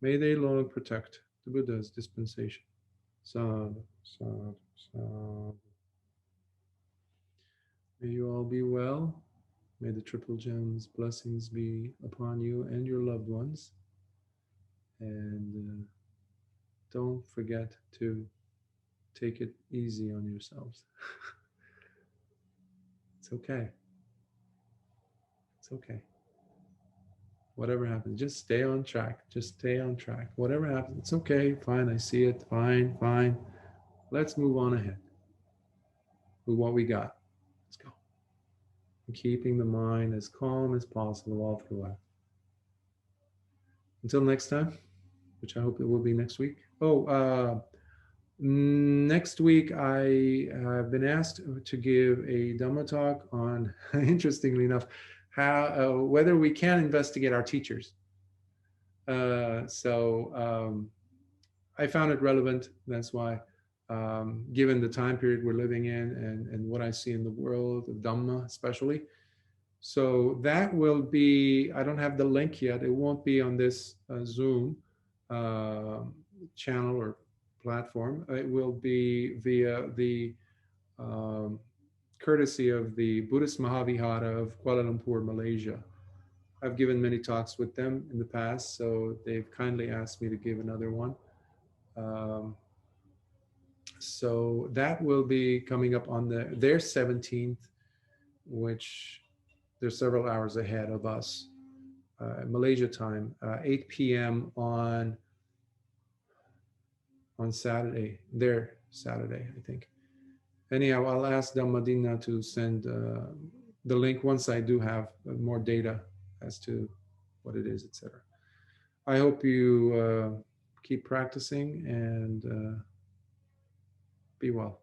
May they long protect the Buddha's dispensation. Sadhu, sadhu, sadhu. May you all be well. May the Triple Gems blessings be upon you and your loved ones. And don't forget to take it easy on yourselves. It's okay. It's okay. Whatever happens, just stay on track. Just stay on track. Whatever happens, it's okay. Fine, I see it. Fine, fine. Let's move on ahead with what we got. Let's go. And keeping the mind as calm as possible all throughout. Until next time, which I hope it will be next week. Next week, I have been asked to give a Dhamma talk on, interestingly enough, how whether we can investigate our teachers. I found it relevant. That's why, given the time period we're living in and what I see in the world of Dhamma, especially. So that will be, I don't have the link yet. It won't be on this Zoom channel or platform. It will be via the um, courtesy of the Buddhist Mahavihara of Kuala Lumpur, Malaysia. I've given many talks with them in the past, so they've kindly asked me to give another one. So that will be coming up on their 17th, which they're several hours ahead of us, Malaysia time, 8 p.m. on Saturday, their Saturday, I think. Anyhow, I'll ask Dhammadina to send the link once I do have more data as to what it is, etc. I hope you keep practicing and be well.